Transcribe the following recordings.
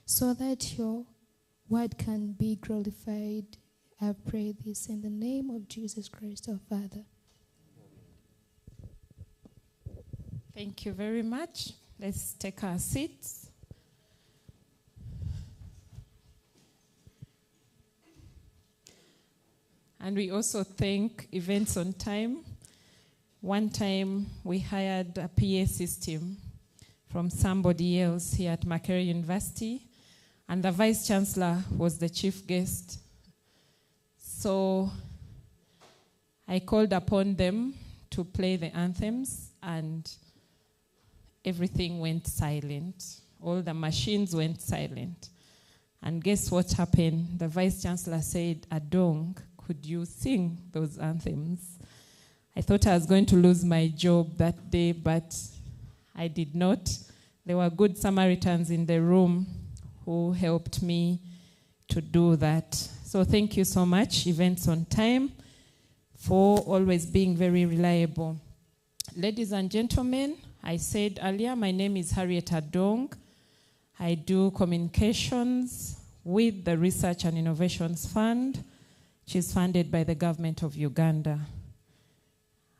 so that your word can be glorified. I pray this in the name of Jesus Christ, our Father. Thank you very much. Let's take our seats. And we also thank Events on Time. One time we hired a PA system from somebody else here at Makerere University, and the Vice Chancellor was the chief guest. So I called upon them to play the anthems, and everything went silent. All the machines went silent. And guess what happened? The Vice Chancellor said, "Adong, could you sing those anthems?" I thought I was going to lose my job that day, but I did not. There were good Samaritans in the room who helped me to do that. So thank you so much, Events on Time, for always being very reliable. Ladies and gentlemen, I said earlier, my name is Harriet Adong. I do communications with the Research and Innovations Fund, which is funded by the Government of Uganda.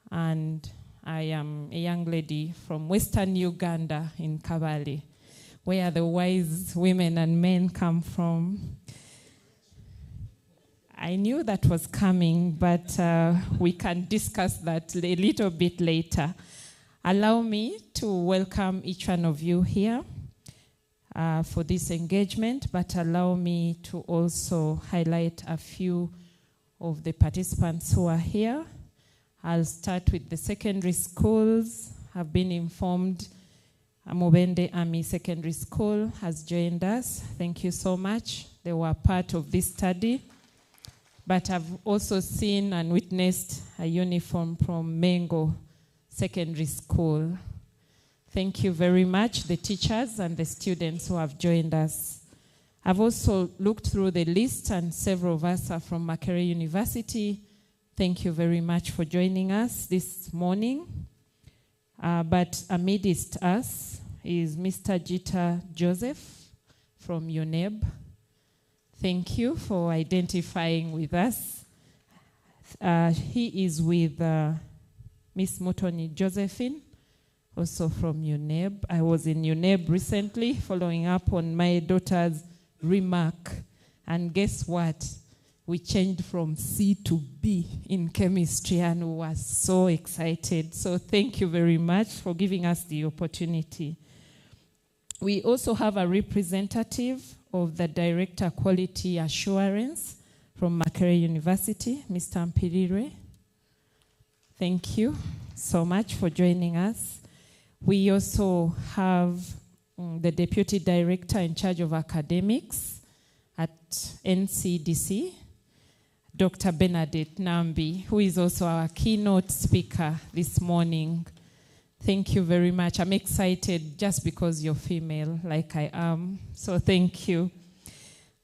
And I am a young lady from Western Uganda in Kabale, where the wise women and men come from. I knew that was coming, but we can discuss that a little bit later. Allow me to welcome each one of you here for this engagement, but allow me to also highlight a few of the participants who are here. I'll start with the secondary schools. I've been informed Mubende Army Secondary School has joined us. Thank you so much. They were part of this study. But I've also seen and witnessed a uniform from Mengo Secondary School. Thank you very much, the teachers and the students who have joined us. I've also looked through the list, and several of us are from Makerere University. Thank you very much for joining us this morning. But amidst us is Mr. Jita Joseph from UNEB. Thank you for identifying with us. He is with Miss Mutoni Josephine, also from UNEB. I was in UNEB recently following up on my daughter's remark. And guess what? We changed from C to B in chemistry, and we were so excited. So thank you very much for giving us the opportunity. We also have a representative of the Director Quality Assurance from Makerere University, Mr. Makerere. Thank you so much for joining us. We also have the Deputy Director in charge of academics at NCDC, Dr. Bernadette Nambi, who is also our keynote speaker this morning. Thank you very much. I'm excited just because you're female, like I am. So thank you.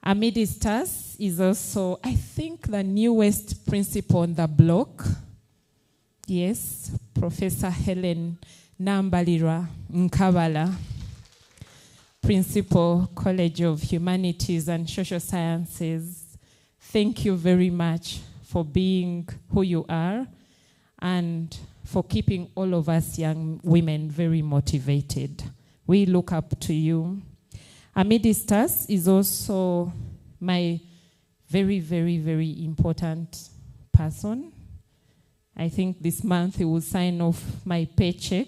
Amidst us is also, I think, the newest principal on the block. Yes, Professor Helen Nambalira Nkabala, Principal, College of Humanities and Social Sciences. Thank you very much for being who you are and for keeping all of us young women very motivated. We look up to you. Amidst us is also my very, very, very important person. I think this month he will sign off my paycheck.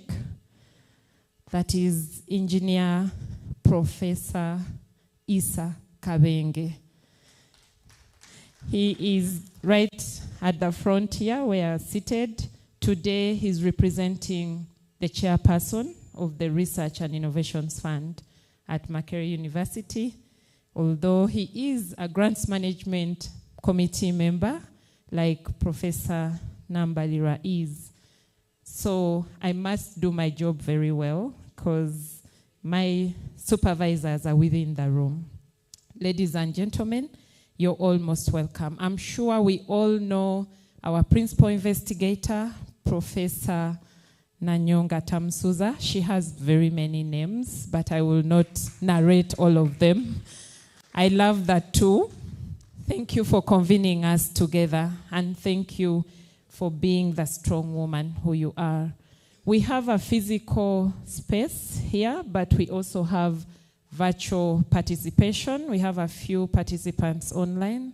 That is Engineer Professor Isa Kabenge. He is right at the front here where we are seated. Today he's representing the chairperson of the Research and Innovations Fund at Makerere University, although he is a grants management committee member like Professor Nambalira is. So I must do my job very well because my supervisors are within the room. Ladies and gentlemen, you're all most welcome. I'm sure we all know our principal investigator, Professor Nanyonga Tamsuza. She has very many names, but I will not narrate all of them. I love that too. Thank you for convening us together, and thank you for being the strong woman who you are. We have a physical space here, but we also have virtual participation. We have a few participants online.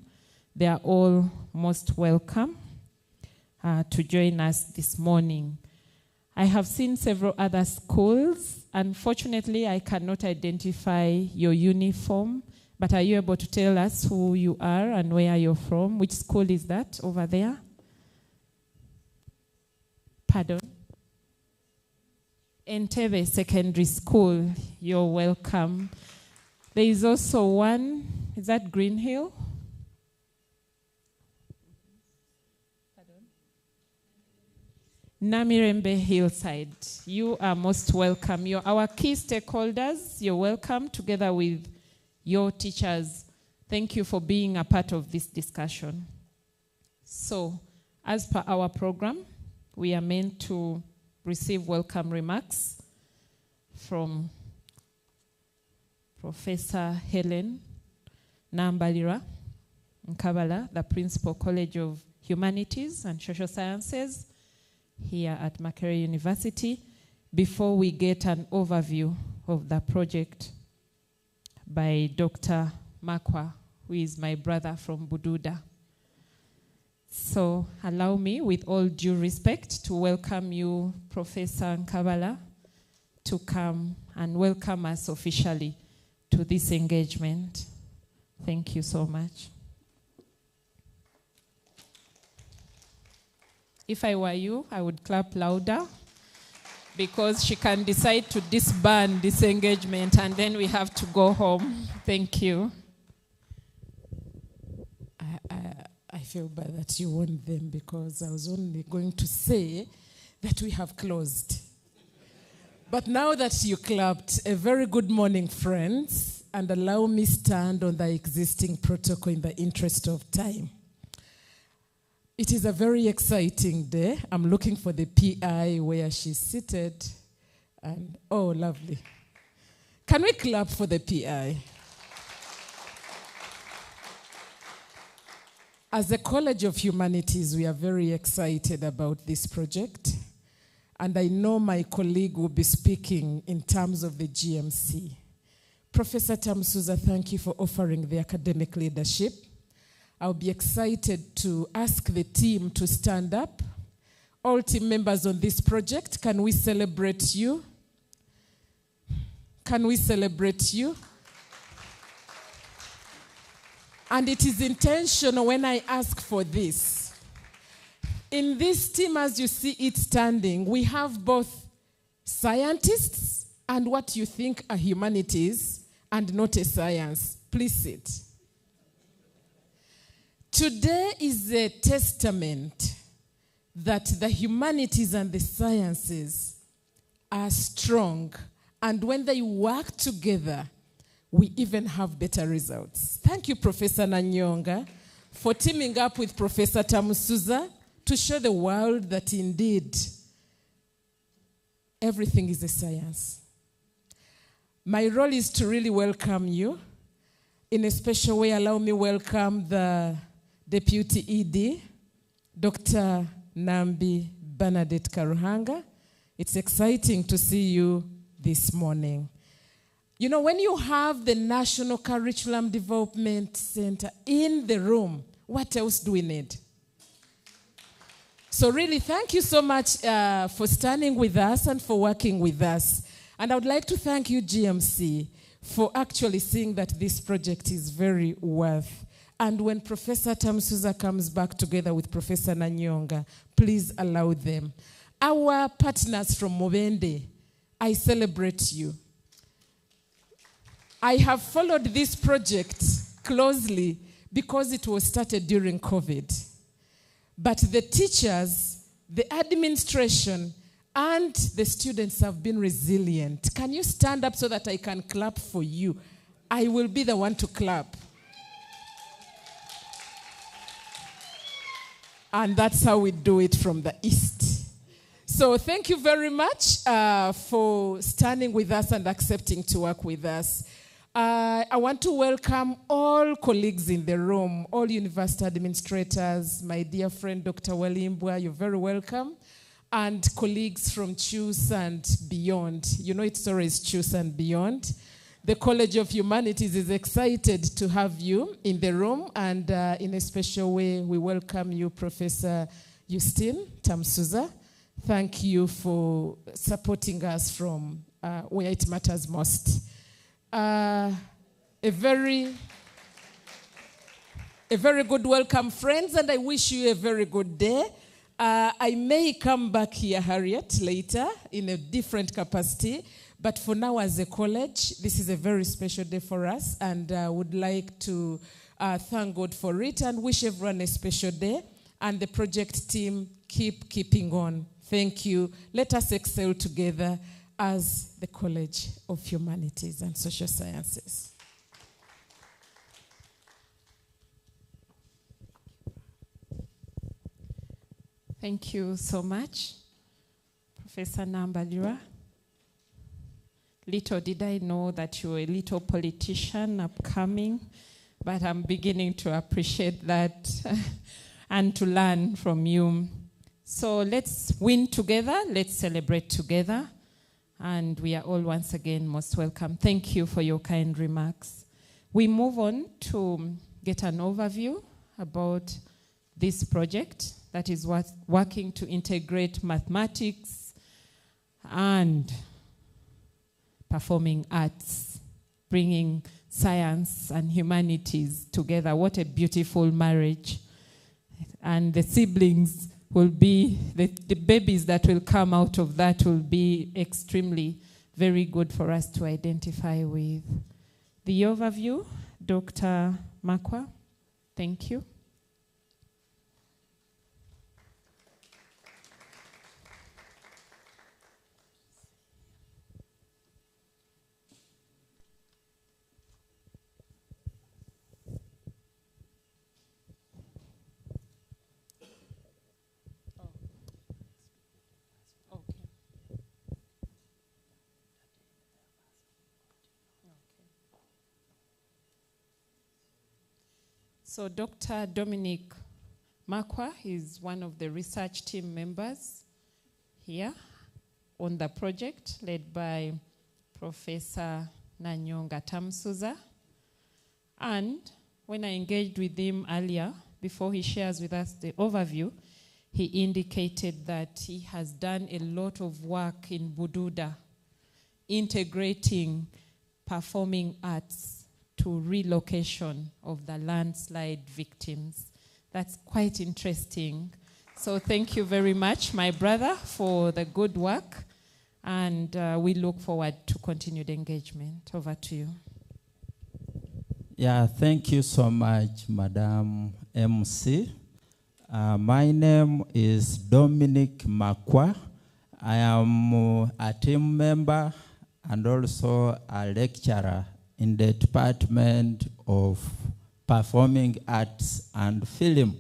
They are all most welcome to join us this morning. I have seen several other schools. Unfortunately, I cannot identify your uniform, but are you able to tell us who you are and where you're from? Which school is that over there? Pardon? Entebbe Secondary School. You're welcome. There is also one, is that Green Hill? Pardon? Namirembe Hillside. You are most welcome. You're our key stakeholders. You're welcome together with your teachers. Thank you for being a part of this discussion. So, as per our program, we are meant to receive welcome remarks from Professor Helen Nambalira Nkabala, the Principal College of Humanities and Social Sciences here at Makerere University, before we get an overview of the project by Dr. Makwa, who is my brother from Bududa. So allow me, with all due respect, to welcome you, Professor Nkabala, to come and welcome us officially to this engagement. Thank you so much. If I were you, I would clap louder, because she can decide to disband this engagement and then we have to go home. Thank you. I feel bad that you want them, because I was only going to say that we have closed. But now that you clapped, a very good morning, friends, and allow me stand on the existing protocol in the interest of time. It is a very exciting day. I'm looking for the PI where she's seated. And oh, lovely. Can we clap for the PI? As a College of Humanities, we are very excited about this project. And I know my colleague will be speaking in terms of the GMC. Professor Tamsuza, thank you for offering the academic leadership. I'll be excited to ask the team to stand up. All team members on this project, can we celebrate you? Can we celebrate you? And it is intentional when I ask for this. In this team, as you see it standing, we have both scientists and what you think are humanities and not a science. Please sit. Today is a testament that the humanities and the sciences are strong, and when they work together, we even have better results. Thank you, Professor Nanyonga, for teaming up with Professor Tamsuza to show the world that indeed everything is a science. My role is to really welcome you. In a special way, allow me welcome the Deputy ED, Dr. Nambi Bernadette Karuhanga. It's exciting to see you this morning. You know, when you have the National Curriculum Development Center in the room, what else do we need? So really, thank you so much for standing with us and for working with us. And I would like to thank you, GMC, for actually seeing that this project is very worth. And when Professor Tamsuza comes back together with Professor Nanyonga, please allow them. Our partners from Mubende, I celebrate you. I have followed this project closely because it was started during COVID. But the teachers, the administration, and the students have been resilient. Can you stand up so that I can clap for you? I will be the one to clap. And that's how we do it from the East. So So thank you very much for standing with us and accepting to work with us. I want to welcome all colleagues in the room, all university administrators, my dear friend Dr. Walimbwa, you're very welcome, and colleagues from CHUS and beyond. You know, it's always CHUS and beyond. The College of Humanities is excited to have you in the room, and in a special way, we welcome you, Professor Justine Tamsuza. Thank you for supporting us from where it matters most. A very good welcome, friends, and I wish you a very good day. I may come back here, Harriet, later in a different capacity, but for now as a college, this is a very special day for us, and I would like to thank God for it and wish everyone a special day, and the project team keeping on. Thank you. Let us excel together as the College of Humanities and Social Sciences. Thank you so much, Professor Nambalira. Little did I know that you were a little politician upcoming, but I'm beginning to appreciate that and to learn from you. So let's win together, let's celebrate together. And we are all once again most welcome. Thank you for your kind remarks. We move on to get an overview about this project that is working to integrate mathematics and performing arts, bringing science and humanities together. What a beautiful marriage. And the siblings will be, the babies that will come out of that will be extremely very good for us to identify with. The overview, Dr. Makwa, thank you. So Dr. Dominic Makwa is one of the research team members here on the project led by Professor Nanyonga Tamsuza. And when I engaged with him earlier, before he shares with us the overview, he indicated that he has done a lot of work in Bududa, integrating performing arts to relocation of the landslide victims. That's quite interesting. So thank you very much, my brother, for the good work. And we look forward to continued engagement. Over to you. Yeah, thank you so much, Madam MC. My name is Dominic Makwa. I am a team member and also a lecturer in the Department of Performing Arts and Film.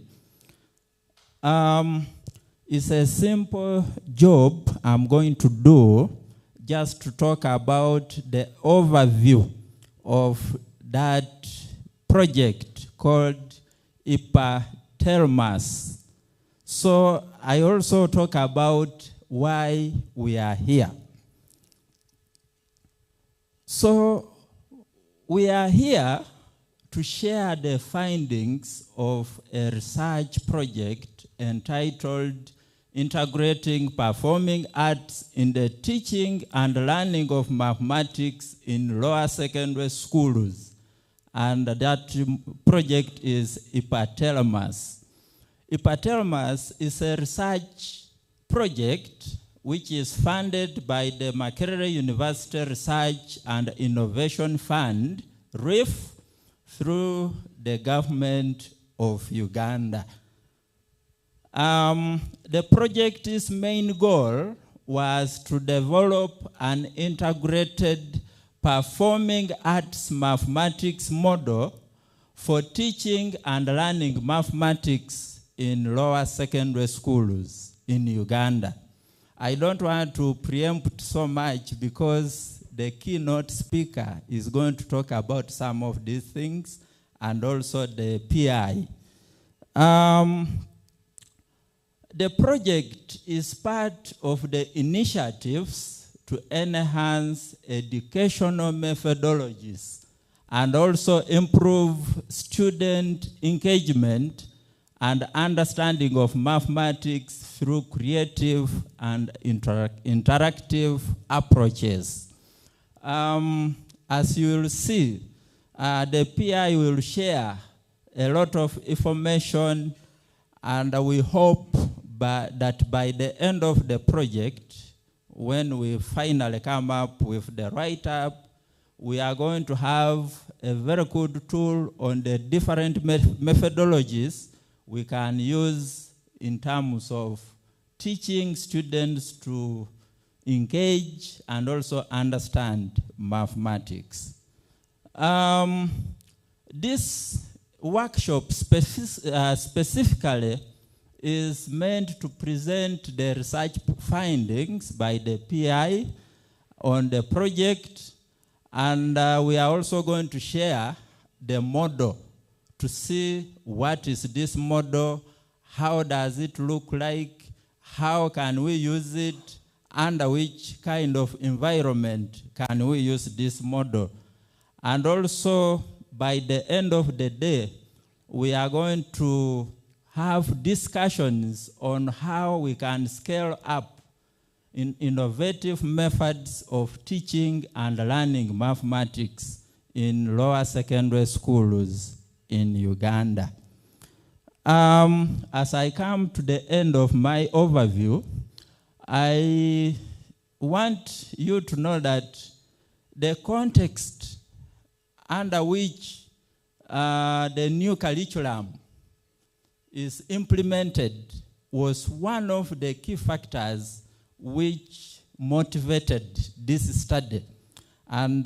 It's a simple job I'm going to do just to talk about the overview of that project called IPATeLMaSS. So I also talk about why we are here. So we are here to share the findings of a research project entitled Integrating Performing Arts in the Teaching and Learning of Mathematics in Lower Secondary Schools. And that project is IPATeLMaSS. IPATeLMaSS is a research project which is funded by the Makerere University Research and Innovation Fund, RIF, through the Government of Uganda. The project's main goal was to develop an integrated performing arts mathematics model for teaching and learning mathematics in lower secondary schools in Uganda. I don't want to preempt so much because the keynote speaker is going to talk about some of these things and also the PI. The project is part of the initiatives to enhance educational methodologies and also improve student engagement and understanding of mathematics through creative and interactive approaches. As you will see, the PI will share a lot of information, and we hope that by the end of the project, when we finally come up with the write-up, we are going to have a very good tool on the different methodologies we can use in terms of teaching students to engage and also understand mathematics. This workshop specifically is meant to present the research findings by the PI on the project, and we are also going to share the model to see what is this model, how does it look like, how can we use it, under which kind of environment can we use this model. And also, by the end of the day, we are going to have discussions on how we can scale up in innovative methods of teaching and learning mathematics in lower secondary schools in Uganda. As I come to the end of my overview, I want you to know that the context under which the new curriculum is implemented was one of the key factors which motivated this study. And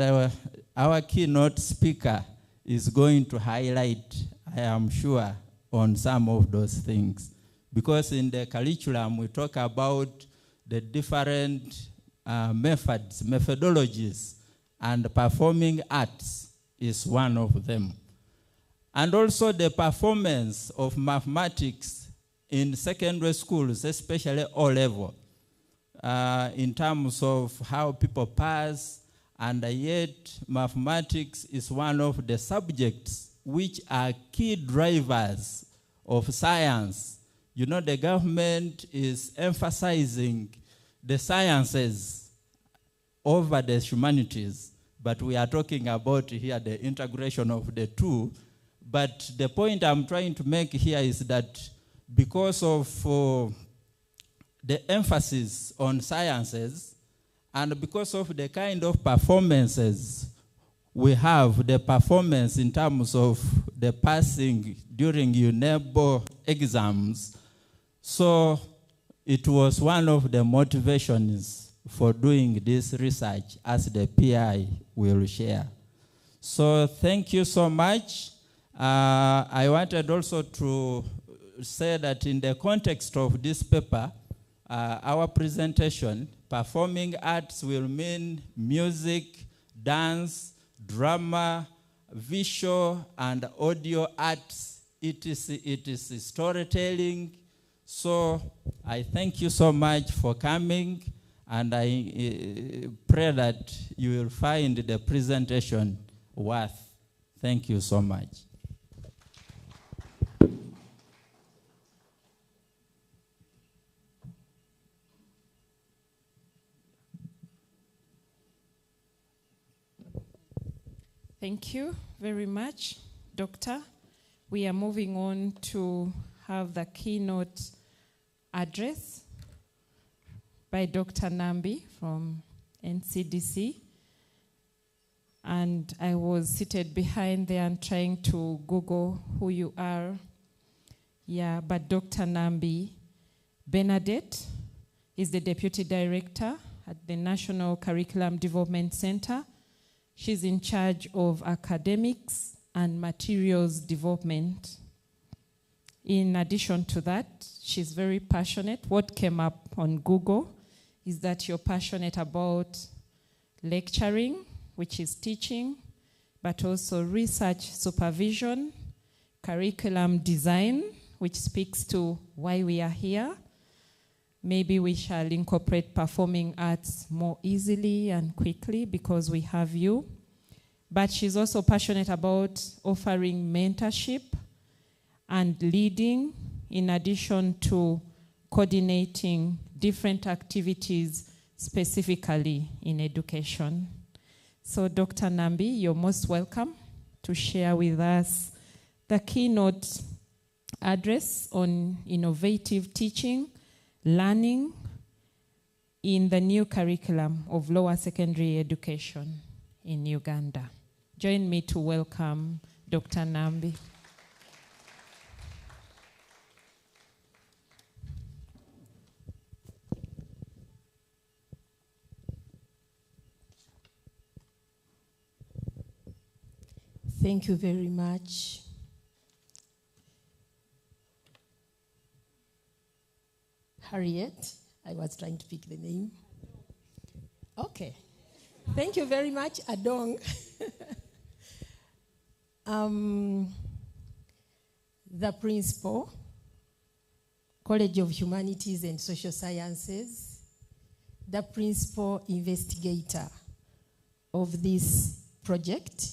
our keynote speaker is going to highlight, I am sure, on some of those things. Because in the curriculum, we talk about the different methodologies, and performing arts is one of them. And also the performance of mathematics in secondary schools, especially O-level, in terms of how people pass, and yet mathematics is one of the subjects which are key drivers of science. You know, the government is emphasizing the sciences over the humanities, but we are talking about here the integration of the two. But the point I'm trying to make here is that because of the emphasis on sciences, and because of the kind of performances we have, the performance in terms of the passing during UNEBO exams, so it was one of the motivations for doing this research, as the PI will share. So thank you so much. I wanted also to say that in the context of this paper, our presentation, performing arts will mean music, dance, drama, visual and audio arts, it is storytelling. So I thank you so much for coming, and I pray that you will find the presentation worth. Thank you so much. Thank you very much, Doctor. We are moving on to have the keynote address by Dr. Nambi from NCDC. And I was seated behind there and trying to Google who you are. Yeah, but Dr. Nambi Bernadette is the Deputy Director at the National Curriculum Development Center. She's in charge of academics and materials development. In addition to that, she's very passionate. What came up on Google is that you're passionate about lecturing, which is teaching, but also research supervision, curriculum design, which speaks to why we are here. Maybe we shall incorporate performing arts more easily and quickly because we have you. But she's also passionate about offering mentorship and leading, in addition to coordinating different activities specifically in education. So Dr. Nambi, you're most welcome to share with us the keynote address on innovative teaching, learning in the new curriculum of lower secondary education in Uganda. Join me to welcome Dr. Nambi. Thank you very much. Harriet, I was trying to pick the name. Okay. Thank you very much, Adong. The principal, College of Humanities and Social Sciences, the principal investigator of this project,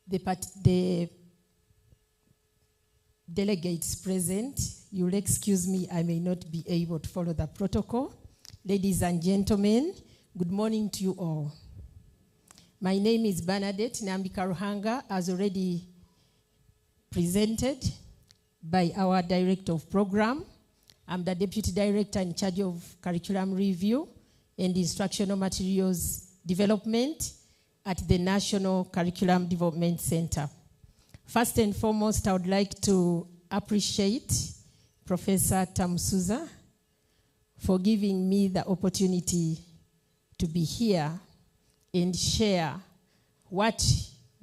the delegates present, you'll excuse me, I may not be able to follow the protocol. Ladies and gentlemen, good morning to you all. My name is Bernadette Nambi Karuhanga, as already presented by our Director of Program. I'm the Deputy Director in charge of Curriculum Review and Instructional Materials Development at the National Curriculum Development Center. First and foremost, I would like to appreciate Professor Tamusuza for giving me the opportunity to be here and share what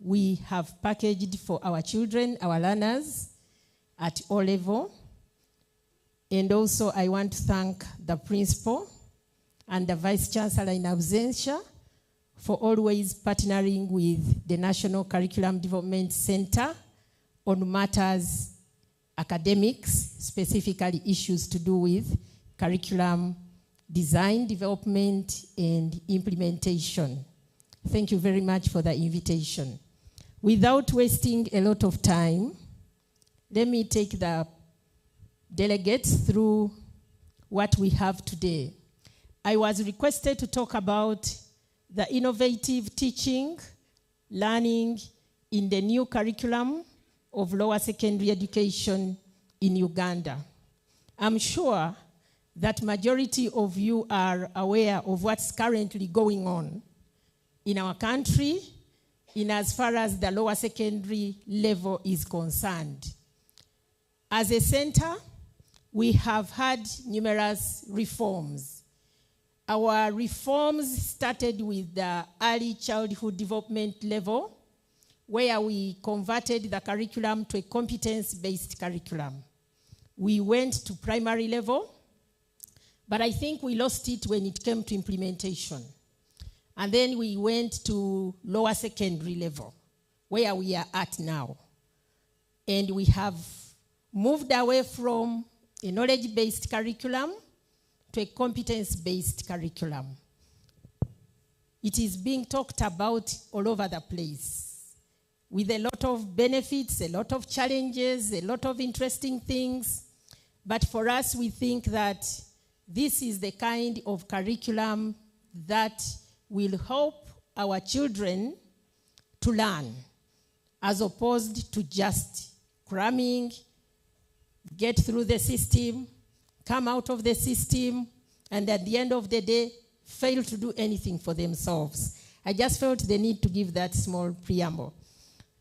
we have packaged for our children, our learners at O level. And also I want to thank the principal and the Vice Chancellor in absentia for always partnering with the National Curriculum Development Center on matters academics, specifically issues to do with curriculum design, development, and implementation. Thank you very much for the invitation. Without wasting a lot of time, let me take the delegates through what we have today. I was requested to talk about the innovative teaching, learning in the new curriculum of lower secondary education in Uganda. I'm sure that majority of you are aware of what's currently going on in our country in as far as the lower secondary level is concerned. As a center, we have had numerous reforms. Our reforms started with the early childhood development level, where we converted the curriculum to a competence-based curriculum. We went to primary level, but I think we lost it when it came to implementation. And then we went to lower secondary level, where we are at now. And we have moved away from a knowledge-based curriculum to a competence-based curriculum. It is being talked about all over the place, with a lot of benefits, a lot of challenges, a lot of interesting things. But for us, we think that this is the kind of curriculum that will help our children to learn, as opposed to just cramming, get through the system, come out of the system, and at the end of the day, fail to do anything for themselves. I just felt the need to give that small preamble.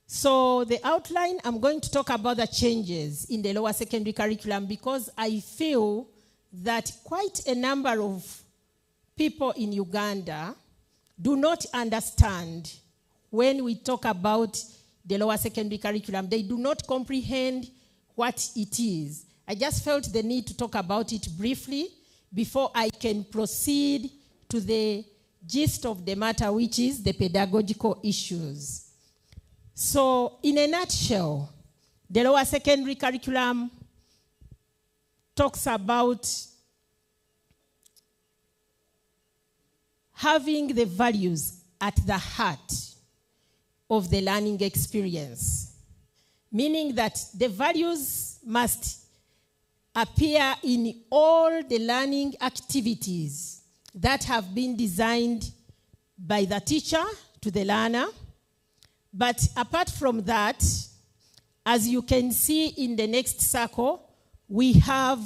So the outline, I'm going to talk about the changes in the lower secondary curriculum because I feel that quite a number of people in Uganda do not understand when we talk about the lower secondary curriculum. They do not comprehend what it is. I just felt the need to talk about it briefly before I can proceed to the gist of the matter, which is the pedagogical issues. So, in a nutshell, the lower secondary curriculum talks about having the values at the heart of the learning experience, meaning that the values must appear in all the learning activities that have been designed by the teacher to the learner. But apart from that, as you can see in the next circle, we have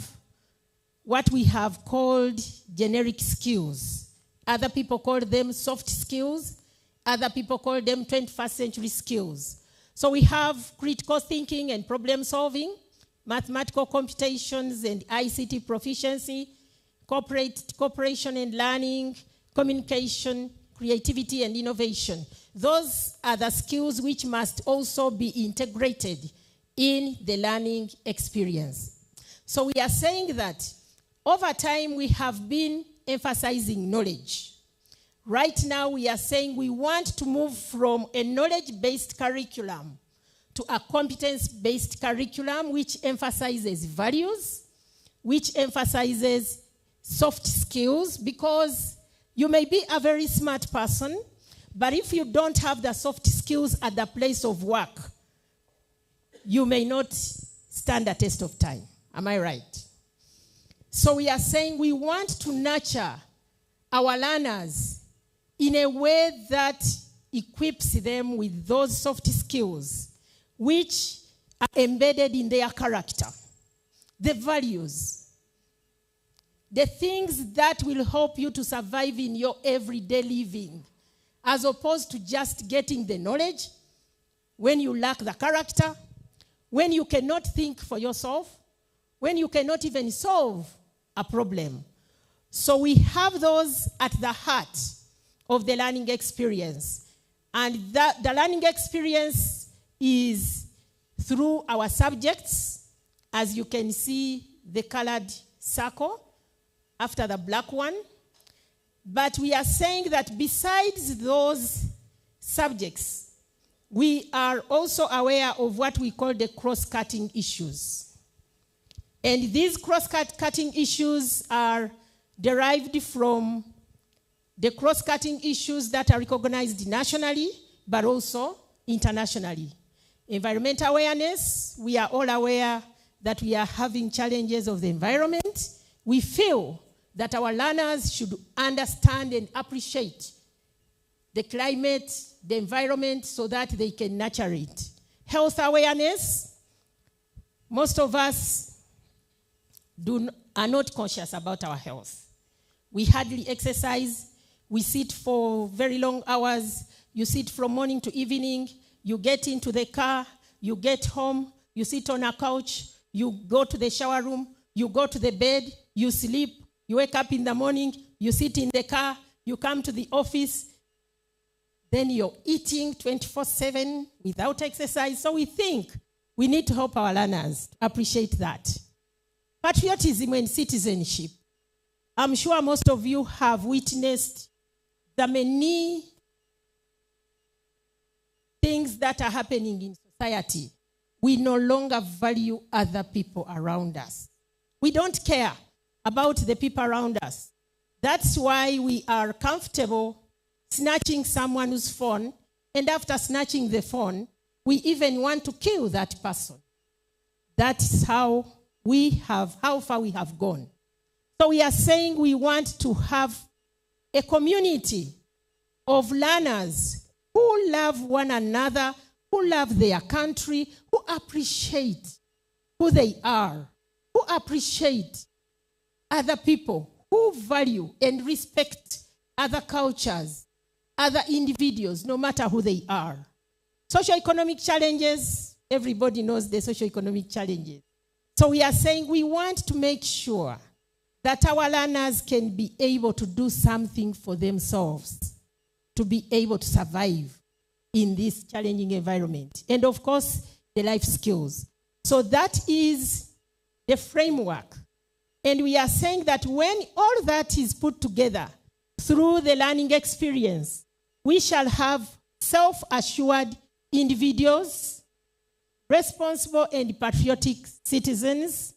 what we have called generic skills. Other people call them soft skills. Other people call them 21st century skills. So we have critical thinking and problem solving, mathematical computations and ICT proficiency, cooperation and learning, communication, creativity and innovation. Those are the skills which must also be integrated in the learning experience. So we are saying that over time we have been emphasizing knowledge. Right now we are saying we want to move from a knowledge-based curriculum to a competence-based curriculum which emphasizes values, which emphasizes soft skills, because you may be a very smart person, but if you don't have the soft skills at the place of work, you may not stand the test of time. Am I right? So we are saying we want to nurture our learners in a way that equips them with those soft skills which are embedded in their character, the values, the things that will help you to survive in your everyday living, as opposed to just getting the knowledge when you lack the character, when you cannot think for yourself, when you cannot even solve a problem. So we have those at the heart of the learning experience. And the learning experience is through our subjects, as you can see the colored circle after the black one. But we are saying that besides those subjects, we are also aware of what we call the cross-cutting issues. And these cross-cutting issues are derived from the cross-cutting issues that are recognized nationally, but also internationally. Environmental awareness, we are all aware that we are having challenges of the environment. We feel that our learners should understand and appreciate the climate, the environment, so that they can nurture it. Health awareness, most of us are not conscious about our health. We hardly exercise. We sit for very long hours. You sit from morning to evening. You get into the car. You get home. You sit on a couch. You go to the shower room. You go to the bed. You sleep. You wake up in the morning. You sit in the car. You come to the office. Then you're eating 24/7 without exercise. So we think we need to help our learners appreciate that. Patriotism and citizenship. I'm sure most of you have witnessed the many things that are happening in society. We no longer value other people around us. We don't care about the people around us. That's why we are comfortable snatching someone's phone, and after snatching the phone, we even want to kill that person. That's how far we have gone. So we are saying we want to have a community of learners who love one another, who love their country, who appreciate who they are, who appreciate other people, who value and respect other cultures, other individuals, no matter who they are. Socioeconomic challenges, everybody knows the socioeconomic challenges. So we are saying we want to make sure that our learners can be able to do something for themselves, to be able to survive in this challenging environment. And of course, the life skills. So that is the framework And we are saying that when all that is put together through the learning experience, we shall have self-assured individuals, responsible and patriotic citizens,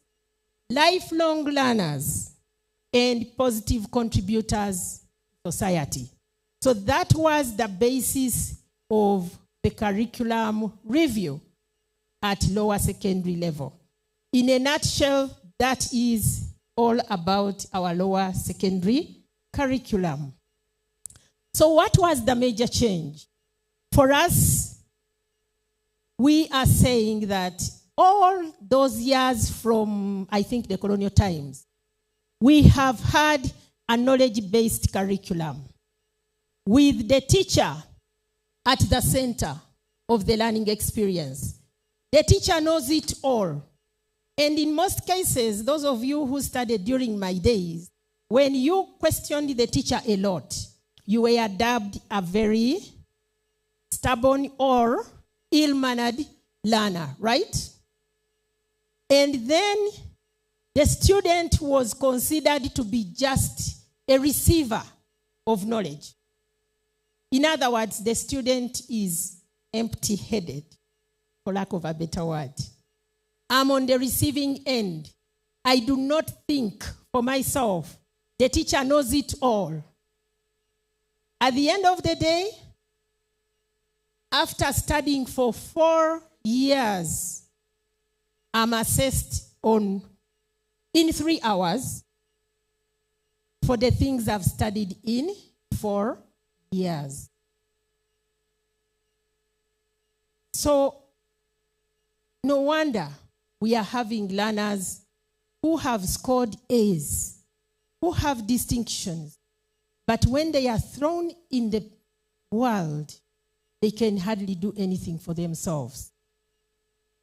lifelong learners, and positive contributors to society. So that was the basis of the curriculum review at lower secondary level. In a nutshell, that is all about our lower secondary curriculum. So what was the major change? For us, we are saying that all those years from, I think, the colonial times, we have had a knowledge-based curriculum with the teacher at the center of the learning experience. The teacher knows it all. And in most cases, those of you who studied during my days, when you questioned the teacher a lot, you were dubbed a very stubborn or ill-mannered learner, right? And then the student was considered to be just a receiver of knowledge. In other words, the student is empty-headed, for lack of a better word. I'm on the receiving end. I do not think for myself. The teacher knows it all. At the end of the day, after studying for 4 years, I'm assessed in 3 hours for the things I've studied in 4 years. So, no wonder we are having learners who have scored A's, who have distinctions, but when they are thrown in the world, they can hardly do anything for themselves.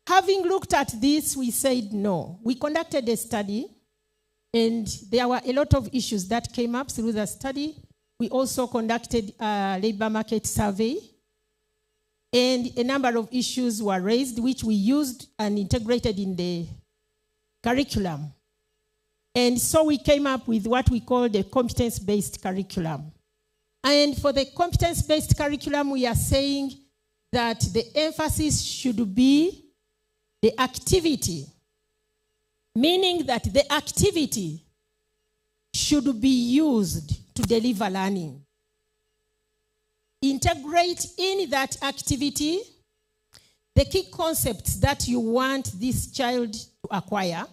Having looked at this, we said no. We conducted a study, and there were a lot of issues that came up through the study. We also conducted a labor market survey, and a number of issues were raised, which we used and integrated in the curriculum. And so we came up with what we call the competence-based curriculum. And for the competence-based curriculum, we are saying that the emphasis should be the activity, meaning that the activity should be used to deliver learning. Integrate in that activity the key concepts that you want this child to acquire.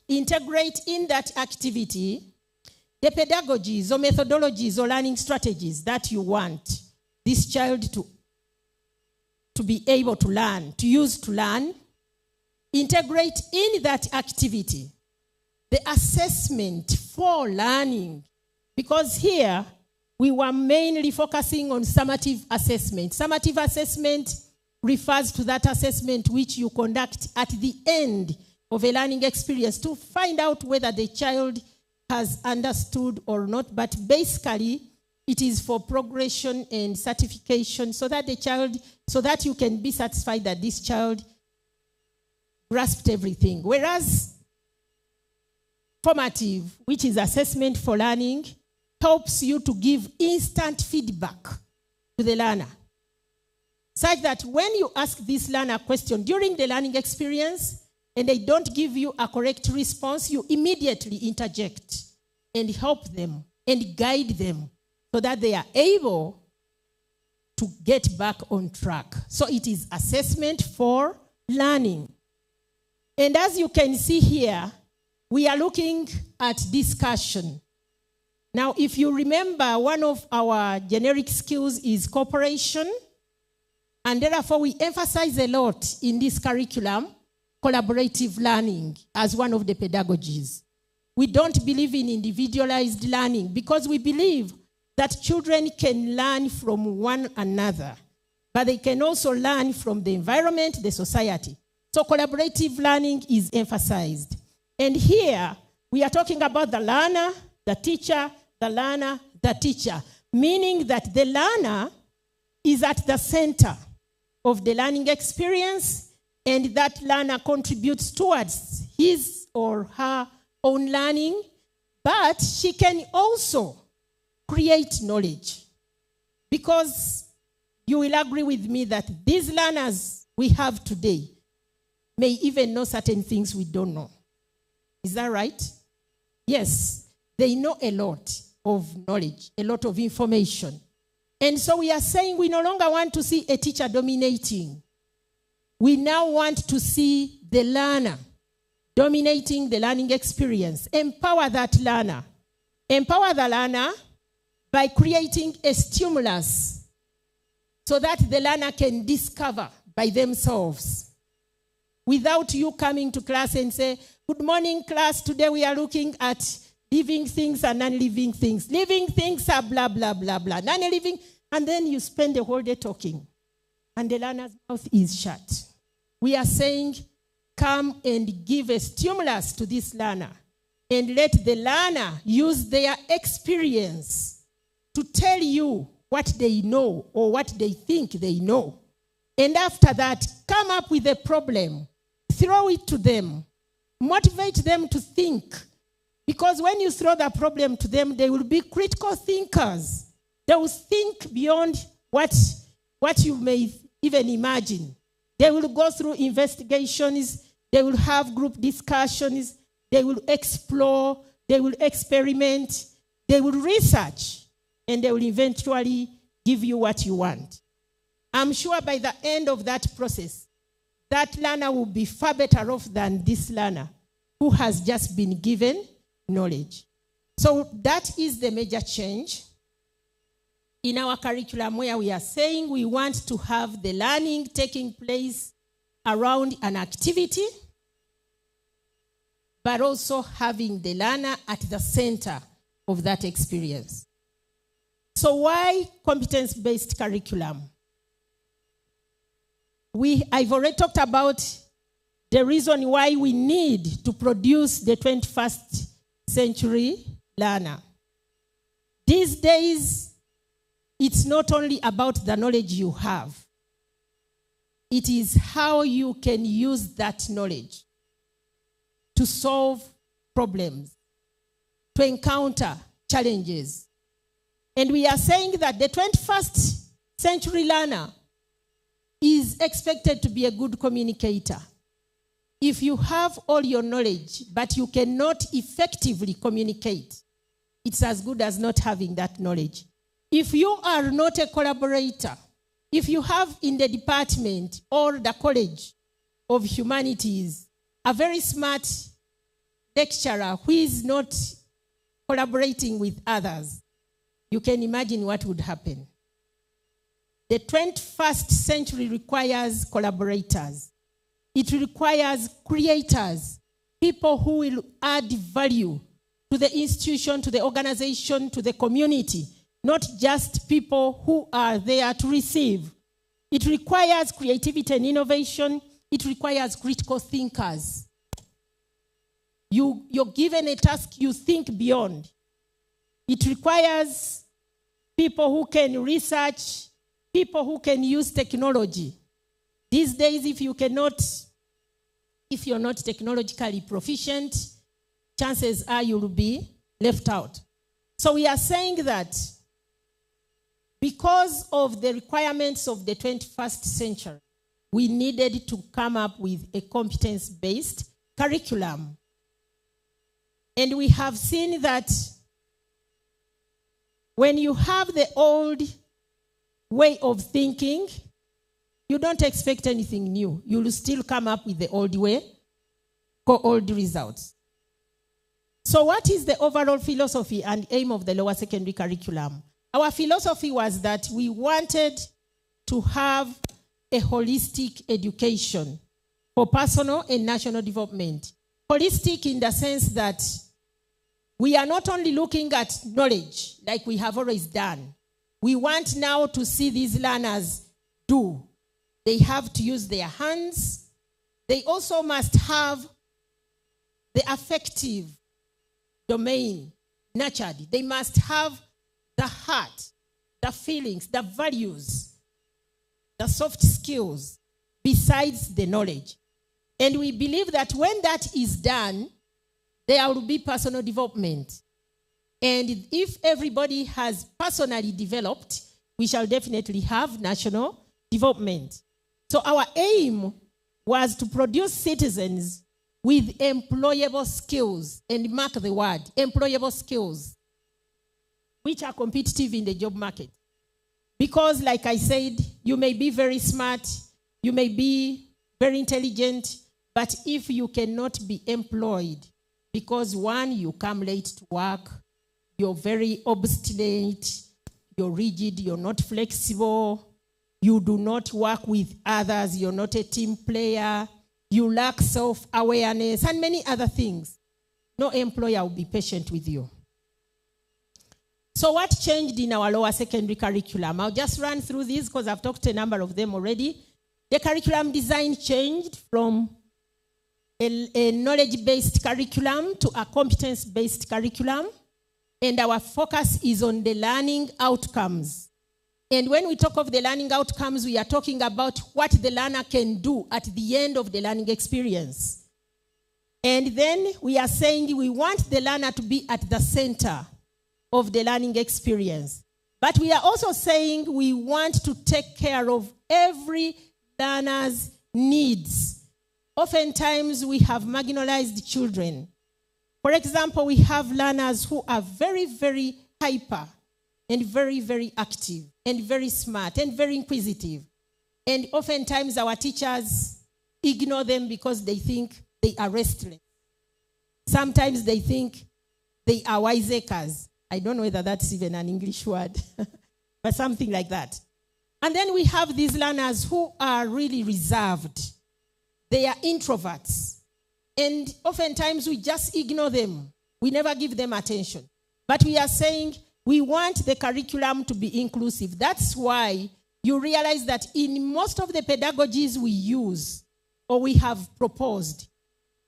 Integrate in that activity the pedagogies or methodologies or learning strategies that you want this child to be able to learn, to use to learn. Integrate in that activity the assessment for learning, because here we were mainly focusing on summative assessment. Summative assessment refers to that assessment which you conduct at the end of a learning experience to find out whether the child has understood or not, but basically it is for progression and certification so that you can be satisfied that this child grasped everything. Whereas formative, which is assessment for learning, helps you to give instant feedback to the learner, such that when you ask this learner a question during the learning experience and they don't give you a correct response, you immediately interject and help them and guide them so that they are able to get back on track. So it is assessment for learning. And as you can see here, we are looking at discussion. Now, if you remember, one of our generic skills is cooperation, and therefore we emphasize a lot in this curriculum collaborative learning as one of the pedagogies. We don't believe in individualized learning because we believe that children can learn from one another, but they can also learn from the environment, the society. So collaborative learning is emphasized. And here, we are talking about the learner, the teacher, the learner, the teacher, meaning that the learner is at the center of the learning experience, and that learner contributes towards his or her own learning, but she can also create knowledge. Because you will agree with me that these learners we have today may even know certain things we don't know. Is that right? Yes, they know a lot of knowledge, a lot of information. And so we are saying we no longer want to see a teacher dominating. We now want to see the learner dominating the learning experience. Empower that learner. Empower the learner by creating a stimulus so that the learner can discover by themselves without you coming to class and say, good morning, class. Today we are looking at living things and non-living things. Living things are blah, blah, blah, blah. Non-living, and then you spend the whole day talking. And the learner's mouth is shut. We are saying, come and give a stimulus to this learner. And let the learner use their experience to tell you what they know or what they think they know. And after that, come up with a problem. Throw it to them. Motivate them to think. Because when you throw the problem to them, they will be critical thinkers. They will think beyond what you may even imagine. They will go through investigations. They will have group discussions. They will explore. They will experiment. They will research. And they will eventually give you what you want. I'm sure by the end of that process, that learner will be far better off than this learner who has just been given knowledge. So that is the major change in our curriculum, where we are saying we want to have the learning taking place around an activity, but also having the learner at the center of that experience. So why competence-based curriculum? I've already talked about the reason why we need to produce the 21st century learner. These days, it's not only about the knowledge you have. It is how you can use that knowledge to solve problems, to encounter challenges. And we are saying that the 21st century learner is expected to be a good communicator. If you have all your knowledge, but you cannot effectively communicate, it's as good as not having that knowledge. If you are not a collaborator, if you have in the department or the College of Humanities a very smart lecturer who is not collaborating with others, you can imagine what would happen. The 21st century requires collaborators. It requires creators, people who will add value to the institution, to the organization, to the community, not just people who are there to receive. It requires creativity and innovation. It requires critical thinkers. You're given a task, you think beyond. It requires people who can research, people who can use technology. These days, if you're not technologically proficient, chances are you'll be left out. So we are saying that because of the requirements of the 21st century, we needed to come up with a competence-based curriculum. And we have seen that when you have the old way of thinking, you don't expect anything new. You will still come up with the old way, old results. So what is the overall philosophy and aim of the lower secondary curriculum? Our philosophy was that we wanted to have a holistic education for personal and national development. Holistic in the sense that we are not only looking at knowledge like we have always done. We want now to see these learners do. They have to use their hands. They also must have the affective domain nurtured. They must have the heart, the feelings, the values, the soft skills, besides the knowledge. And we believe that when that is done, there will be personal development. And if everybody has personally developed, we shall definitely have national development. So our aim was to produce citizens with employable skills, and mark the word, employable skills, which are competitive in the job market. Because, like I said, you may be very smart, you may be very intelligent, but if you cannot be employed, because one, you come late to work, you're very obstinate, you're rigid, you're not flexible, you do not work with others, you're not a team player, you lack self-awareness, and many other things, no employer will be patient with you. So what changed in our lower secondary curriculum? I'll just run through these because I've talked a number of them already. The curriculum design changed from a knowledge-based curriculum to a competence-based curriculum. And our focus is on the learning outcomes. And when we talk of the learning outcomes, we are talking about what the learner can do at the end of the learning experience. And then we are saying we want the learner to be at the center of the learning experience. But we are also saying we want to take care of every learner's needs. Oftentimes we have marginalized children. For example, we have learners who are very, very hyper and very, very active and very smart and very inquisitive. And oftentimes our teachers ignore them because they think they are restless. Sometimes they think they are wiseacres. I don't know whether that's even an English word, but something like that. And then we have these learners who are really reserved. They are introverts. And oftentimes we just ignore them. We never give them attention. But we are saying we want the curriculum to be inclusive. That's why you realize that in most of the pedagogies we use or we have proposed,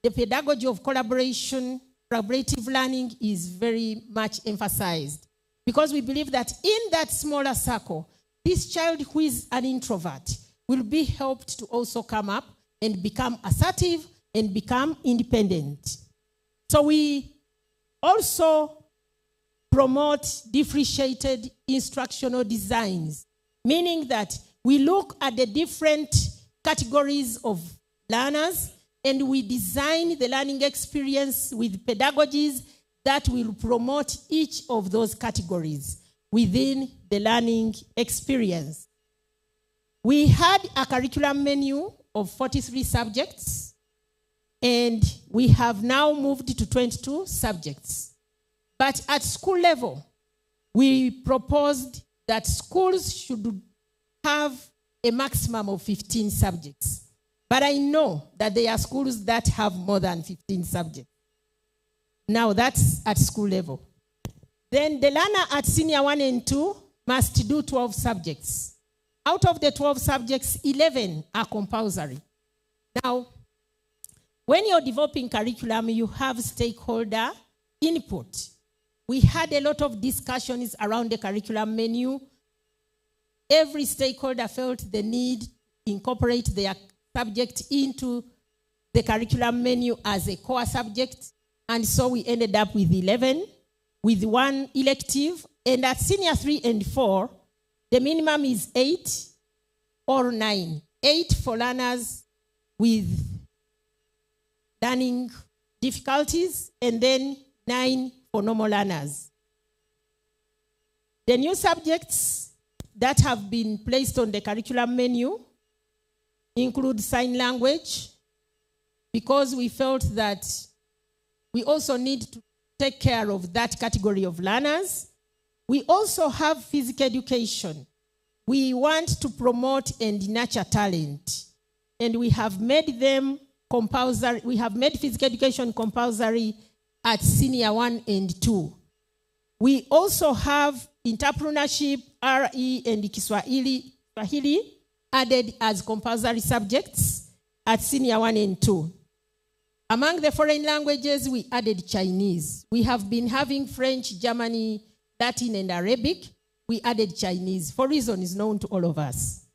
the pedagogy of collaboration, collaborative learning is very much emphasized. Because we believe that in that smaller circle, this child who is an introvert will be helped to also come up and become assertive and become independent. So we also promote differentiated instructional designs, meaning that we look at the different categories of learners and we design the learning experience with pedagogies that will promote each of those categories within the learning experience. We had a curriculum menu of 43 subjects, and we have now moved to 22 subjects. But at school level, we proposed that schools should have a maximum of 15 subjects. But I know that there are schools that have more than 15 subjects. Now that's at school level. Then the learner at senior 1 and 2 must do 12 subjects. Out of the 12 subjects, 11 are compulsory. Now, when you're developing curriculum, you have stakeholder input. We had a lot of discussions around the curriculum menu. Every stakeholder felt the need to incorporate their subject into the curriculum menu as a core subject. And so we ended up with 11, with 1 elective. And at senior 3 and 4, the minimum is 8 or 9. 8 for learners with learning difficulties, and then 9 for normal learners. The new subjects that have been placed on the curriculum menu include sign language, because we felt that we also need to take care of that category of learners. We also have physical education. We want to promote and nurture talent, and we have made them compulsory. We have made physical education compulsory at senior 1 and 2. We also have entrepreneurship, RE, and Kiswahili added as compulsory subjects at senior 1 and 2. Among the foreign languages, we added Chinese. We have been having French, German, Latin, and Arabic. We added Chinese for reasons known to all of us.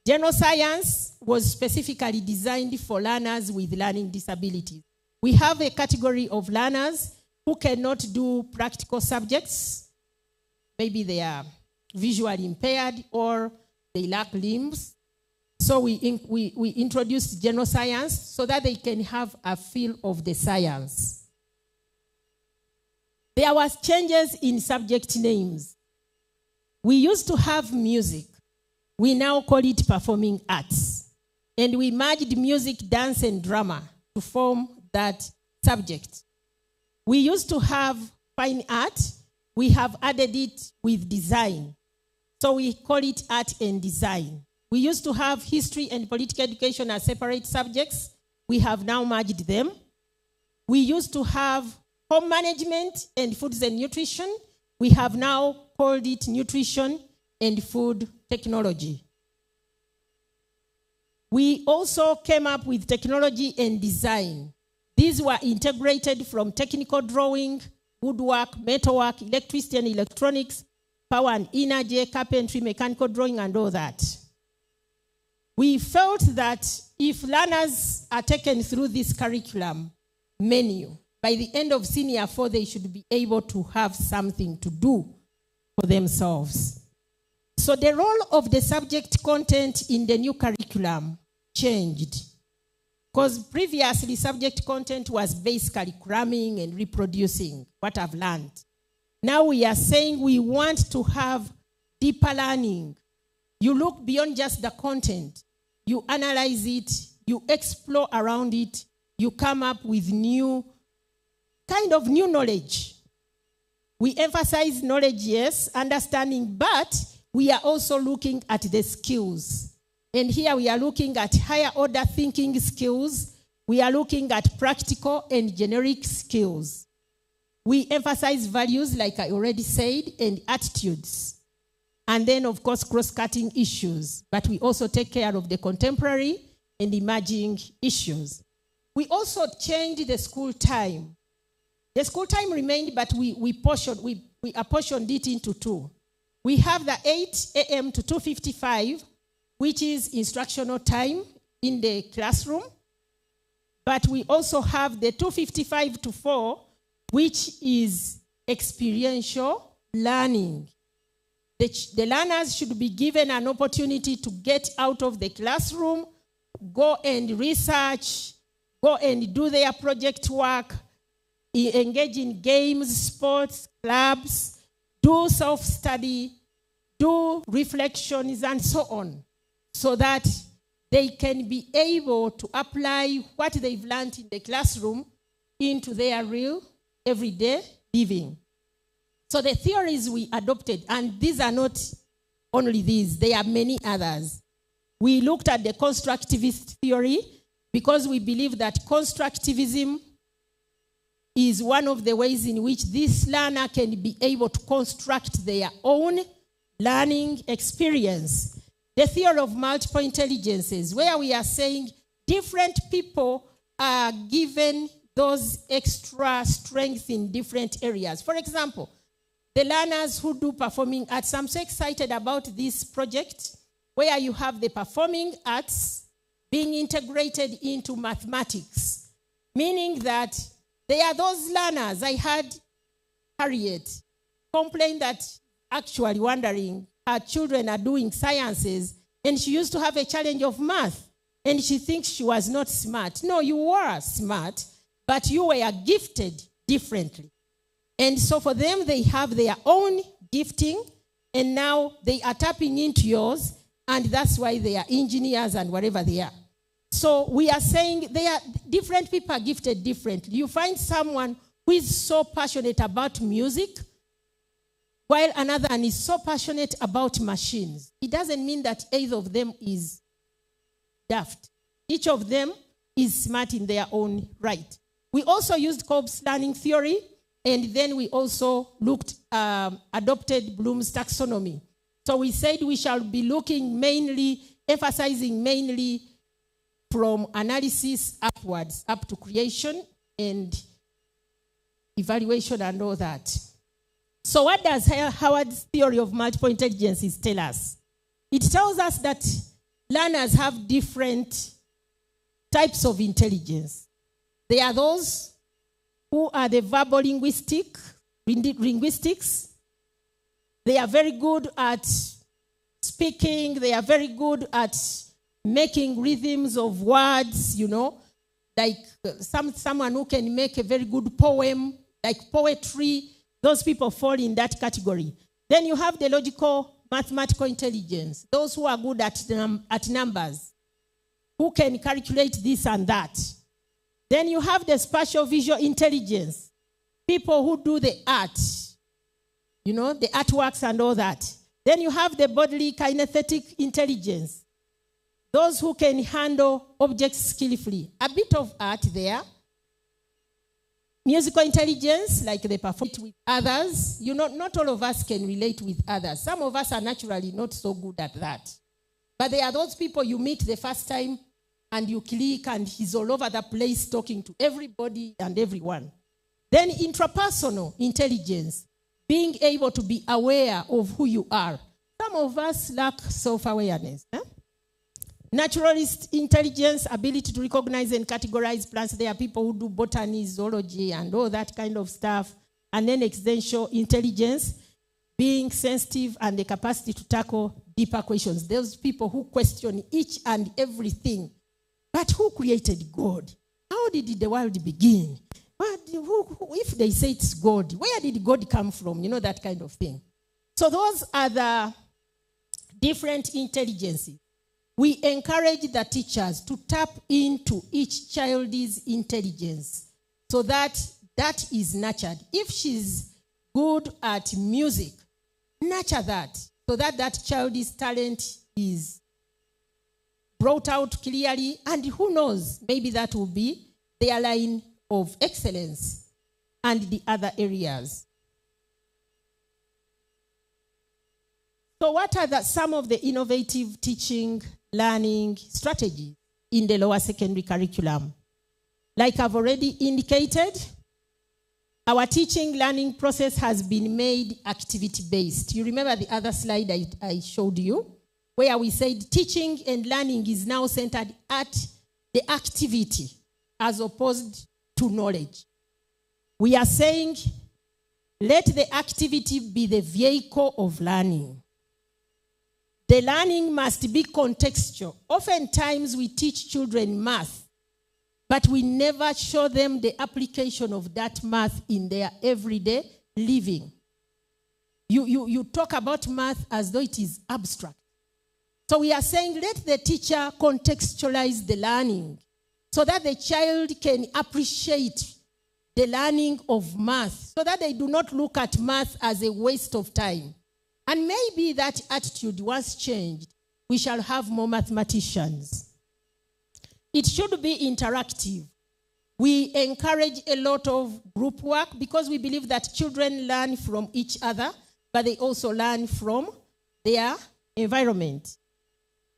General science was specifically designed for learners with learning disabilities. We have a category of learners who cannot do practical subjects. Maybe they are visually impaired or they lack limbs. So we introduced general science so that they can have a feel of the science. There was changes in subject names. We used to have music. We now call it performing arts. And we merged music, dance, and drama to form that subject. We used to have fine art. We have added it with design. So we call it art and design. We used to have history and political education as separate subjects. We have now merged them. We used to have home management and foods and nutrition. We have now called it nutrition and food technology. We also came up with technology and design. These were integrated from technical drawing, woodwork, metalwork, electricity and electronics, power and energy, carpentry, mechanical drawing, and all that. We felt that if learners are taken through this curriculum menu, by the end of senior 4, they should be able to have something to do for themselves. So the role of the subject content in the new curriculum changed. Because previously, subject content was basically cramming and reproducing what I've learned. Now we are saying we want to have deeper learning. You look beyond just the content. You analyze it. You explore around it. You come up with new knowledge. We emphasize knowledge, yes, understanding, but we are also looking at the skills. And here we are looking at higher order thinking skills. We are looking at practical and generic skills. We emphasize values, like I already said, and attitudes. And then, of course, cross-cutting issues. But we also take care of the contemporary and emerging issues. We also changed the school time. The school time remained, but we apportioned it into 2. We have the 8 a.m. to 2:55, which is instructional time in the classroom. But we also have the 2:55 to 4, which is experiential learning. The learners should be given an opportunity to get out of the classroom, go and research, go and do their project work, engage in games, sports, clubs, do self-study, do reflections, and so on, so that they can be able to apply what they've learned in the classroom into their real everyday living. So the theories we adopted, and these are not only these, there are many others. We looked at the constructivist theory because we believe that constructivism is one of the ways in which this learner can be able to construct their own learning experience. The theory of multiple intelligences, where we are saying different people are given those extra strengths in different areas. For example, the learners who do performing arts, I'm so excited about this project where you have the performing arts being integrated into mathematics, meaning that there are those learners. I heard Harriet complain that actually wondering her children are doing sciences and she used to have a challenge of math and she thinks she was not smart. No, you were smart, but you were gifted differently. And so for them, they have their own gifting, and now they are tapping into yours, and that's why they are engineers and whatever they are. So we are saying different people are gifted differently. You find someone who is so passionate about music, while another one is so passionate about machines. It doesn't mean that either of them is daft. Each of them is smart in their own right. We also used Cobb's learning theory, and then we also adopted Bloom's taxonomy. So we said we shall be emphasizing mainly from analysis upwards, up to creation and evaluation and all that. So what does Howard's theory of multiple intelligences tell us? It tells us that learners have different types of intelligence. There are those who are the verbal linguistics. They are very good at speaking. They are very good at making rhythms of words, like someone who can make a very good poem, like poetry. Those people fall in that category. Then you have the logical mathematical intelligence, those who are good at numbers, who can calculate this and that. Then you have the spatial visual intelligence, people who do the art, the artworks and all that. Then you have the bodily kinesthetic intelligence, those who can handle objects skillfully. A bit of art there. Musical intelligence, like they perform with others. Not all of us can relate with others. Some of us are naturally not so good at that. But there are those people you meet the first time and you click and he's all over the place talking to everybody and everyone. Then intrapersonal intelligence, being able to be aware of who you are. Some of us lack self-awareness. Naturalist intelligence, ability to recognize and categorize plants. There are people who do botany, zoology, and all that kind of stuff. And then existential intelligence, being sensitive and the capacity to tackle deeper questions. Those people who question each and everything. But who created God? How did the world begin? If they say it's God, where did God come from? That kind of thing. So those are the different intelligences. We encourage the teachers to tap into each child's intelligence so that is nurtured. If she's good at music, nurture that so that child's talent is brought out clearly, and who knows, maybe that will be their line of excellence and the other areas. So what are some of the innovative teaching learning strategies in the lower secondary curriculum? Like I've already indicated, our teaching learning process has been made activity-based. You remember the other slide I showed you, where we said teaching and learning is now centered at the activity as opposed to knowledge. We are saying, let the activity be the vehicle of learning. The learning must be contextual. Oftentimes we teach children math, but we never show them the application of that math in their everyday living. You talk about math as though it is abstract. So we are saying let the teacher contextualize the learning so that the child can appreciate the learning of math, so that they do not look at math as a waste of time. And maybe that attitude, once changed, we shall have more mathematicians. It should be interactive. We encourage a lot of group work because we believe that children learn from each other, but they also learn from their environment.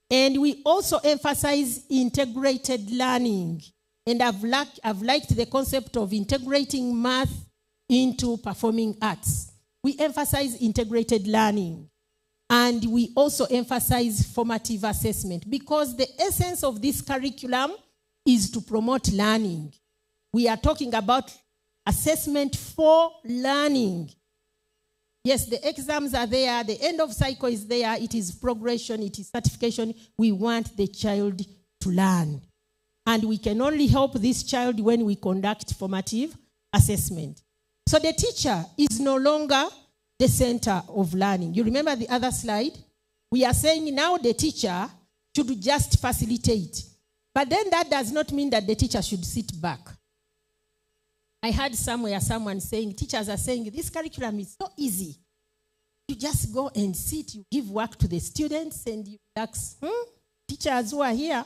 And we also emphasize integrated learning. And I've liked the concept of integrating math into performing arts. We emphasize integrated learning. And we also emphasize formative assessment because the essence of this curriculum is to promote learning. We are talking about assessment for learning. Yes, the exams are there, the end of cycle is there, it is progression, it is certification. We want the child to learn. And we can only help this child when we conduct formative assessment. So the teacher is no longer the center of learning. You remember the other slide? We are saying now the teacher should just facilitate. But then that does not mean that the teacher should sit back. I heard somewhere someone saying, teachers are saying, this curriculum is so easy. You just go and sit, you give work to the students, and you relax. Teachers who are here,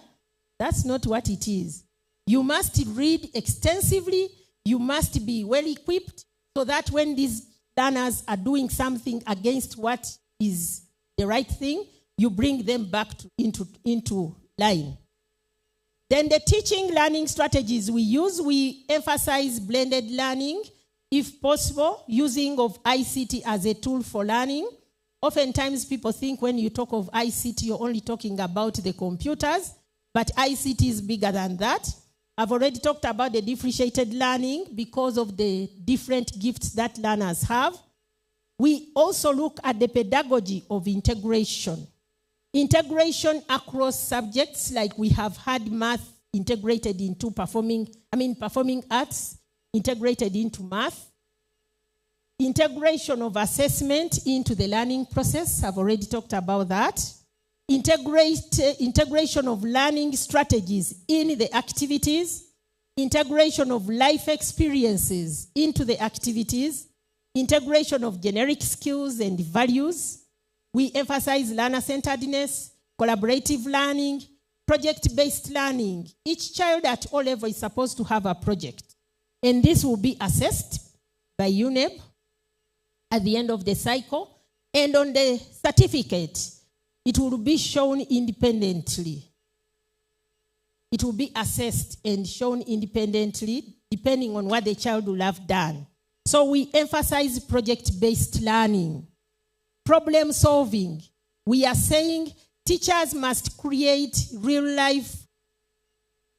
that's not what it is. You must read extensively. You must be well equipped so that when these learners are doing something against what is the right thing, you bring them back into line. Then the teaching learning strategies we use, we emphasize blended learning, if possible, using of ICT as a tool for learning. Oftentimes people think when you talk of ICT, you're only talking about the computers, but ICT is bigger than that. I've already talked about the differentiated learning because of the different gifts that learners have. We also look at the pedagogy of integration. Integration across subjects, like we have had math integrated into performing arts, integrated into math. Integration of assessment into the learning process, I've already talked about that. Integration of learning strategies in the activities. Integration of life experiences into the activities. Integration of generic skills and values. We emphasize learner-centeredness, collaborative learning, project-based learning. Each child at all levels is supposed to have a project. And this will be assessed by UNEB at the end of the cycle. And on the certificate, it will be shown independently. It will be assessed and shown independently depending on what the child will have done. So we emphasize project-based learning. Problem solving. We are saying teachers must create real-life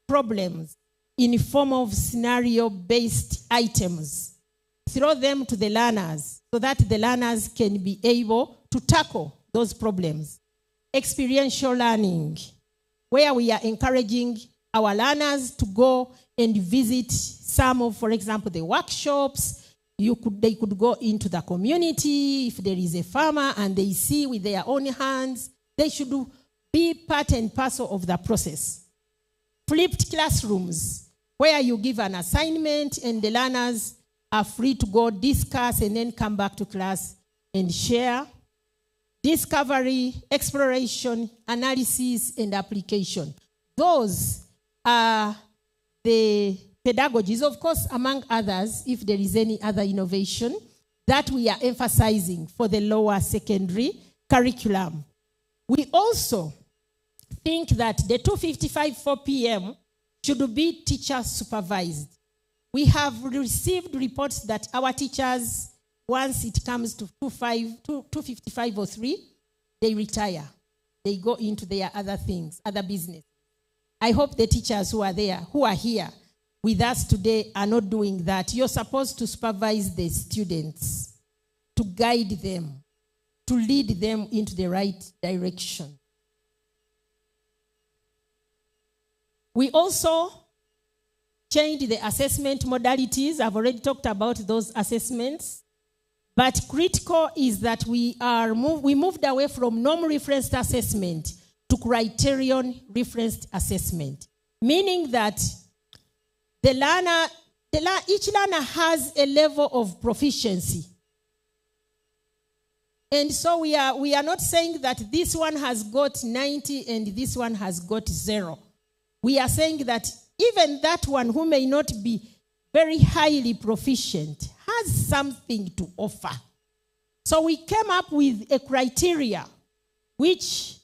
problems in the form of scenario-based items. Throw them to the learners so that the learners can be able to tackle those problems. Experiential learning, where we are encouraging our learners to go and visit some of, for example, the workshops. They could go into the community. If there is a farmer and they see with their own hands, they should be part and parcel of the process. Flipped classrooms, where you give an assignment and the learners are free to go discuss and then come back to class and share. Discovery, exploration, analysis, and application. Those are the pedagogies, of course, among others, if there is any other innovation, that we are emphasizing for the lower secondary curriculum. We also think that the 2:55 4 p.m. should be teacher supervised. We have received reports that our teachers, once it comes to 2:55 or 3, they retire. They go into their other things, other business. I hope the teachers who are there, who are here with us today, are not doing that. You're supposed to supervise the students, to guide them, to lead them into the right direction. We also changed the assessment modalities. I've already talked about those assessments. But critical is that we moved away from norm-referenced assessment to criterion-referenced assessment, meaning that each learner has a level of proficiency. And so we are not saying that this one has got 90 and this one has got 0. We are saying that even that one who may not be very highly proficient has something to offer. So we came up with a criteria which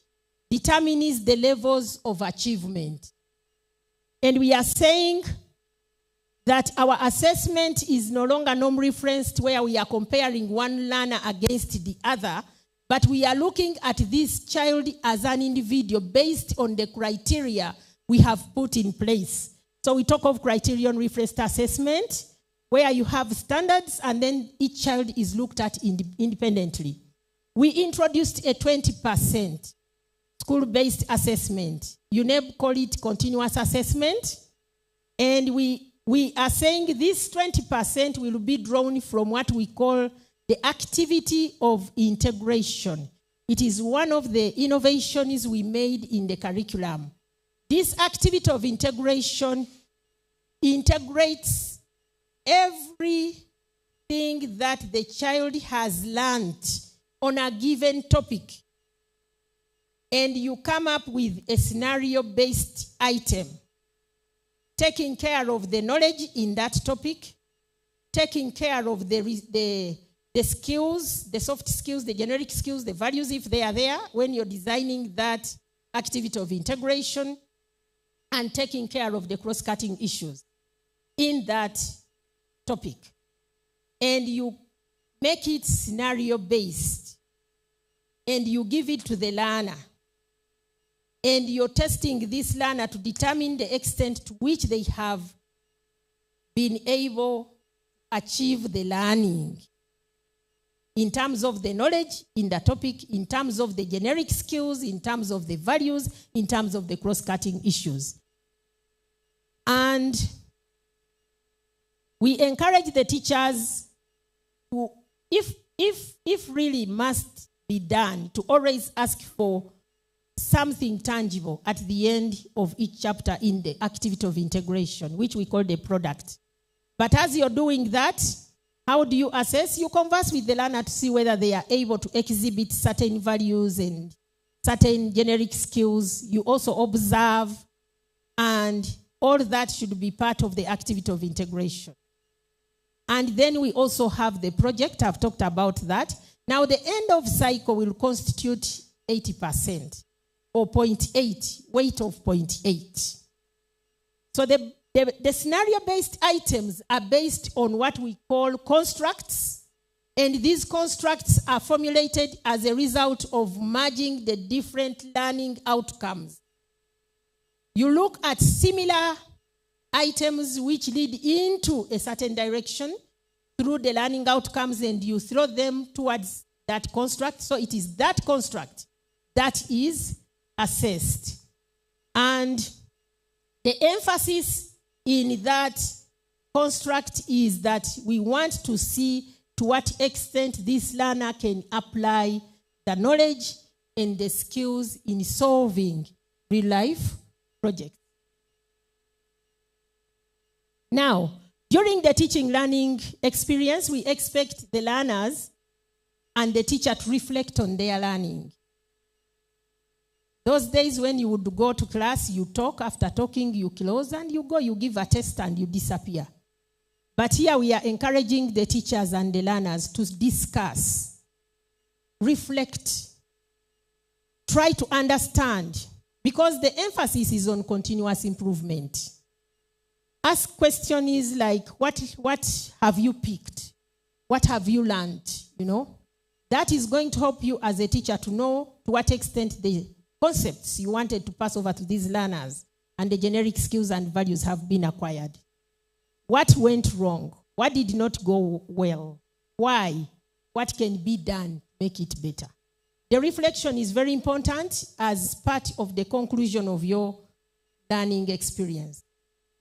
determines the levels of achievement. And we are saying that our assessment is no longer norm-referenced, where we are comparing one learner against the other, but we are looking at this child as an individual based on the criteria we have put in place. So we talk of criterion-referenced assessment, where you have standards and then each child is looked at independently. We introduced a 20% school-based assessment. UNEB call it continuous assessment. And we are saying this 20% will be drawn from what we call the activity of integration. It is one of the innovations we made in the curriculum. This activity of integration integrates everything that the child has learned on a given topic. And you come up with a scenario-based item, taking care of the knowledge in that topic, taking care of the skills, the soft skills, the generic skills, the values if they are there when you're designing that activity of integration, and taking care of the cross-cutting issues in that topic. And you make it scenario-based, and you give it to the learner. and you're testing this learner to determine the extent to which they have been able to achieve the learning in terms of the knowledge in the topic, in terms of the generic skills, in terms of the values, in terms of the cross-cutting issues. And we encourage the teachers to, if really must be done, to always ask for something tangible at the end of each chapter in the activity of integration, which we call the product. But as you're doing that, how do you assess? You converse with the learner to see whether they are able to exhibit certain values and certain generic skills. You also observe, and all that should be part of the activity of integration. And then we also have the project. I've talked about that. Now, the end of cycle will constitute 80%, or 0.8, weight of 0.8. So the scenario-based items are based on what we call constructs, and these constructs are formulated as a result of merging the different learning outcomes. You look at similar items which lead into a certain direction through the learning outcomes, and you throw them towards that construct. So it is that construct that is assessed. And the emphasis in that construct is that we want to see to what extent this learner can apply the knowledge and the skills in solving real-life projects. Now, during the teaching learning experience, we expect the learners and the teacher to reflect on their learning. Those days when you would go to class, you talk, after talking, you close, and you go, you give a test, and you disappear. But here we are encouraging the teachers and the learners to discuss, reflect, try to understand, because the emphasis is on continuous improvement. Ask questions like, what have you picked? What have you learned? You know, that is going to help you as a teacher to know to what extent the concepts you wanted to pass over to these learners and the generic skills and values have been acquired. What went wrong? What did not go well? Why? What can be done to make it better? The reflection is very important as part of the conclusion of your learning experience.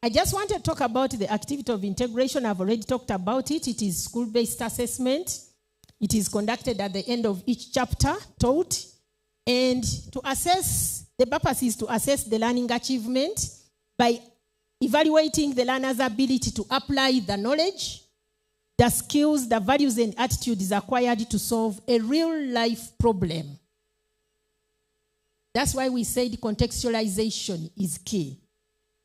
I just want to talk about the activity of integration. I've already talked about it. It is school-based assessment. It is conducted at the end of each chapter taught. And to assess, the purpose is to assess the learning achievement by evaluating the learner's ability to apply the knowledge, the skills, the values, and attitudes acquired to solve a real-life problem. That's why we said contextualization is key.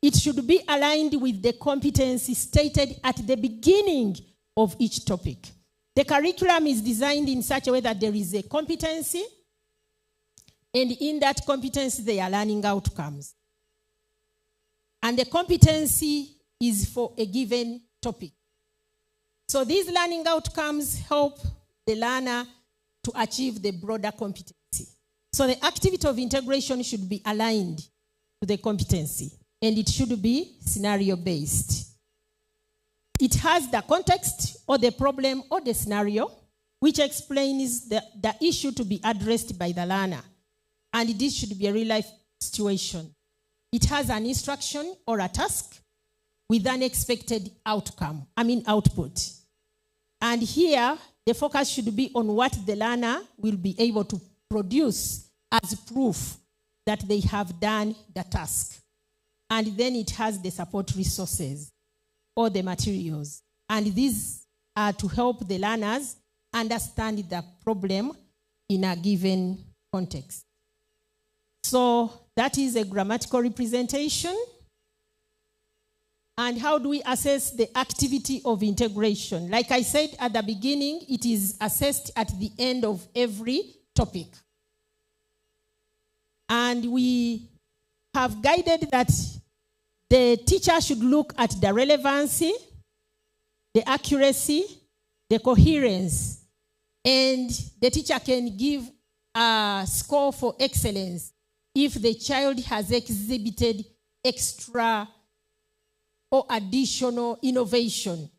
It should be aligned with the competency stated at the beginning of each topic. The curriculum is designed in such a way that there is a competency, and in that competency, there are learning outcomes. And the competency is for a given topic. So these learning outcomes help the learner to achieve the broader competency. So the activity of integration should be aligned to the competency, and it should be scenario-based. It has the context or the problem or the scenario, which explains the issue to be addressed by the learner. And this should be a real-life situation. It has an instruction or a task with an expected outcome, output. And here, the focus should be on what the learner will be able to produce as proof that they have done the task. And then it has the support resources or the materials. And these are to help the learners understand the problem in a given context. So that is a grammatical representation. And how do we assess the activity of integration? Like I said at the beginning, it is assessed at the end of every topic. And we have guided that the teacher should look at the relevancy, the accuracy, the coherence, and the teacher can give a score for excellence if the child has exhibited extra or additional innovation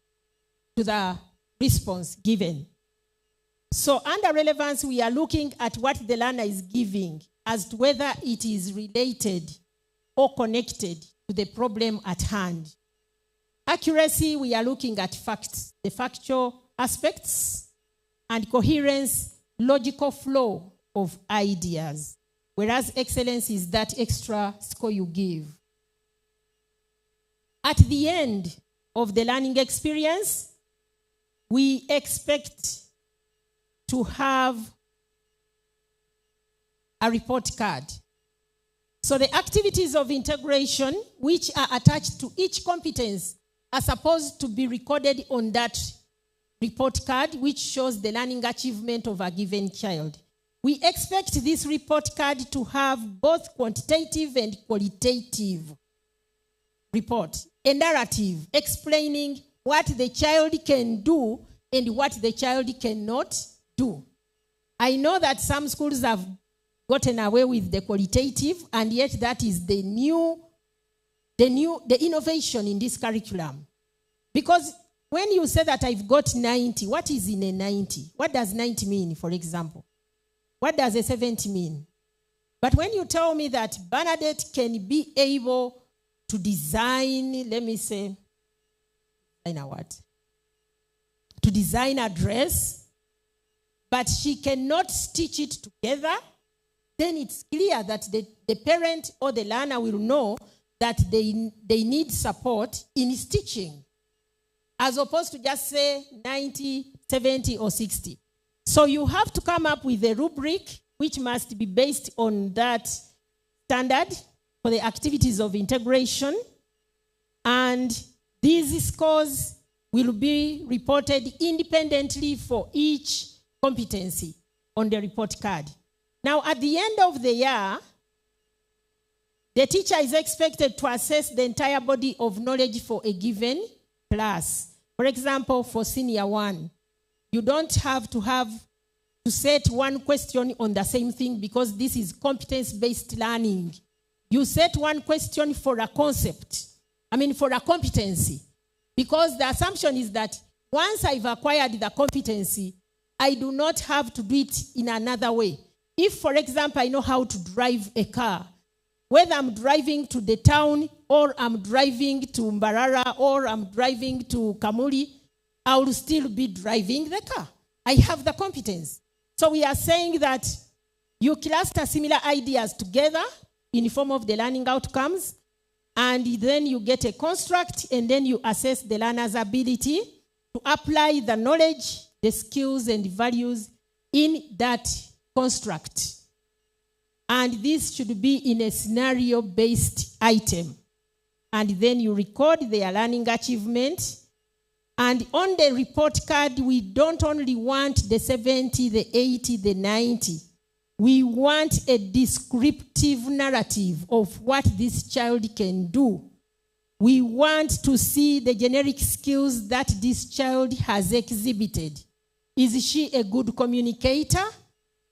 to the response given. So under relevance, we are looking at what the learner is giving as to whether it is related or connected to the problem at hand. Accuracy, we are looking at facts, the factual aspects, and coherence, logical flow of ideas. Whereas excellence is that extra score you give. At the end of the learning experience, we expect to have a report card. So the activities of integration, which are attached to each competence, are supposed to be recorded on that report card, which shows the learning achievement of a given child. We expect this report card to have both quantitative and qualitative report, a narrative explaining what the child can do and what the child cannot do. I know that some schools have gotten away with the qualitative, and yet that is the innovation in this curriculum. Because when you say that I've got 90, what is in a 90? What does 90 mean, for example? What does a 70 mean? But when you tell me that Bernadette can be able to design, let me say, to design a dress, but she cannot stitch it together, then it's clear that the parent or the learner will know that they need support in stitching, as opposed to just say 90, 70, or 60. So you have to come up with a rubric which must be based on that standard for the activities of integration. And these scores will be reported independently for each competency on the report card. Now, at the end of the year, the teacher is expected to assess the entire body of knowledge for a given class. For example, for senior 1, you don't have to set one question on the same thing, because this is competence-based learning. You set one question for a concept, for a competency, because the assumption is that once I've acquired the competency, I do not have to do it in another way. If, for example, I know how to drive a car, whether I'm driving to the town or I'm driving to Mbarara or I'm driving to Kamuli, I will still be driving the car. I have the competence. So we are saying that you cluster similar ideas together in the form of the learning outcomes, and then you get a construct, and then you assess the learner's ability to apply the knowledge, the skills, and the values in that construct. And this should be in a scenario-based item. And then you record their learning achievement. And on the report card, we don't only want the 70, the 80, the 90. We want a descriptive narrative of what this child can do. We want to see the generic skills that this child has exhibited. Is she a good communicator?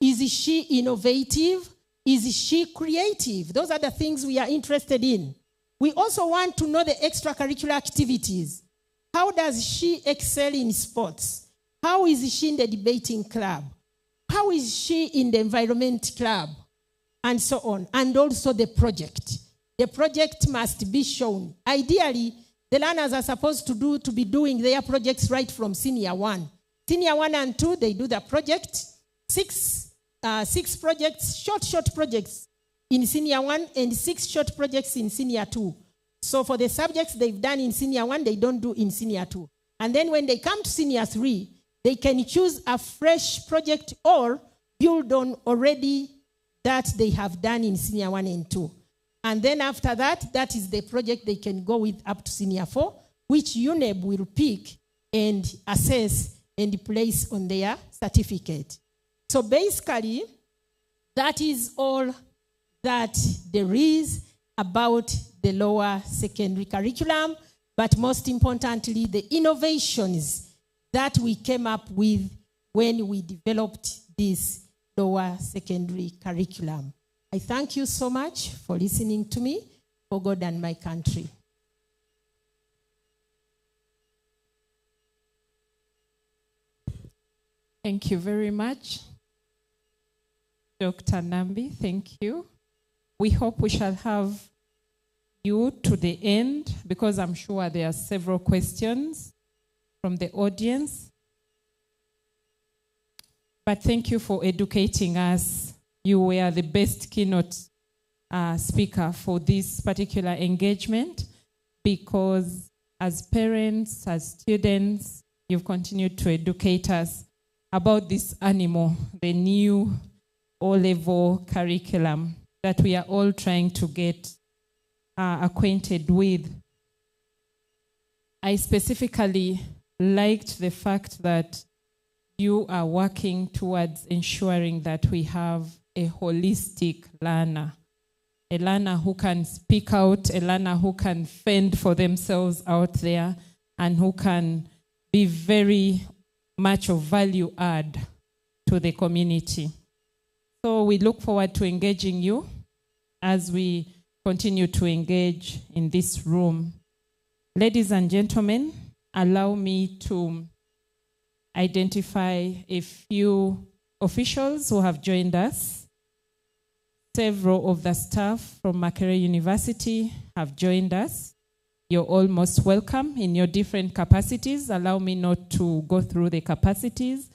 Is she innovative? Is she creative? Those are the things we are interested in. We also want to know the extracurricular activities. How does she excel in sports? How is she in the debating club? How is she in the environment club? And so on. And also the project. The project must be shown. Ideally, the learners are supposed to be doing their projects right from senior 1. Senior 1 and 2, they do the project. Six projects, short projects in senior 1, and 6 short projects in senior 2. So for the subjects they've done in senior 1, they don't do in senior 2. And then when they come to senior 3, they can choose a fresh project or build on already that they have done in senior 1 and 2. And then after that, that is the project they can go with up to senior 4, which UNEB will pick and assess and place on their certificate. So basically, that is all that there is about the lower secondary curriculum, but most importantly, the innovations that we came up with when we developed this lower secondary curriculum. I thank you so much for listening to me, for God and my country. Thank you very much, Dr. Nambi. Thank you. We hope we shall have you to the end, because I'm sure there are several questions from the audience. But thank you for educating us. You were the best keynote speaker for this particular engagement, because as parents, as students, you've continued to educate us about this animal, the new O-level curriculum that we are all trying to get acquainted with. I specifically liked the fact that you are working towards ensuring that we have a holistic learner, a learner who can speak out, a learner who can fend for themselves out there, and who can be very much of value add to the community. So we look forward to engaging you as we continue to engage in this room. Ladies and gentlemen, allow me to identify a few officials who have joined us. Several of the staff from Makerere University have joined us. You're all most welcome in your different capacities. Allow me not to go through the capacities,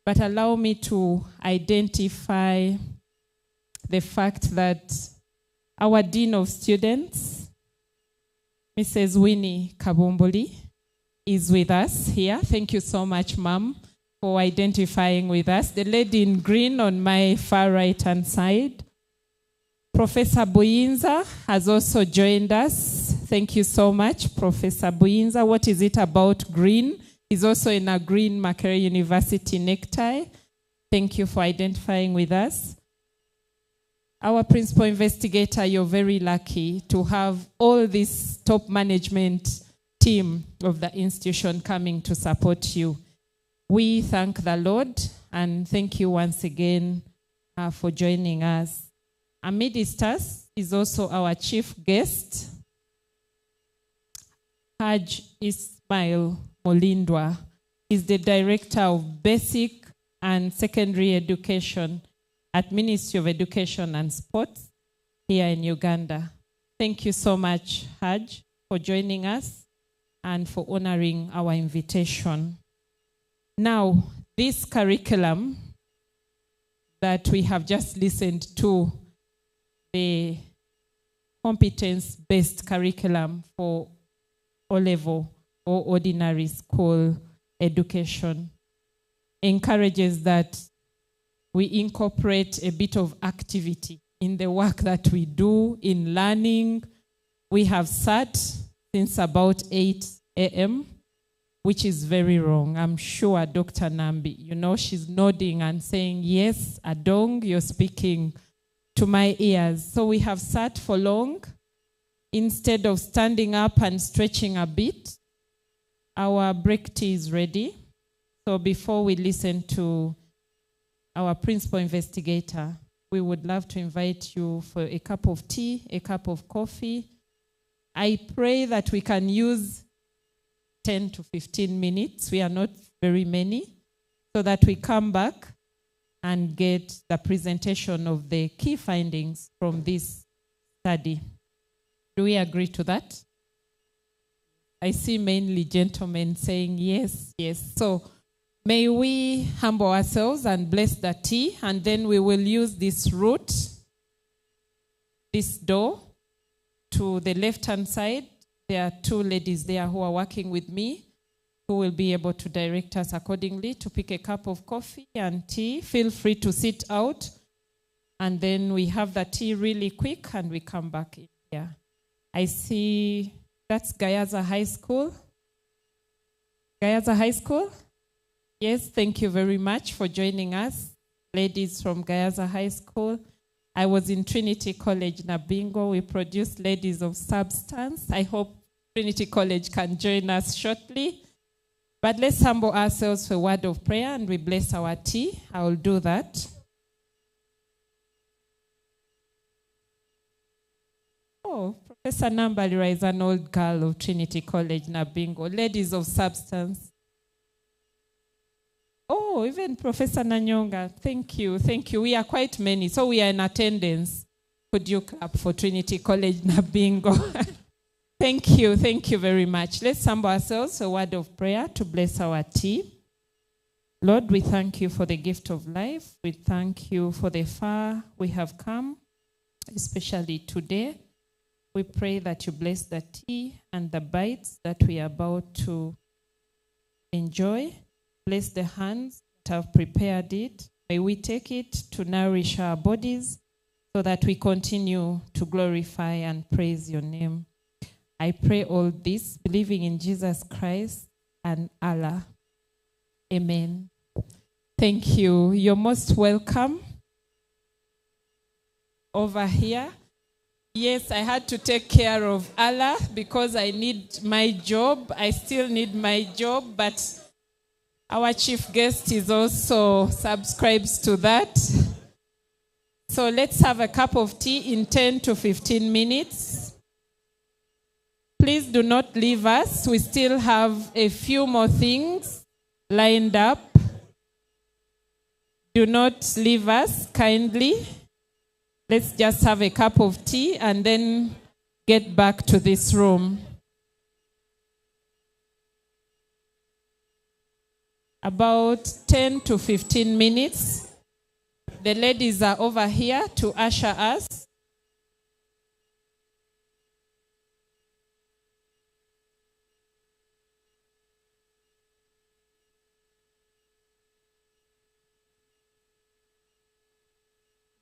but allow me to identify the fact that our Dean of Students, Mrs. Winnie Kabumbuli, is with us here. Thank you so much, ma'am, for identifying with us. The lady in green on my far right-hand side. Professor Buyinza has also joined us. Thank you so much, Professor Buyinza. What is it about green? He's also in a green Makerere University necktie. Thank you for identifying with us. Our principal investigator, you're very lucky to have all this top management team of the institution coming to support you. We thank the Lord and thank you once again for joining us. Amidst us is also our chief guest, Haj Ismail Molindwa. He's the Director of Basic and Secondary Education at Ministry of Education and Sports here in Uganda. Thank you so much, Haj, for joining us and for honoring our invitation. Now, this curriculum that we have just listened to, the competence-based curriculum for O-level or ordinary school education, encourages that we incorporate a bit of activity in the work that we do in learning. We have sat since about 8 a.m., which is very wrong. I'm sure Dr. Nambi, you know, she's nodding and saying, yes, Adong, you're speaking to my ears. So we have sat for long. Instead of standing up and stretching a bit, our break tea is ready. So before we listen to our principal investigator, we would love to invite you for a cup of tea, a cup of coffee. I pray that we can use 10 to 15 minutes. We are not very many, so that we come back and get the presentation of the key findings from this study. Do we agree to that? I see mainly gentlemen saying yes, yes. So may we humble ourselves and bless the tea, and then we will use this route, this door, to the left-hand side. There are two ladies there who are working with me, who will be able to direct us accordingly to pick a cup of coffee and tea. Feel free to sit out, and then we have the tea really quick, and we come back in here. I see that's Gayaza High School. Gayaza High School? Yes, thank you very much for joining us, ladies from Gayaza High School. I was in Trinity College, Nabingo. We produced ladies of substance. I hope Trinity College can join us shortly. But let's humble ourselves for a word of prayer and we bless our tea. I will do that. Oh, Professor Nambalira is an old girl of Trinity College, Nabingo. Ladies of substance. Oh, even Professor Nanyonga. Thank you. Thank you. We are quite many, so we are in attendance. Could you clap for Trinity College, Nabingo? Thank you. Thank you very much. Let's humble ourselves, a word of prayer to bless our tea. Lord, we thank you for the gift of life. We thank you for the far we have come, especially today. We pray that you bless the tea and the bites that we are about to enjoy. Bless the hands that have prepared it. May we take it to nourish our bodies so that we continue to glorify and praise your name. I pray all this, believing in Jesus Christ and Allah. Amen. Thank you. You're most welcome. Over here. Yes, I had to take care of Allah because I need my job. I still need my job, but our chief guest is also subscribes to that. So let's have a cup of tea in 10 to 15 minutes. Please do not leave us. We still have a few more things lined up. Do not leave us, kindly. Let's just have a cup of tea and then get back to this room. About 10 to 15 minutes. The ladies are over here to usher us.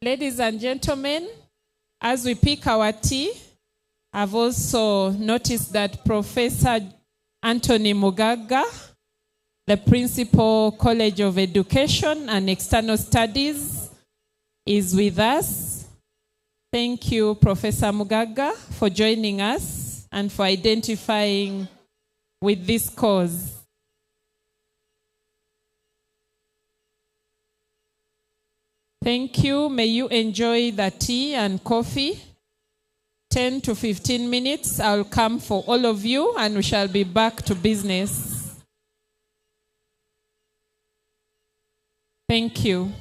Ladies and gentlemen, as we pick our tea, I've also noticed that Professor Anthony Mugaga, the Principal College of Education and External Studies, is with us. Thank you, Professor Mugaga, for joining us and for identifying with this cause. Thank you. May you enjoy the tea and coffee. 10 to 15 minutes, I'll come for all of you and we shall be back to business. Thank you.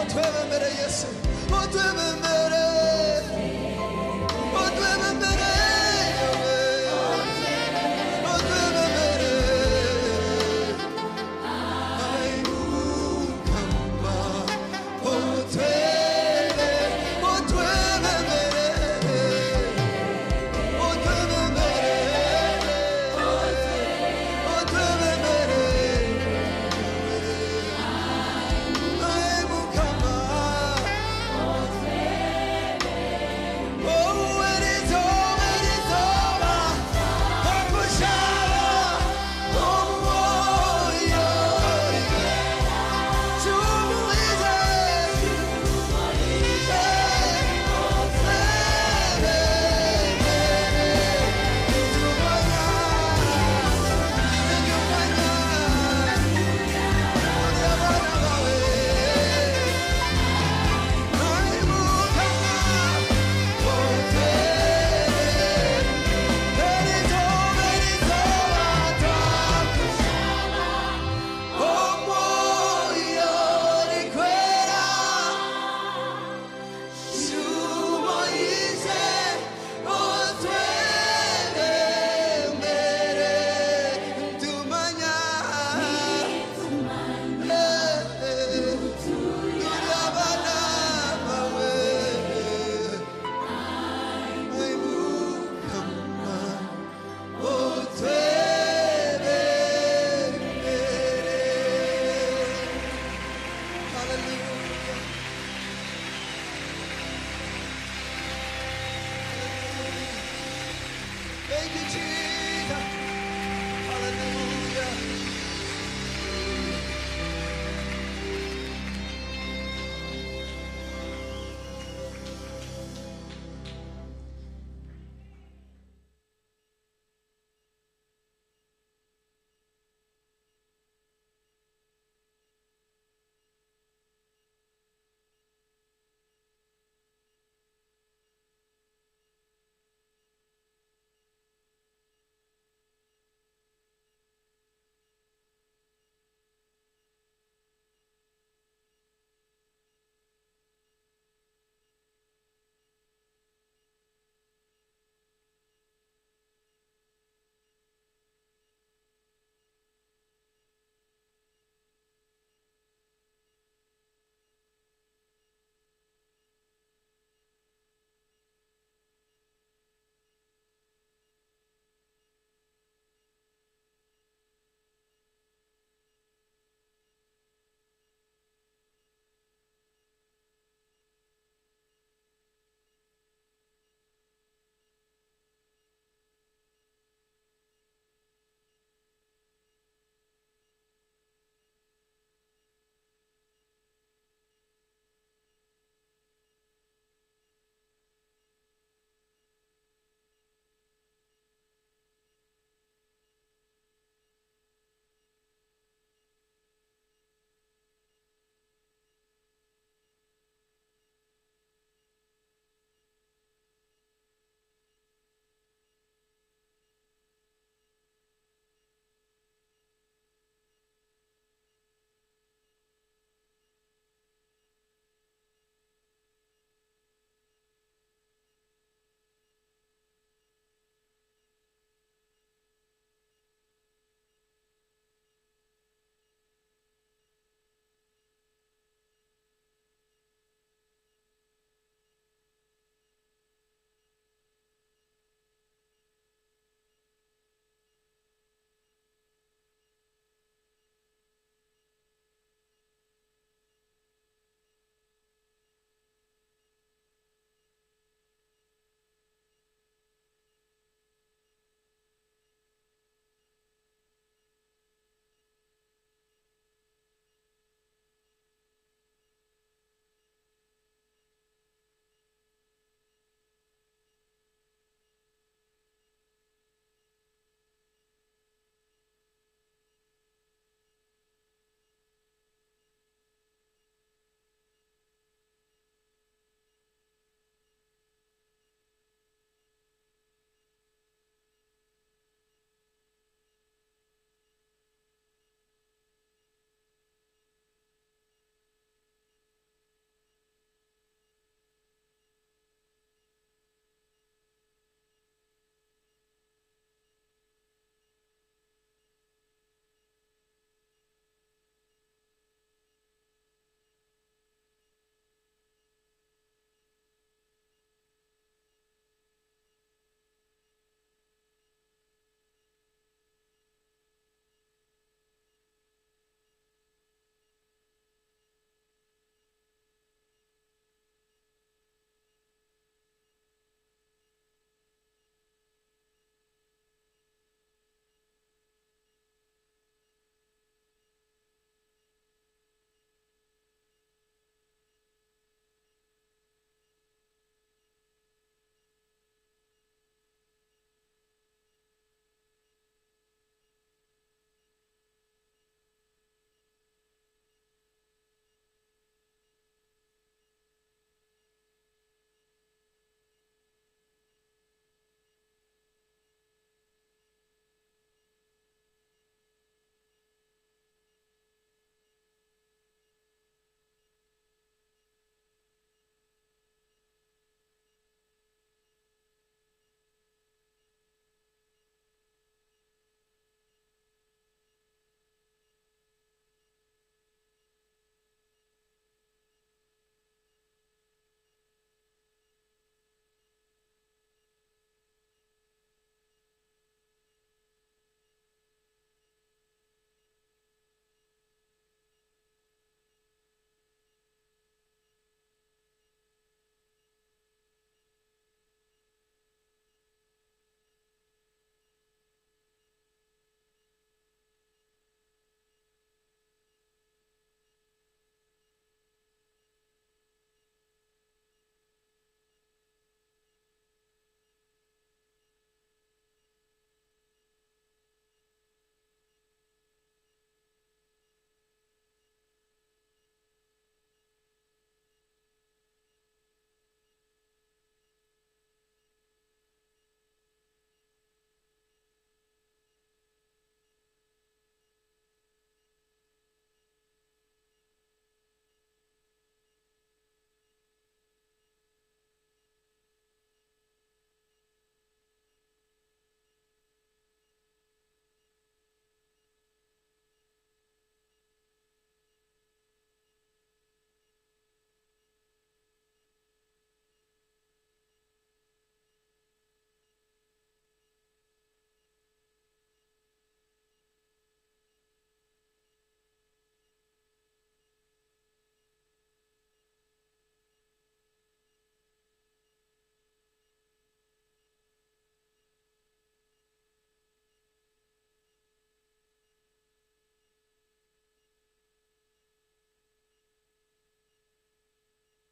otwebembere Yesu, otwebembere, otwebembere, otwebembere. Aimukama, otwebe, otwebembere, otwebembere, otwebembere. Aimukama,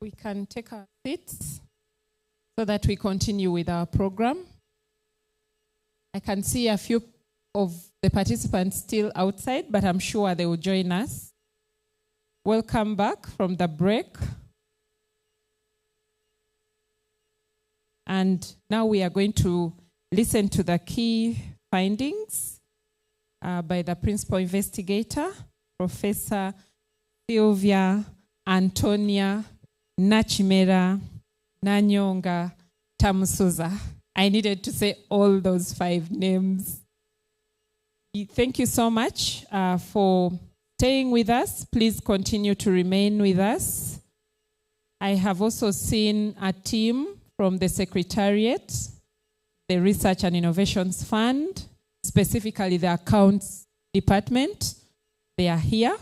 We can take our seats so that we continue with our program. I can see a few of the participants still outside, but I'm sure they will join us. Welcome back from the break. And now we are going to listen to the key findings by the principal investigator, Professor Sylvia Antonia Nachimera Nanyonga Tamusuza. I needed to say all those 5 names. Thank you so much for staying with us. Please continue to remain with us. I have also seen a team from the Secretariat, the Research and Innovations Fund, specifically the Accounts Department. They are here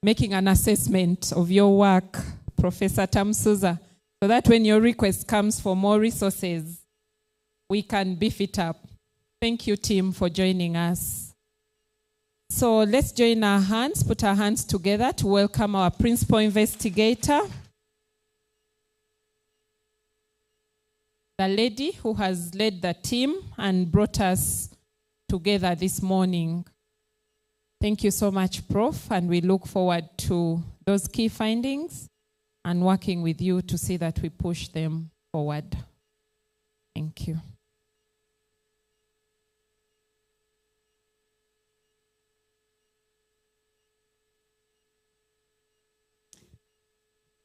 making an assessment of your work, Professor Tamusuza, so that when your request comes for more resources, we can beef it up. Thank you, team, for joining us. So let's join our hands, put our hands together to welcome our principal investigator, the lady who has led the team and brought us together this morning. Thank you so much, Prof, and we look forward to those key findings and working with you to see that we push them forward. Thank you.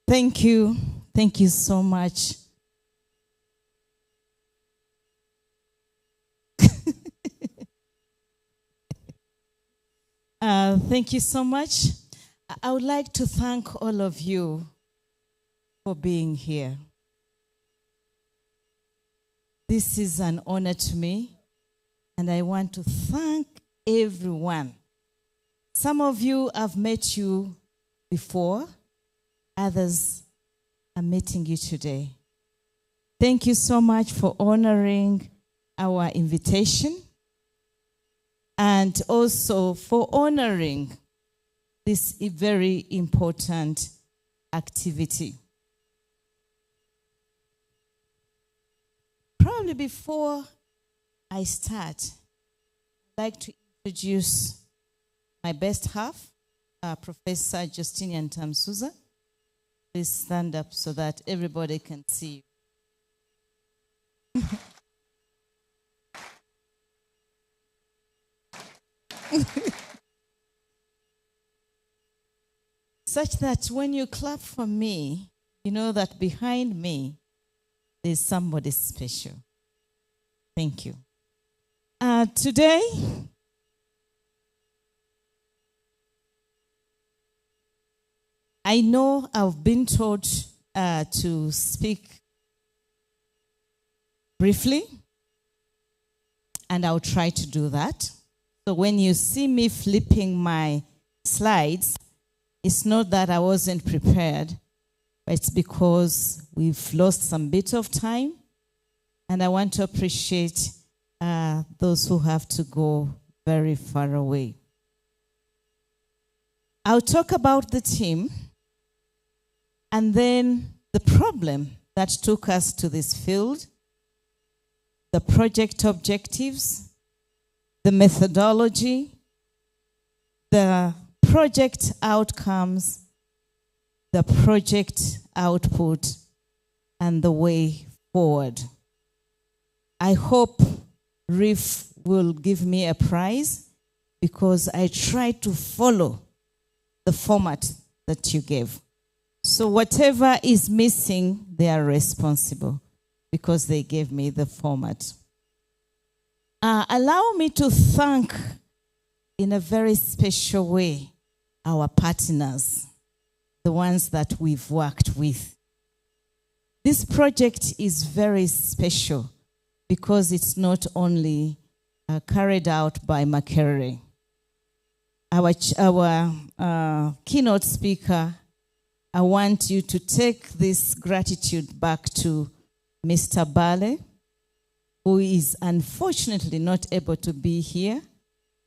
Thank you. Thank you so much. Thank you so much. I would like to thank all of you for being here. This is an honor to me, and I want to thank everyone. Some of you, I've met you before. Others are meeting you today. Thank you so much for honoring our invitation and also for honoring this very important activity. Probably before I start, I'd like to introduce my best half, Professor Justinian Tamusuza. Please stand up so that everybody can see you. Such that when you clap for me, you know that behind me, there's somebody special. Thank you. Today, I know I've been taught to speak briefly, and I'll try to do that. So when you see me flipping my slides, it's not that I wasn't prepared, but it's because we've lost some bit of time, and I want to appreciate those who have to go very far away. I'll talk about the team, and then the problem that took us to this field, the project objectives, the methodology, the project outcomes, the project output, and the way forward. I hope RIF will give me a prize because I tried to follow the format that you gave. So whatever is missing, they are responsible because they gave me the format. Allow me to thank in a very special way our partners, the ones that we've worked with. This project is very special because it's not only carried out by Makerere. Our keynote speaker, I want you to take this gratitude back to Mr. Bale, who is unfortunately not able to be here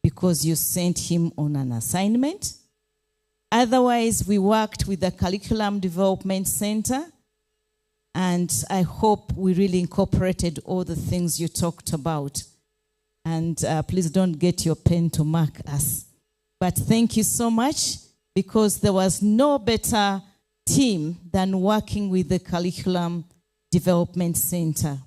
because you sent him on an assignment. Otherwise, we worked with the Curriculum Development Center, and I hope we really incorporated all the things you talked about. And please don't get your pen to mark us. But thank you so much, because there was no better team than working with the Curriculum Development Center.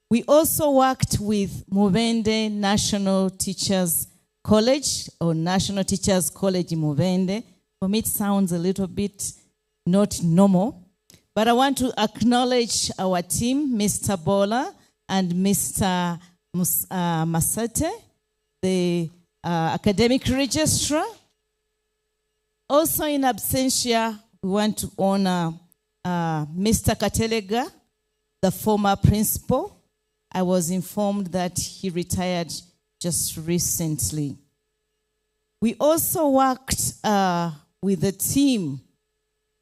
We also worked with Mubende National Teachers College, or National Teachers College in Mubende. For me, it sounds a little bit not normal. But I want to acknowledge our team, Mr. Bola and Mr. Masate, the academic registrar. Also in absentia, we want to honor Mr. Katelega, the former principal. I was informed that he retired just recently. We also worked with a team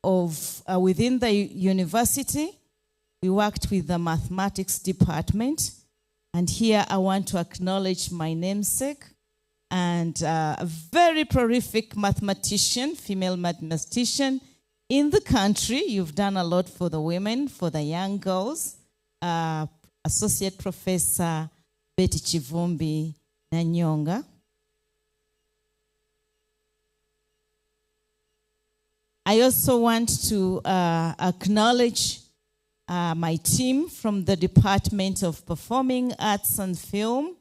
of within the university. We worked with the mathematics department. And here I want to acknowledge my namesake and a very prolific mathematician, female mathematician in the country. You've done a lot for the women, for the young girls. Associate Professor Betty Chivumbi Nanyonga. I also want to acknowledge my team from the Department of Performing Arts and Film.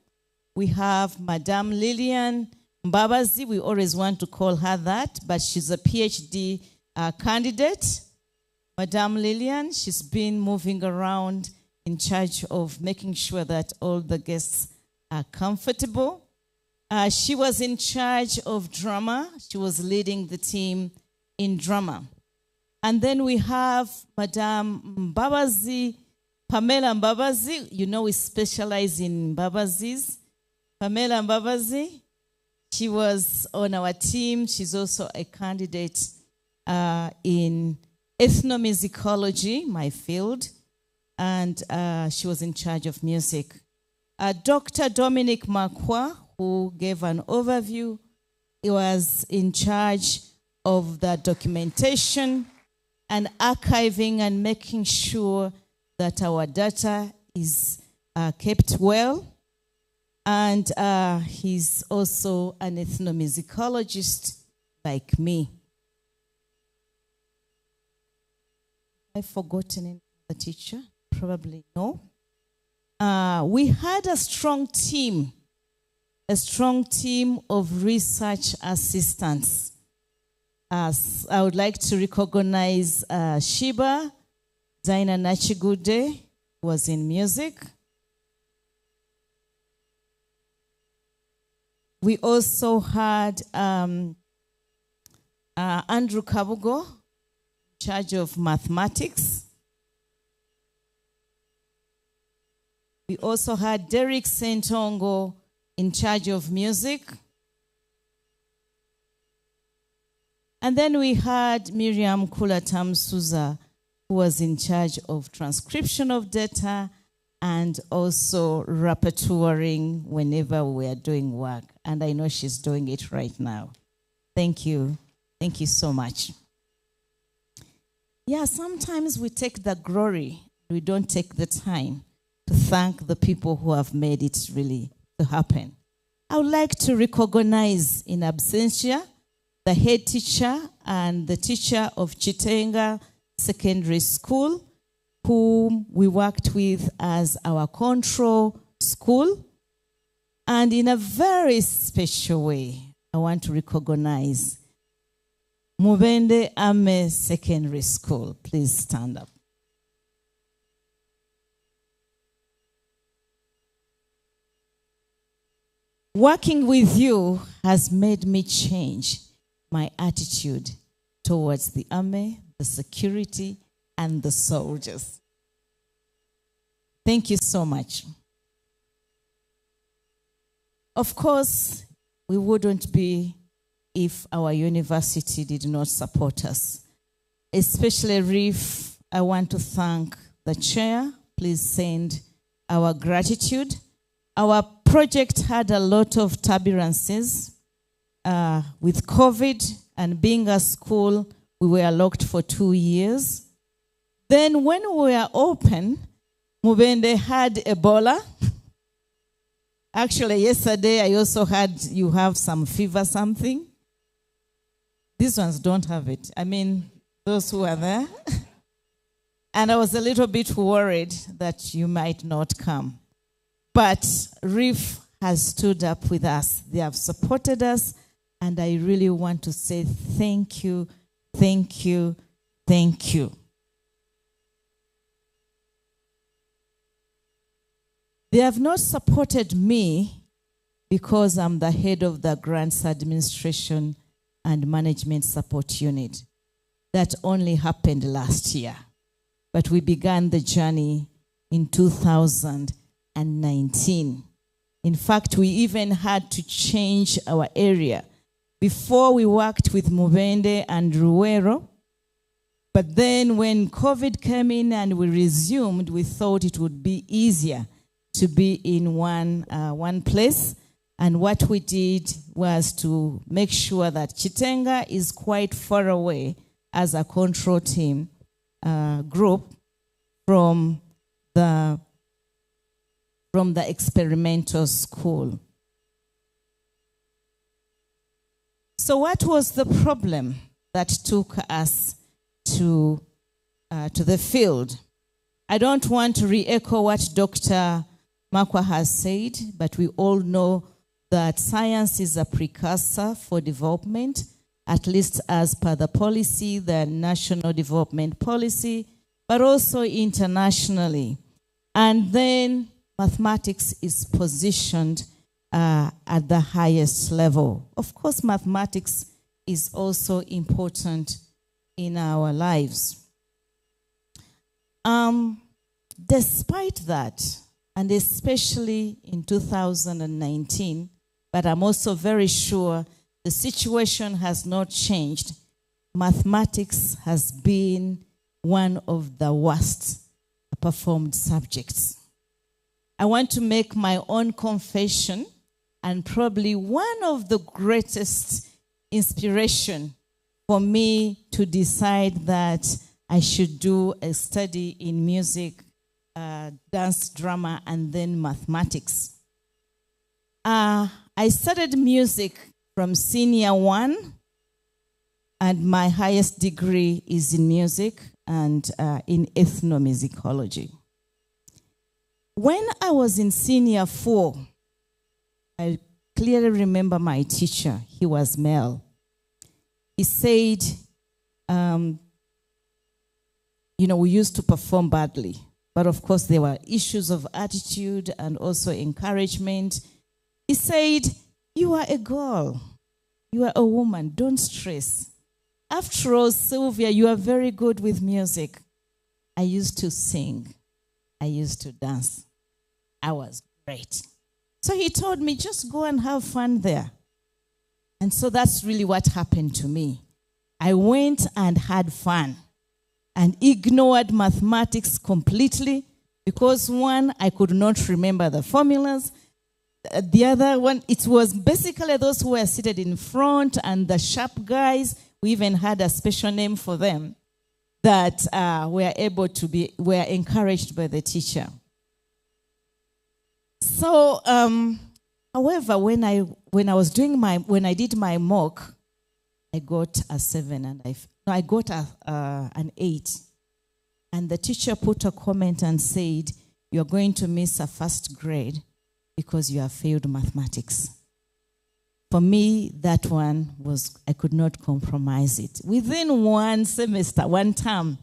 We have Madame Lillian Mbabazi. We always want to call her that, but she's a PhD candidate. Madame Lillian, she's been moving around in charge of making sure that all the guests are comfortable. She was in charge of drama. She was leading the team in drama. And then we have Madame Mbabazi, Pamela Mbabazi. You know we specialize in Mbabazis. Pamela Mbabazi, she was on our team. She's also a candidate in ethnomusicology, my field. And she was in charge of music. Dr. Dominic Makwa, who gave an overview, he was in charge of the documentation and archiving and making sure that our data is kept well. And he's also an ethnomusicologist like me. I've forgotten the teacher. Probably no. We had a strong team of research assistants. I would like to recognize Shiba, Zaina Nachigude, who was in music. We also had Andrew Kabugo, in charge of mathematics. We also had Derek Sentongo in charge of music. And then we had Miriam Kulatam Souza, who was in charge of transcription of data and also repertorying whenever we are doing work. And I know she's doing it right now. Thank you. Thank you so much. Yeah, sometimes we take the glory. We don't take the time to thank the people who have made it really to happen. I would like to recognize in absentia the head teacher and the teacher of Chitenga Secondary School, whom we worked with as our control school. And in a very special way, I want to recognize Mubende Ame Secondary School. Please stand up. Working with you has made me change my attitude towards the army, the security, and the soldiers. Thank you so much. Of course, we wouldn't be if our university did not support us. Especially RIF, I want to thank the chair. Please send our gratitude. Our project had a lot of turbulences with COVID and being a school, we were locked for 2 years. Then when we were open, Mubende had Ebola. Actually, yesterday I also had, you have some fever, something. These ones don't have it. I mean, those who are there. And I was a little bit worried that you might not come. But REEF has stood up with us. They have supported us. And I really want to say thank you, thank you, thank you. They have not supported me because I'm the head of the Grants Administration and Management Support Unit. That only happened last year. But we began the journey in 2019. In fact, we even had to change our area. Before we worked with Mubende and Ruero, but then when COVID came in and we resumed, we thought it would be easier to be in one place. And what we did was to make sure that Chitenga is quite far away as a control team group from the experimental school. So what was the problem that took us to the field? I don't want to re-echo what Dr. Makwa has said, but we all know that science is a precursor for development, at least as per the policy, the National Development Policy, but also internationally. And then mathematics is positioned at the highest level. Of course, mathematics is also important in our lives. Despite that, and especially in 2019, but I'm also very sure the situation has not changed. Mathematics has been one of the worst performed subjects. I want to make my own confession, and probably one of the greatest inspiration for me to decide that I should do a study in music, dance, drama, and then mathematics. I studied music from senior 1, and my highest degree is in music and in ethnomusicology. When I was in senior 4, I clearly remember my teacher. He was male. He said, we used to perform badly. But of course, there were issues of attitude and also encouragement. He said, you are a girl. You are a woman. Don't stress. After all, Sylvia, you are very good with music. I used to sing. I used to dance. I was great. So he told me, just go and have fun there. And so that's really what happened to me. I went and had fun and ignored mathematics completely because, one, I could not remember the formulas. The other one, it was basically those who were seated in front and the sharp guys. We even had a special name for them that were encouraged by the teacher. So, however, when I did my mock, I got a 7 and I got an 8. And the teacher put a comment and said, "You are going to miss a first grade because you have failed mathematics." For me, that one was, I could not compromise it. Within one semester, one term,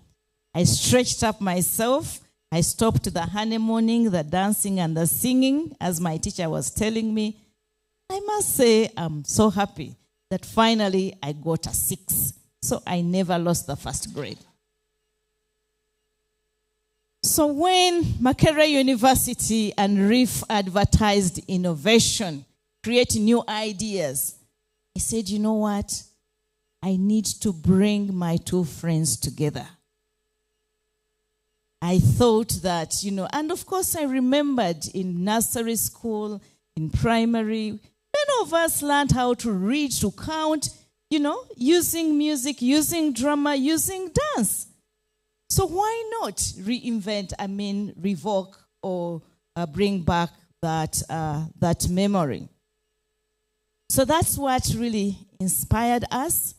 I stretched up myself. I stopped the honeymooning, the dancing, and the singing, as my teacher was telling me. I must say, I'm so happy that finally I got a 6. So I never lost the first grade. So when Makerere University and REEF advertised innovation, creating new ideas, I said, you know what? I need to bring my 2 friends together. I thought that, and of course I remembered in nursery school, in primary, many of us learned how to read, to count. using music, using drama, using dance. So why not revoke or bring back that memory? So that's what really inspired us.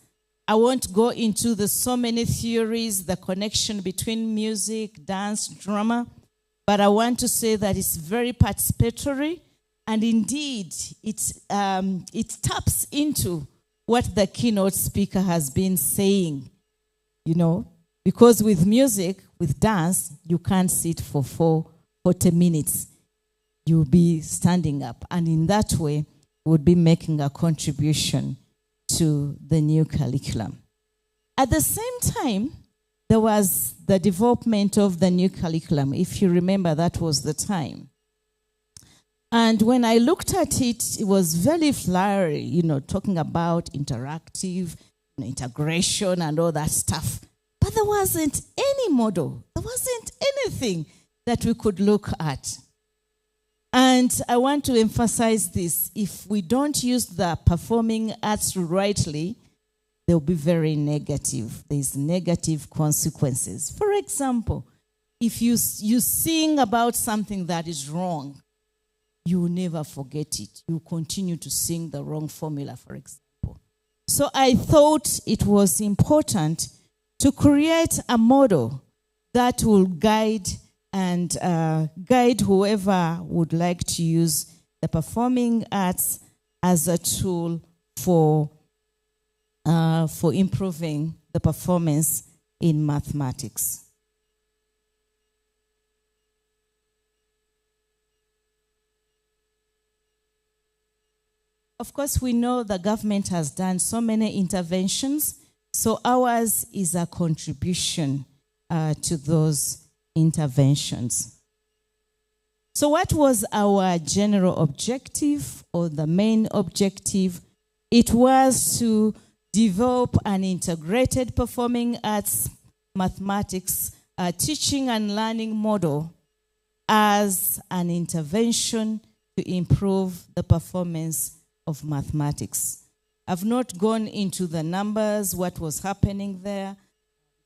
I won't go into the so many theories, the connection between music, dance, drama, but I want to say that it's very participatory, and indeed it taps into what the keynote speaker has been saying, because with music, with dance, you can't sit for 40 minutes. You'll be standing up, and in that way, would be making a contribution to the new curriculum. At the same time, there was the development of the new curriculum. If you remember, that was the time. And when I looked at it, it was very flowery, talking about interactive, integration and all that stuff. But there wasn't any model. There wasn't anything that we could look at. And I want to emphasize this. If we don't use the performing arts rightly, they'll be very negative. There's negative consequences. For example, if you sing about something that is wrong, you will never forget it. You continue to sing the wrong formula, for example. So I thought it was important to create a model that will guide whoever would like to use the performing arts as a tool for improving the performance in mathematics. Of course, we know the government has done so many interventions, so ours is a contribution to those interventions. So what was our general objective, or the main objective? It was to develop an integrated performing arts mathematics teaching and learning model as an intervention to improve the performance of mathematics. I've not gone into the numbers, what was happening there,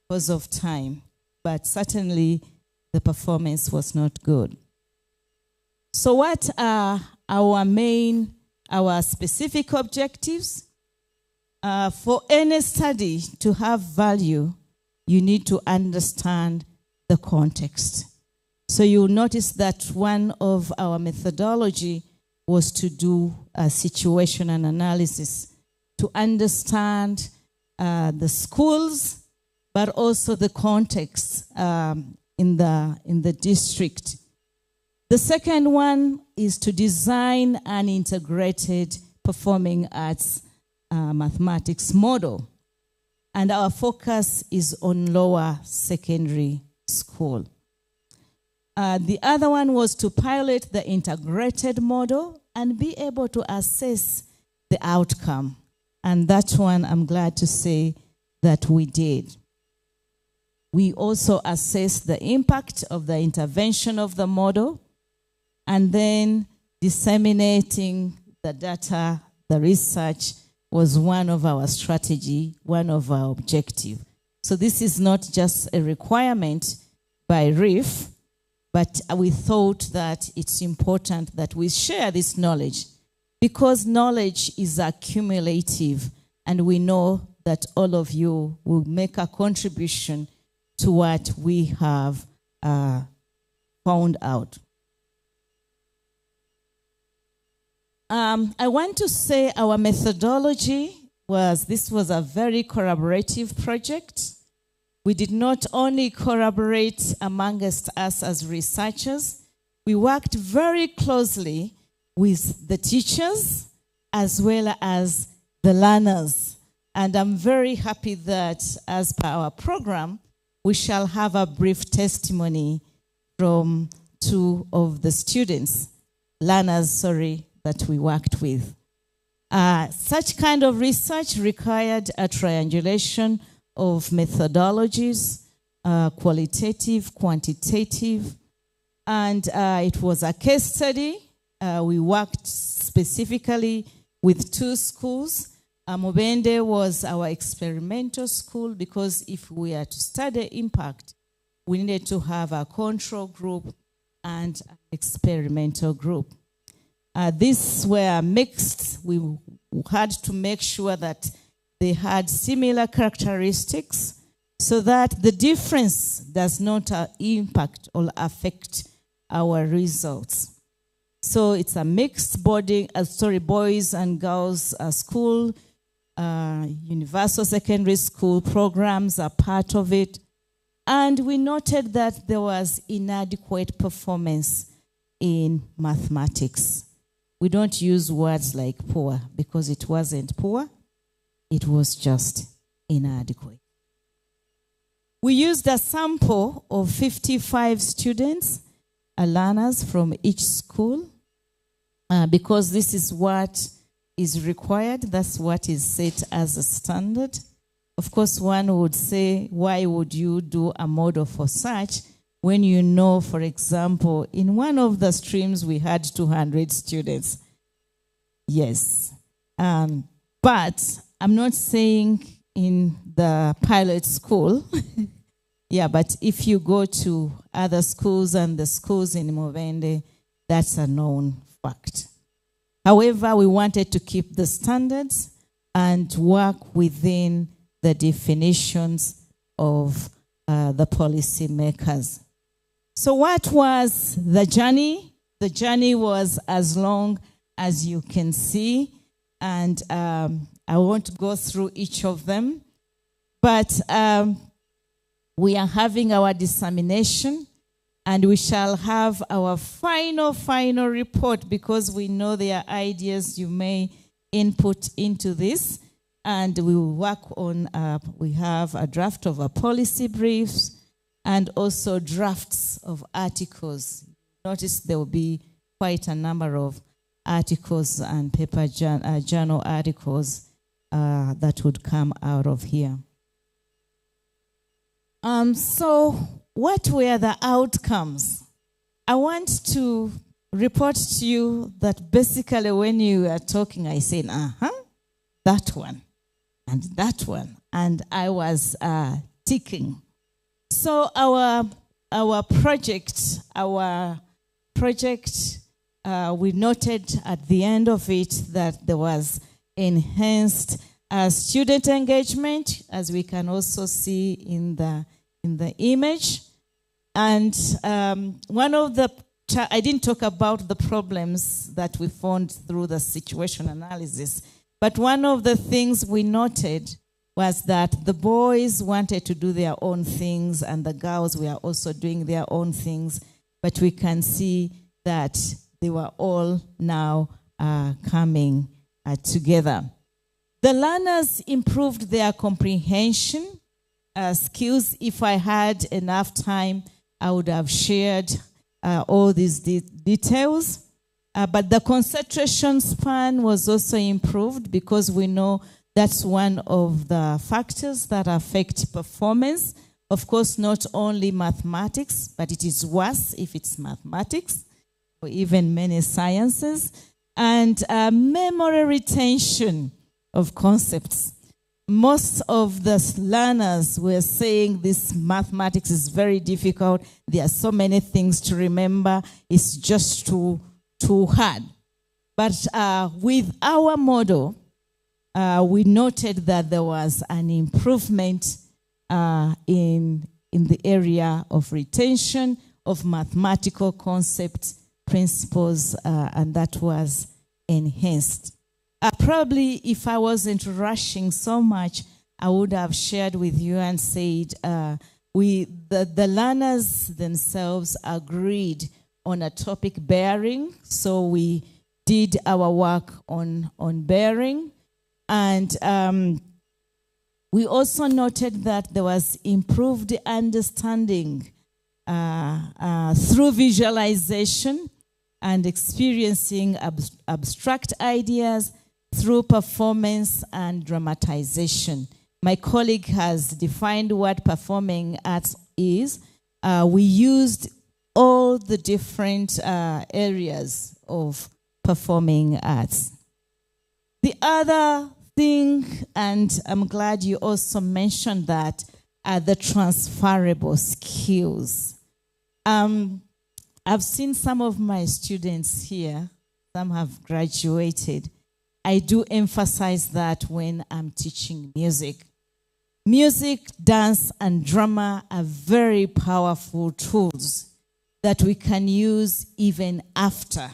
because of time, but certainly the performance was not good. So what are our specific objectives? For any study to have value, you need to understand the context. So you'll notice that one of our methodology was to do a situation and analysis to understand the schools, but also the context in the district. The second one is to design an integrated performing arts mathematics model. And our focus is on lower secondary school. The other one was to pilot the integrated model and be able to assess the outcome. And that one, I'm glad to say that we did. We also assessed the impact of the intervention of the model, and then disseminating the data, the research was one of our strategy, one of our objective. So this is not just a requirement by RIF, but we thought that it's important that we share this knowledge, because knowledge is accumulative, and we know that all of you will make a contribution to what we have found out. I want to say our methodology this was a very collaborative project. We did not only collaborate amongst us as researchers, we worked very closely with the teachers as well as the learners. And I'm very happy that as per our program, we shall have a brief testimony from two of the learners, that we worked with. Such kind of research required a triangulation of methodologies, qualitative, quantitative, and it was a case study. We worked specifically with two schools, Mubende was our experimental school because if we are to study impact, we needed to have a control group and an experimental group. These were mixed. We had to make sure that they had similar characteristics so that the difference does not impact or affect our results. So it's a mixed boys and girls school. Universal secondary school programs are part of it. And we noted that there was inadequate performance in mathematics. We don't use words like poor because it wasn't poor. It was just inadequate. We used a sample of 55 students, learners from each school, because this is what is required. That's what is set as a standard. Of course, one would say, why would you do a model for such when you know, for example, in one of the streams we had 200 students? Yes. But I'm not saying in the pilot school. Yeah, but if you go to other schools and the schools in Mubende, that's a known fact. However, we wanted to keep the standards and work within the definitions of the policy makers. So what was the journey? The journey was as long as you can see, and I won't go through each of them, but we are having our dissemination, and we shall have our final report, because we know there are ideas you may input into this, and we will work on, we have a draft of a policy briefs and also drafts of articles. Notice there will be quite a number of articles and paper journal articles that would come out of here. So what were the outcomes? I want to report to you that basically when you are talking, I said, that one, and that one, and I was ticking. So our project, we noted at the end of it that there was enhanced student engagement, as we can also see in the image. And one of the, I didn't talk about the problems that we found through the situation analysis, but one of the things we noted was that the boys wanted to do their own things and the girls were also doing their own things, but we can see that they were all now coming together. The learners improved their comprehension skills. If I had enough time, I would have shared all these details. But the concentration span was also improved, because we know that's one of the factors that affect performance. Of course, not only mathematics, but it is worse if it's mathematics or even many sciences. And memory retention of concepts. Most of the learners were saying this mathematics is very difficult. There are so many things to remember. It's just too hard. But with our model, we noted that there was an improvement in the area of retention of mathematical concepts, principles, and that was enhanced. Probably if I wasn't rushing so much, I would have shared with you and said the learners themselves agreed on a topic bearing, so we did our work on bearing. And we also noted that there was improved understanding through visualization and experiencing abstract ideas through performance and dramatization. My colleague has defined what performing arts is. We used all the different areas of performing arts. The other thing, and I'm glad you also mentioned that, are the transferable skills. I've seen some of my students here, some have graduated. I do emphasize that when I'm teaching music. Music, dance, and drama are very powerful tools that we can use even after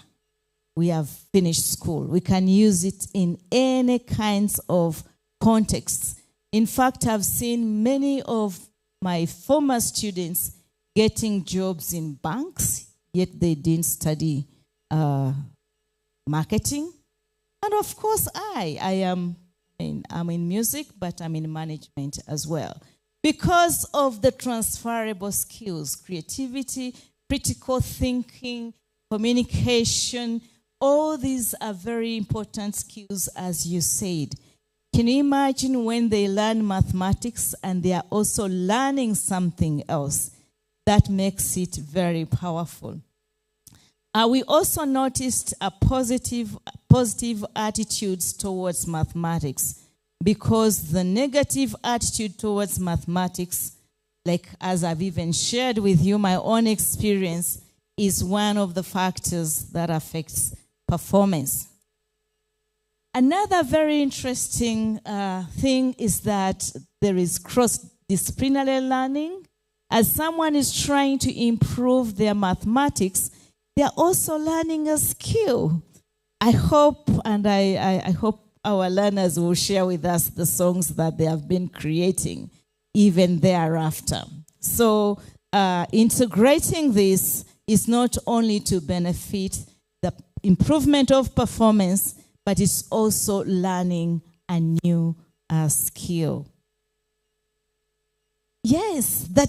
we have finished school. We can use it in any kinds of contexts. In fact, I've seen many of my former students getting jobs in banks, yet they didn't study marketing. And of course, I'm in music, but I'm in management as well. Because of the transferable skills, creativity, critical thinking, communication, all these are very important skills, as you said. Can you imagine when they learn mathematics and they are also learning something else? That makes it very powerful. We also noticed a positive attitudes towards mathematics, because the negative attitude towards mathematics, like as I've even shared with you my own experience, is one of the factors that affects performance. Another very interesting thing is that there is cross-disciplinary learning. As someone is trying to improve their mathematics, they are also learning a skill. I hope, and I hope our learners will share with us the songs that they have been creating even thereafter. So integrating this is not only to benefit the improvement of performance, but it's also learning a new skill. Yes, the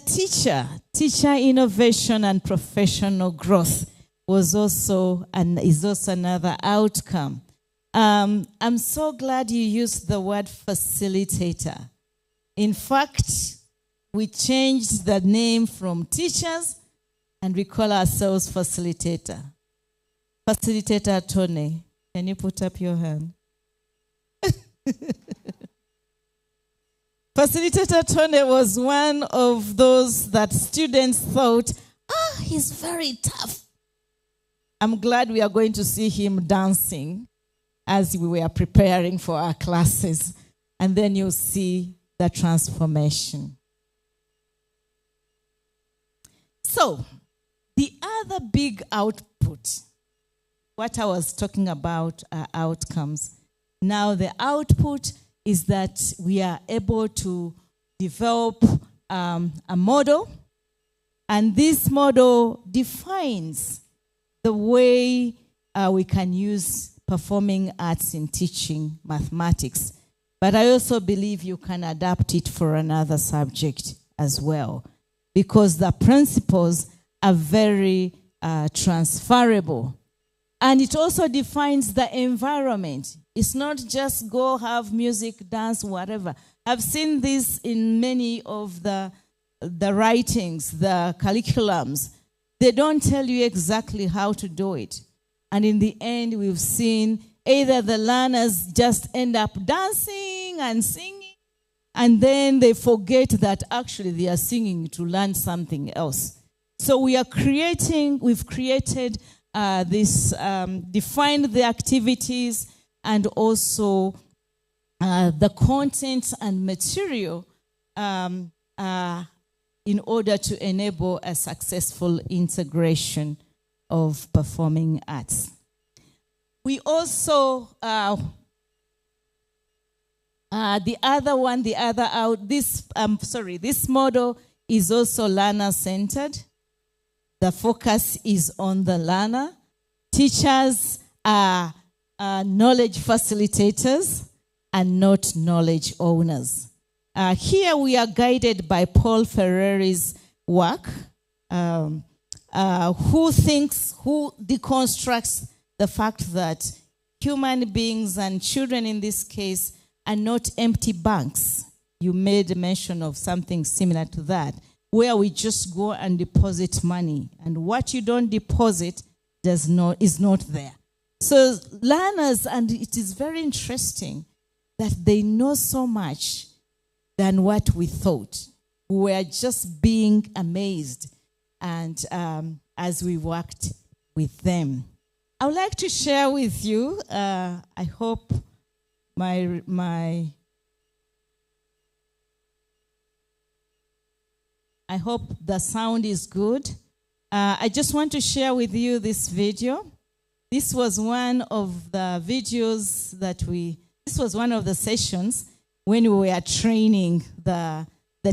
teacher innovation and professional growth is also another outcome. I'm so glad you used the word facilitator. In fact, we changed the name from teachers and we call ourselves facilitator. Facilitator Tony, can you put up your hand? Facilitator Tony was one of those that students thought, he's very tough. I'm glad we are going to see him dancing as we were preparing for our classes. And then you'll see the transformation. So, the other big output, what I was talking about are outcomes. Now the output is that we are able to develop a model, and this model defines the way we can use performing arts in teaching mathematics. But I also believe you can adapt it for another subject as well, because the principles are very transferable. And it also defines the environment. It's not just go have music, dance, whatever. I've seen this in many of the writings, the curriculums. They don't tell you exactly how to do it. And in the end, we've seen either the learners just end up dancing and singing, and then they forget that actually they are singing to learn something else. So we've created this, defined the activities and also the content and material in order to enable a successful integration of performing arts. We also, this model is also learner-centered. The focus is on the learner. Teachers are knowledge facilitators and not knowledge owners. Here we are guided by Paul Ferreri's work, who deconstructs the fact that human beings and children in this case are not empty banks. You made mention of something similar to that, where we just go and deposit money, and what you don't deposit is not there. So learners, and it is very interesting, that they know so much than what we thought. We were just being amazed, and as we worked with them. I would like to share with you, I hope I hope the sound is good. I just want to share with you this video. This was one of the videos this was one of the sessions when we were training the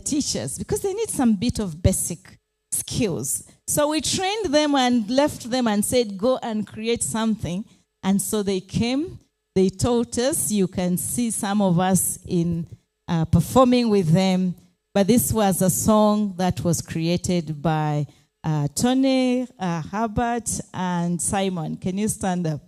teachers, because they need some bit of basic skills. So we trained them and left them and said, go and create something. And so they came, they taught us. You can see some of us in performing with them. But this was a song that was created by Tony, Herbert, and Simon. Can you stand up?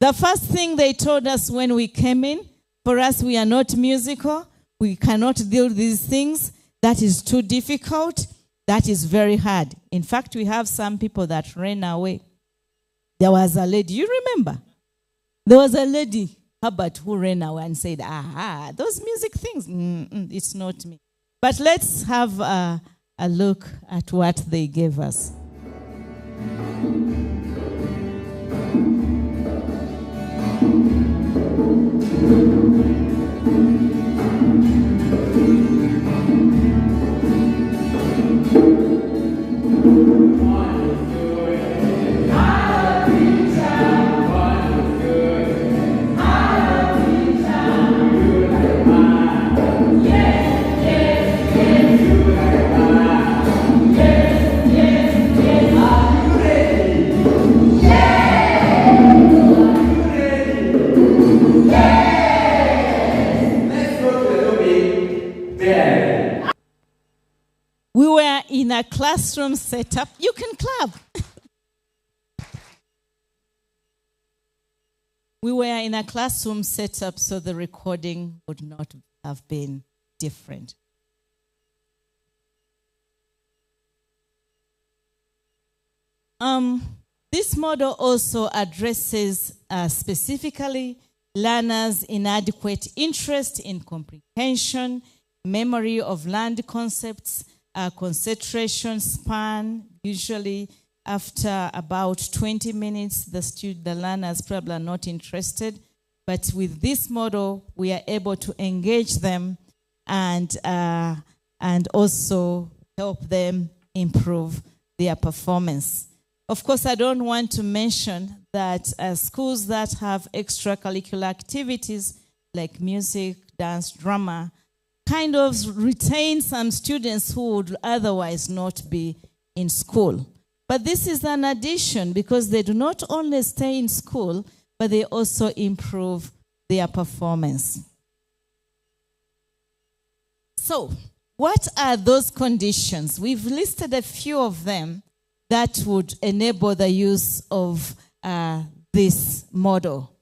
The first thing they told us when we came in, for us, we are not musical. We cannot deal with these things. That is too difficult. That is very hard. In fact, we have some people that ran away. There was a lady, you remember? There was a lady, Herbert, who ran away and said, those music things, it's not me. But let's have a look at what they gave us. We were in a classroom setup. You can clap. We were in a classroom setup, so the recording would not have been different. This model also addresses specifically learners' inadequate interest in comprehension, memory of learned concepts, concentration span. Usually after about 20 minutes, the learners probably are not interested. But with this model, we are able to engage them and also help them improve their performance. Of course, I don't want to mention that schools that have extracurricular activities like music, dance, drama, kind of retain some students who would otherwise not be in school. But this is an addition because they do not only stay in school, but they also improve their performance. So, what are those conditions? We've listed a few of them that would enable the use of this model.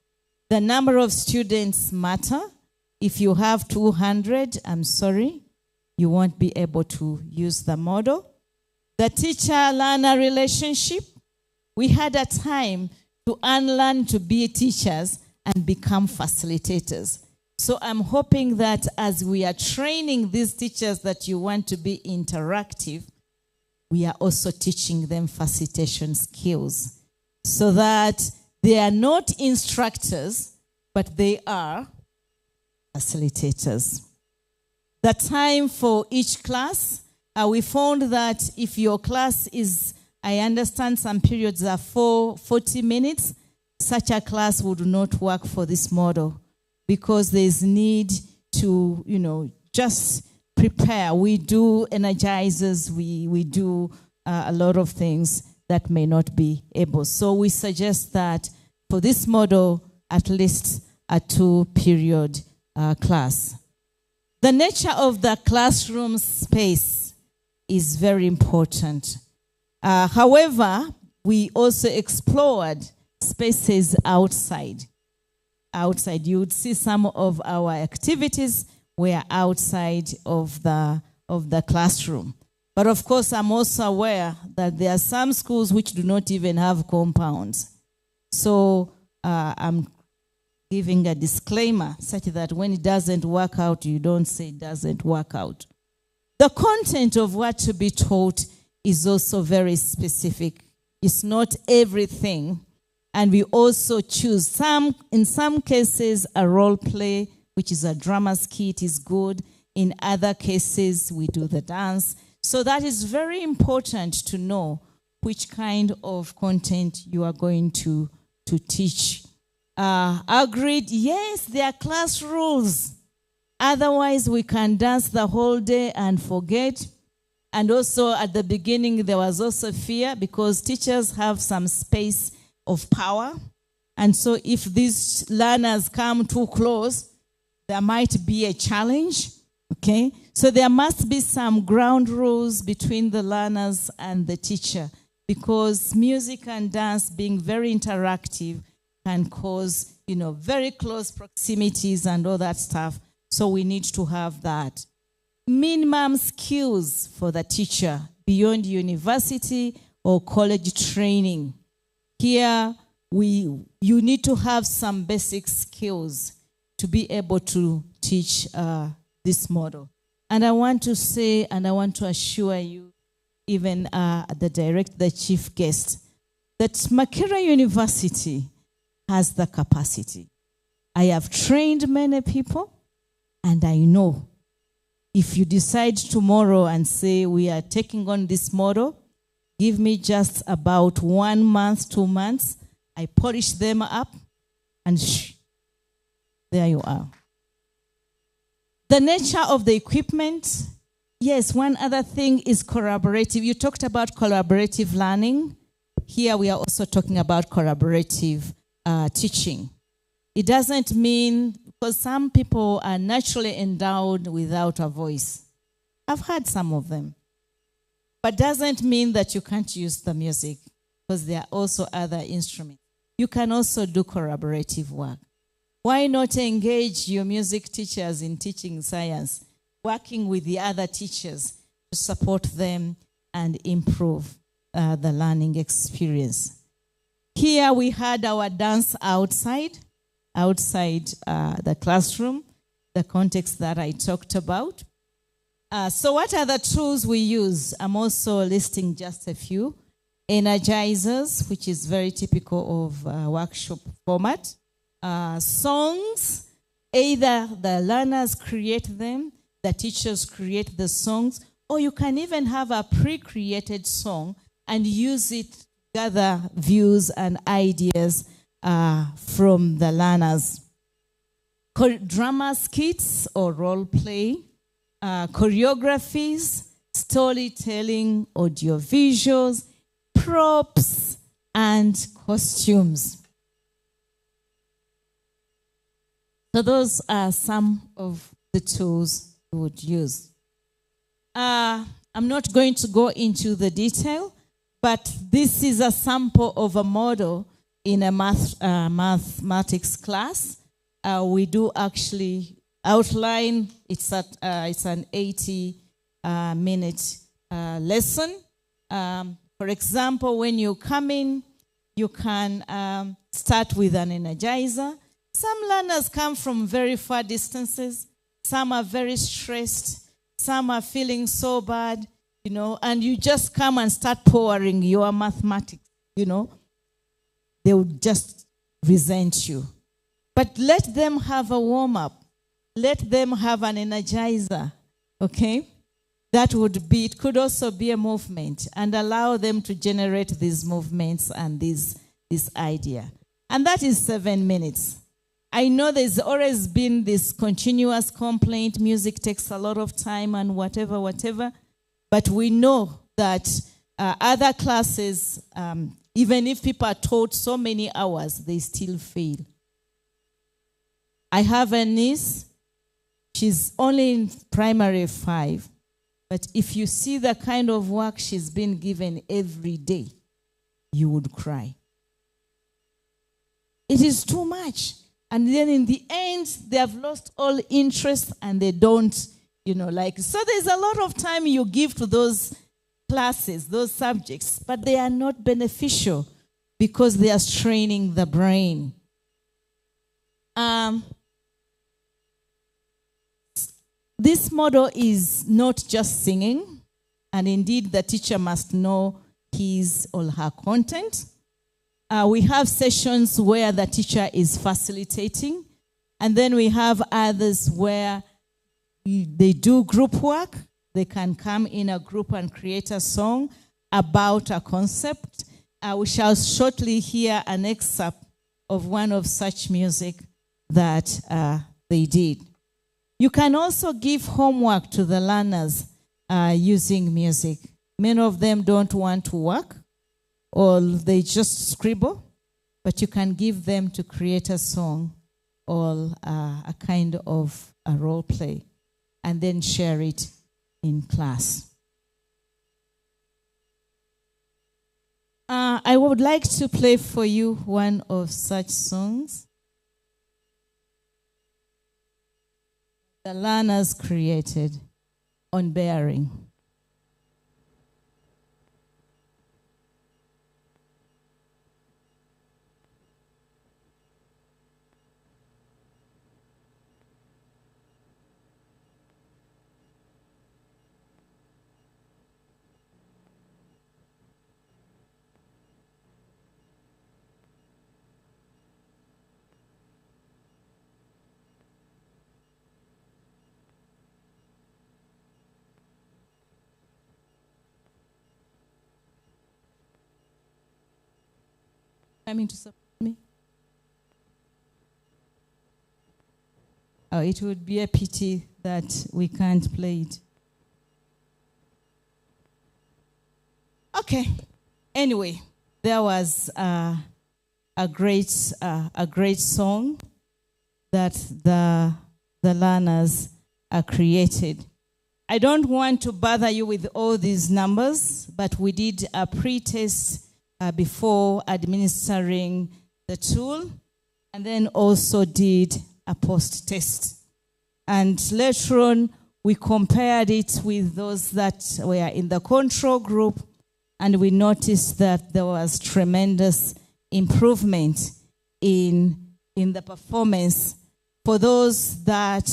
The number of students matter. If you have 200, I'm sorry, you won't be able to use the model. The teacher-learner relationship. We had a time to unlearn to be teachers and become facilitators. So I'm hoping that as we are training these teachers that you want to be interactive, we are also teaching them facilitation skills so that they are not instructors, but they are facilitators. The time for each class, we found that if your class is, I understand some periods are 40 minutes, such a class would not work for this model because there's need to, just prepare. We do energizers, we do a lot of things that may not be able. So we suggest that for this model, at least a 2-period class. The nature of the classroom space is very important. However, we also explored spaces outside. Outside, you would see some of our activities were outside of the classroom. But of course, I'm also aware that there are some schools which do not even have compounds. So I'm giving a disclaimer such that when it doesn't work out, you don't say it doesn't work out. The content of what to be taught is also very specific. It's not everything. And we also choose in some cases, a role play, which is a drama skit, is good. In other cases, we do the dance. So that is very important to know which kind of content you are going to teach. Agreed? Yes, there are class rules. Otherwise, we can dance the whole day and forget. And also, at the beginning, there was also fear because teachers have some space of power. And so if these learners come too close, there might be a challenge. Okay? So there must be some ground rules between the learners and the teacher because music and dance being very interactive can cause, very close proximities and all that stuff. So we need to have that. Minimum skills for the teacher beyond university or college training. Here, you need to have some basic skills to be able to teach this model. And I want to say, and I want to assure you, even the chief guest, that Makerere University has the capacity. I have trained many people, and I know if you decide tomorrow and say we are taking on this model, give me just about 1 month, 2 months, I polish them up, and there you are. The nature of the equipment, yes, one other thing is collaborative. You talked about collaborative learning. Here we are also talking about collaborative teaching. It doesn't mean, because some people are naturally endowed without a voice. I've had some of them. But doesn't mean that you can't use the music, because there are also other instruments. You can also do collaborative work. Why not engage your music teachers in teaching science, working with the other teachers to support them and improve the learning experience? Here we had our dance outside the classroom, the context that I talked about. So what are the tools we use? I'm also listing just a few. Energizers, which is very typical of workshop format. Songs, either the learners create them, the teachers create the songs, or you can even have a pre-created song and use it to gather views and ideas from the learners. Drama skits or role play, choreographies, storytelling, audio visuals, props, and costumes. So those are some of the tools we would use. I'm not going to go into the detail, but this is a sample of a model in a mathematics class. We do actually outline. It's an 80-minute lesson. For example, when you come in, you can start with an energizer. Some learners come from very far distances. Some are very stressed. Some are feeling so bad, and you just come and start pouring your mathematics, They would just resent you. But let them have a warm-up. Let them have an energizer, okay? It could also be a movement, and allow them to generate these movements and this idea. And that is 7 minutes. I know there's always been this continuous complaint, music takes a lot of time and whatever, but we know that other classes, even if people are taught so many hours, they still fail. I have a niece, she's only in primary 5, but if you see the kind of work she's been given every day, you would cry. It is too much. And then in the end, they have lost all interest and they don't, So there's a lot of time you give to those classes, those subjects, but they are not beneficial because they are straining the brain. This model is not just singing, and indeed the teacher must know his or her content. We have sessions where the teacher is facilitating, and then we have others where they do group work. They can come in a group and create a song about a concept. We shall shortly hear an excerpt of one of such music that they did. You can also give homework to the learners using music. Many of them don't want to work, or they just scribble, but you can give them to create a song or a kind of a role play, and then share it in class. I would like to play for you one of such songs the learners created on bearing. Coming to support me? Oh, it would be a pity that we can't play it. Okay. Anyway, there was a great song that the learners created. I don't want to bother you with all these numbers, but we did a pre-test before administering the tool, and then also did a post-test. And later on, we compared it with those that were in the control group, and we noticed that there was tremendous improvement in the performance for those that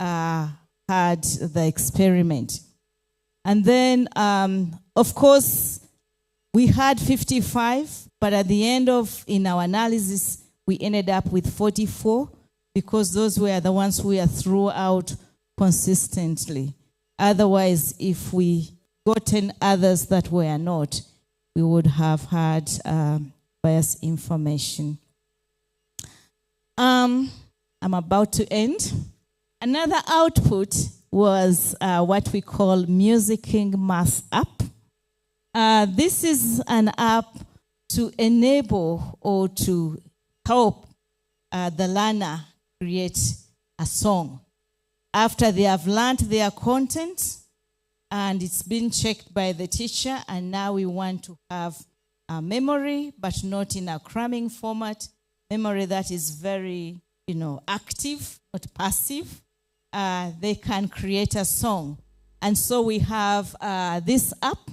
had the experiment. And then, of course, we had 55, but at the end in our analysis, we ended up with 44 because those were the ones we threw out consistently. Otherwise, if we gotten others that were not, we would have had biased information. I'm about to end. Another output was what we call IPATeLMaSS app. This is an app to enable or to help the learner create a song. After they have learned their content and it's been checked by the teacher, and now we want to have a memory, but not in a cramming format, memory that is very, active, not passive, they can create a song. And so we have this app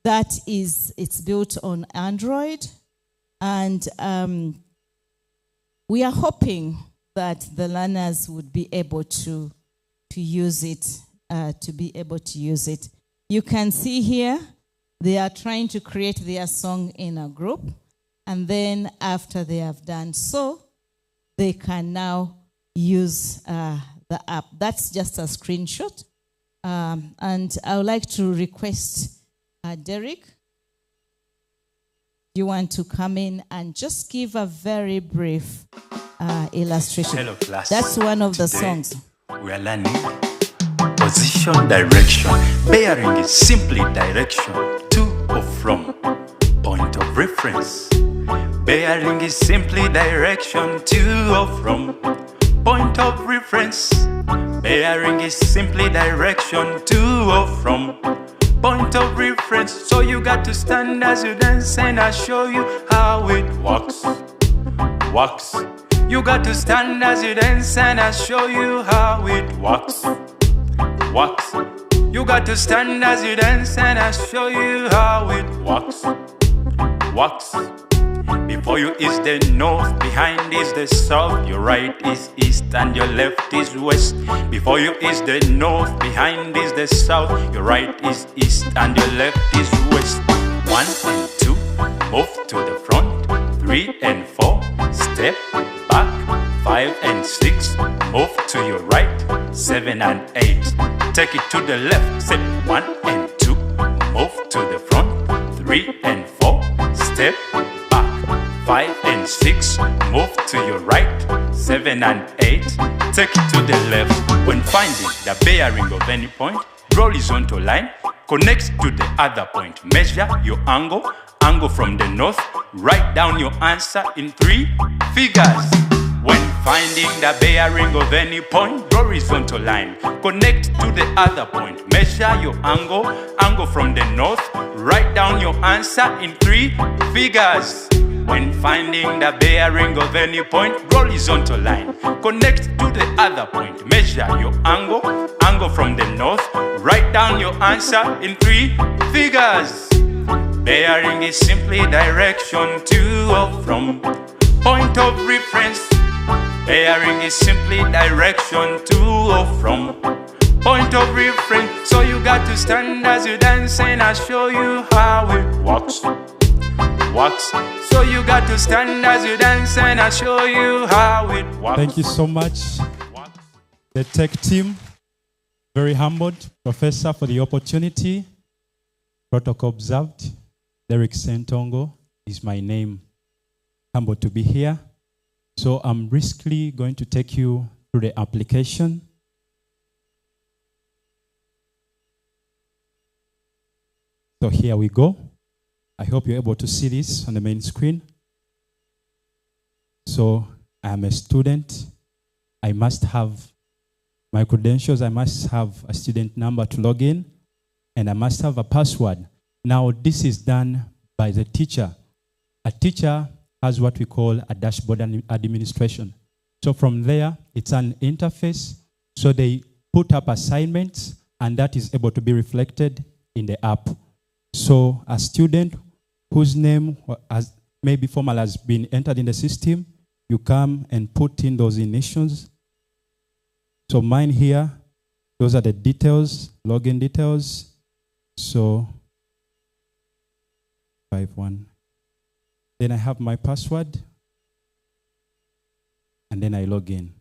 it's built on Android, and we are hoping that the learners would be able to use it, You can see here, they are trying to create their song in a group, and then after they have done so, they can now use the app. That's just a screenshot. And I would like to request Derek, you want to come in and just give a very brief illustration. Hello, class. That's one of the Today, songs. We are learning position direction. Bearing is simply direction to or from. Point of reference. Bearing is simply direction to or from. Point of reference. Bearing is simply direction to or from. Point of reference. So you got to stand as you dance, and I show you how it works. Works. You got to stand as you dance, and I show you how it works. Works. You got to stand as you dance and I'll show you how it walks. Walks. Before you is the north, behind is the south, your right is east and your left is west. Before you is the north, behind is the south, your right is east and your left is west. 1 and 2, move to the front. 3 and 4, step back. 5 and 6, move to your right. 7 and 8, take it to the left. Step 1 and 2, move to the front. 3 and 4, step back. 5 and 6, move to your right. 7 and 8, take it to the left. When finding the bearing of any point, draw horizontal line, connect to the other point. Measure your angle, angle from the north. Write down your answer in 3 figures. When finding the bearing of any point, draw horizontal line, connect to the other point. Measure your angle, angle from the north. Write down your answer in 3 figures. When finding the bearing of any point, draw horizontal line, connect to the other point. Measure your angle, angle from the north. Write down your answer in 3 figures. Bearing is simply direction to or from. Point of reference. Bearing is simply direction to or from. Point of reference. So you got to stand as you dance and I'll show you how it walks. Walks. So you got to stand as you dance and I'll show you how it walks. Thank you so much. The tech team, very humbled. Professor, for the opportunity. Protocol observed. Derek Sentongo is my name. Humbled to be here. So I'm briskly going to take you through the application. So here we go. I hope you're able to see this on the main screen. So I'm a student. I must have my credentials. I must have a student number to log in. And I must have a password. Now this is done by the teacher. A teacher has what we call a dashboard administration. So from there, it's an interface. So they put up assignments, and that is able to be reflected in the app. So a student whose name has maybe formal has been entered in the system, you come and put in those initials. So mine here, those are the details, login details. So 51. Then I have my password, and then I log in.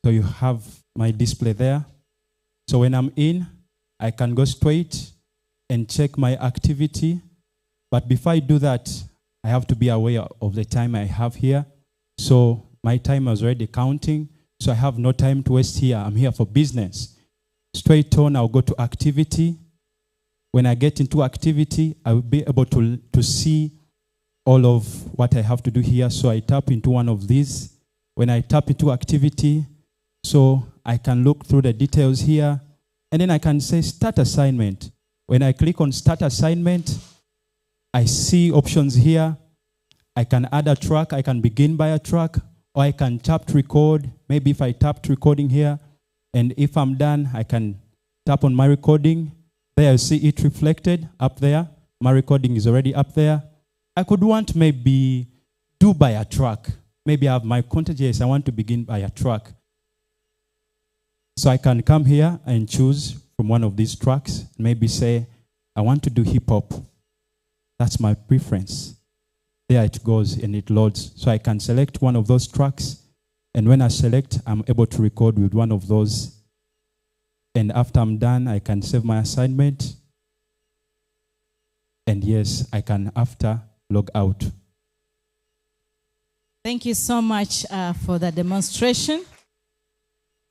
So you have my display there. So when I'm in, I can go straight and check my activity. But before I do that, I have to be aware of the time I have here. So my time is already counting, so I have no time to waste here. I'm here for business. Straight on, I'll go to activity. When I get into activity, I will be able to see all of what I have to do here. So I tap into one of these. When I tap into activity, so I can look through the details here, and then I can say start assignment. When I click on start assignment, I see options here. I can add a track, I can begin by a track, or I can tap to record. Maybe if I tap to recording here, and if I'm done, I can tap on my recording. There, you see it reflected up there. My recording is already up there. I could want maybe do by a track. Maybe I have my content. Yes, I want to begin by a track. So I can come here and choose from one of these tracks. Maybe say, I want to do hip hop. That's my preference. There it goes and it loads. So I can select one of those tracks. And when I select, I'm able to record with one of those. And after I'm done, I can save my assignment. And yes, I can after log out. Thank you so much for the demonstration.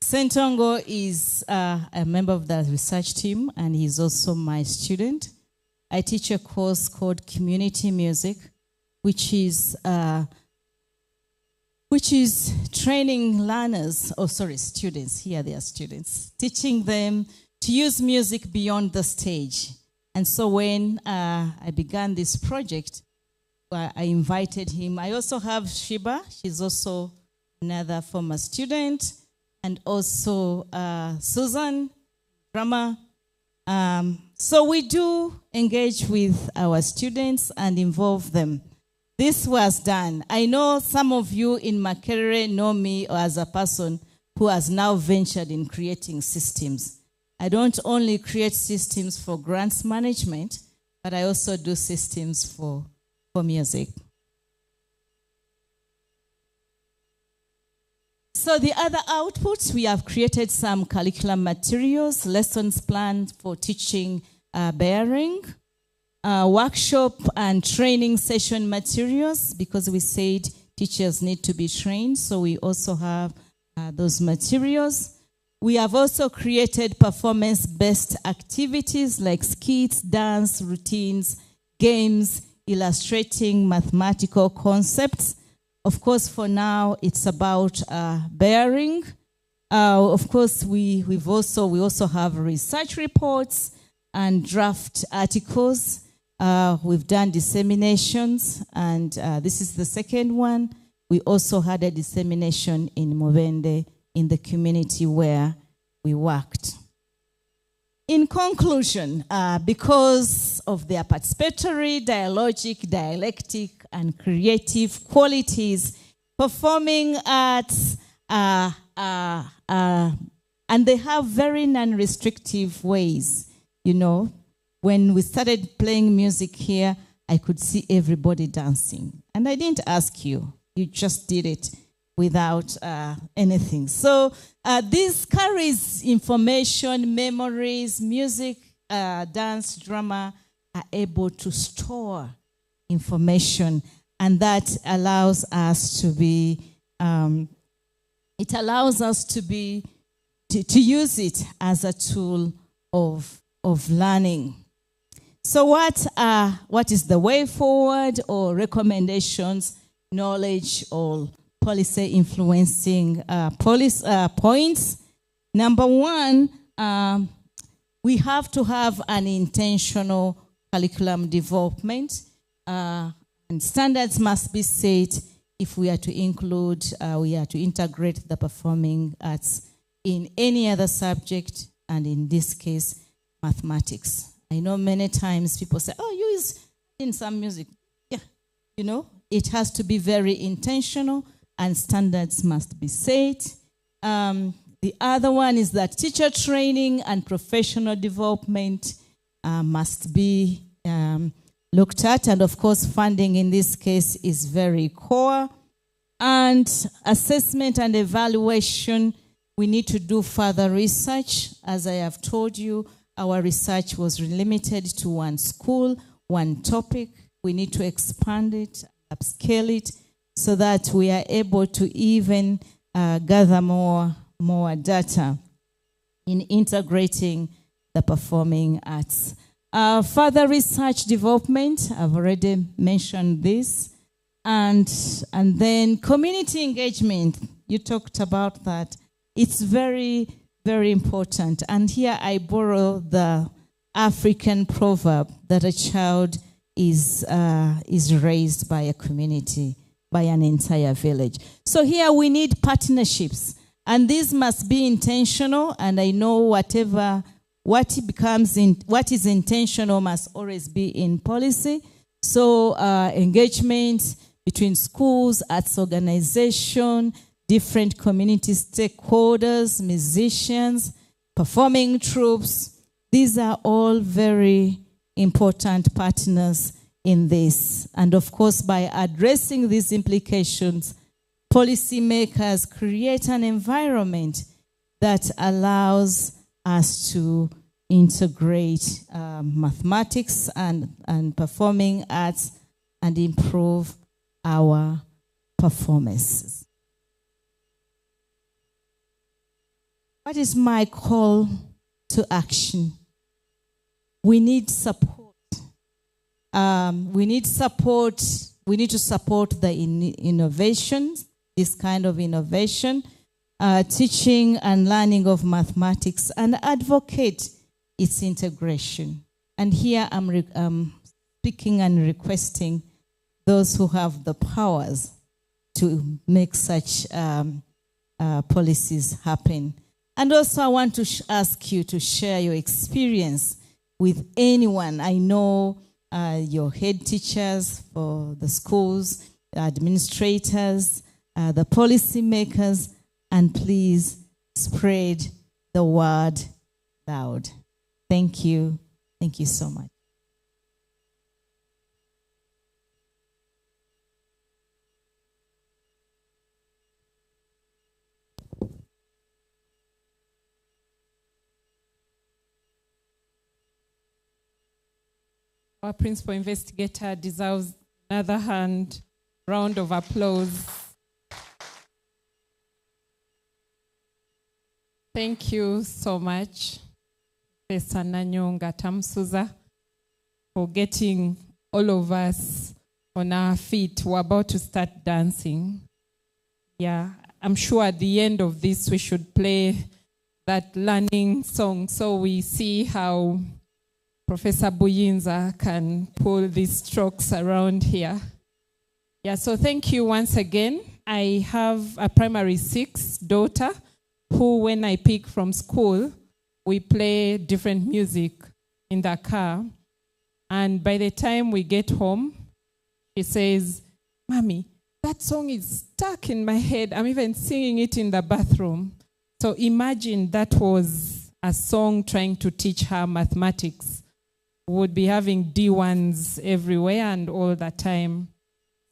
Sentongo is a member of the research team, and he's also my student. I teach a course called Community Music, which is training learners, students, here they are students, teaching them to use music beyond the stage. And so when I began this project, I invited him. I also have Shiba, she's also another former student, and also Susan, drama. So we do engage with our students and involve them. This was done. I know some of you in Makerere know me as a person who has now ventured in creating systems. I don't only create systems for grants management, but I also do systems for music. So the other outputs, we have created some curriculum materials, lessons planned for teaching bearing, workshop and training session materials, because we said teachers need to be trained, so we also have those materials. We have also created performance-based activities like skits, dance, routines, games, illustrating mathematical concepts. Of course, for now, it's about bearing. Of course, we also have research reports and draft articles. We've done disseminations, and this is the second one. We also had a dissemination in Movende in the community where we worked. In conclusion, because of their participatory, dialogic, dialectic, and creative qualities, performing arts, and they have very non-restrictive ways. You know, when we started playing music here, I could see everybody dancing. And I didn't ask you, you just did it without anything. So this carries information, memories, music, dance, drama are able to store information, and that allows us to be, it allows us to use it as a tool of learning. So what is the way forward, or recommendations, knowledge, or policy influencing points? Number one, we have to have an intentional curriculum development, and standards must be set if we are to include, we are to integrate the performing arts in any other subject, and in this case, mathematics. I know many times people say, oh, you use in some music. Yeah, you know, it has to be very intentional, and standards must be set. The other one is that teacher training and professional development must be looked at, and of course funding in this case is very core. And assessment and evaluation, we need to do further research. As I have told you, our research was limited to one school, one topic. We need to expand it, upscale it, so that we are able to even gather more data in integrating the performing arts. Further research development, I've already mentioned this. And then community engagement, you talked about that. It's very, very important. And here I borrow the African proverb that a child is raised by a community, by an entire village. So here we need partnerships, and these must be intentional. And I know what is intentional must always be in policy. So engagement between schools, arts organization, different community stakeholders, musicians, performing troops. These are all very important partners in this. And of course, by addressing these implications, policymakers create an environment that allows us to integrate mathematics and performing arts and improve our performances. What is my call to action? We need support. We need to support the innovations, this kind of innovation, teaching and learning of mathematics, and advocate its integration. And here I'm speaking and requesting those who have the powers to make such policies happen. And also I want to ask you to share your experience with anyone. I know your head teachers for the schools, administrators, the policy makers, and please spread the word loud. Thank you. Thank you so much. Our principal investigator deserves another round of applause. Thank you so much, Professor Nanyonga Tamsuza, for getting all of us on our feet. We're about to start dancing. Yeah, I'm sure at the end of this we should play that learning song so we see how Professor Buyinza can pull these strokes around here. Yeah, so thank you once again. I have a primary 6 daughter who, when I pick from school, we play different music in the car. And by the time we get home, she says, "Mommy, that song is stuck in my head. I'm even singing it in the bathroom." So imagine that was a song trying to teach her mathematics. Would be having D1s everywhere and all the time.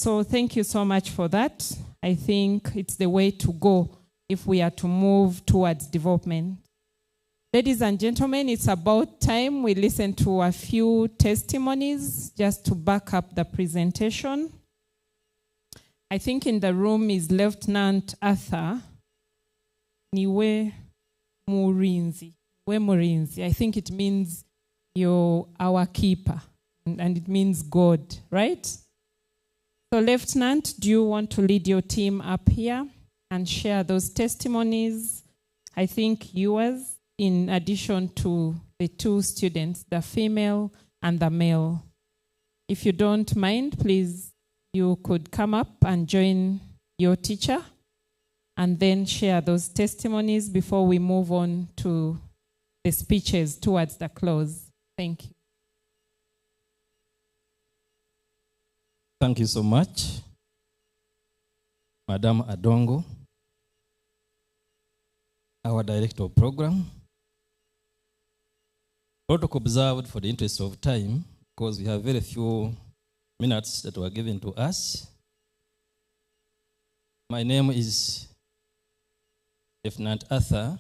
So thank you so much for that. I think it's the way to go if we are to move towards development. Ladies and gentlemen, it's about time we listen to a few testimonies just to back up the presentation. I think in the room is Lieutenant Arthur Niwe Murinzi. I think it means you're our keeper, and it means God, right? So, Lieutenant, do you want to lead your team up here and share those testimonies? I think yours, in addition to the 2 students, the female and the male. If you don't mind, please, you could come up and join your teacher and then share those testimonies before we move on to the speeches towards the close. Thank you. Thank you so much, Madam Adongo, our Director of Program. Protocol observed for the interest of time, because we have very few minutes that were given to us. My name is Lieutenant Arthur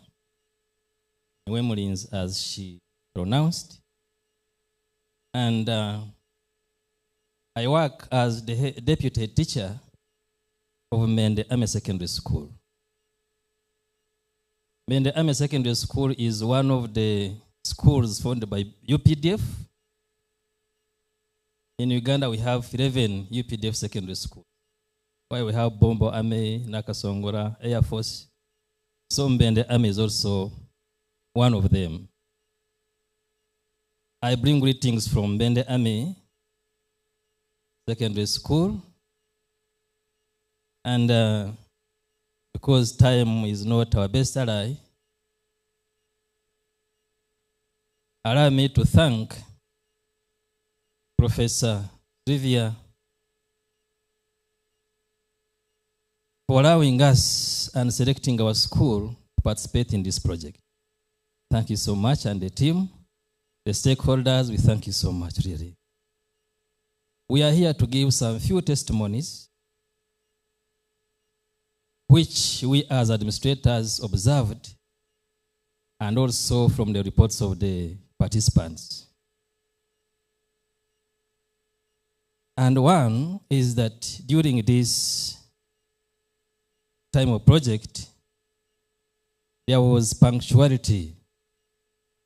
Nwemulins, as she pronounced. And I work as the deputy teacher of Makerere Secondary School. Makerere Secondary School is one of the schools funded by UPDF. In Uganda, we have 11 UPDF secondary schools. Why we have Bombo Army, Nakasongora, Air Force. So Makerere is also one of them. I bring greetings from Makerere Secondary School. And because time is not our best ally, allow me to thank Professor Rivia for allowing us and selecting our school to participate in this project. Thank you so much, and the team, the stakeholders, we thank you so much, really. We are here to give some few testimonies which we as administrators observed, and also from the reports of the participants. And one is that during this time of project, there was punctuality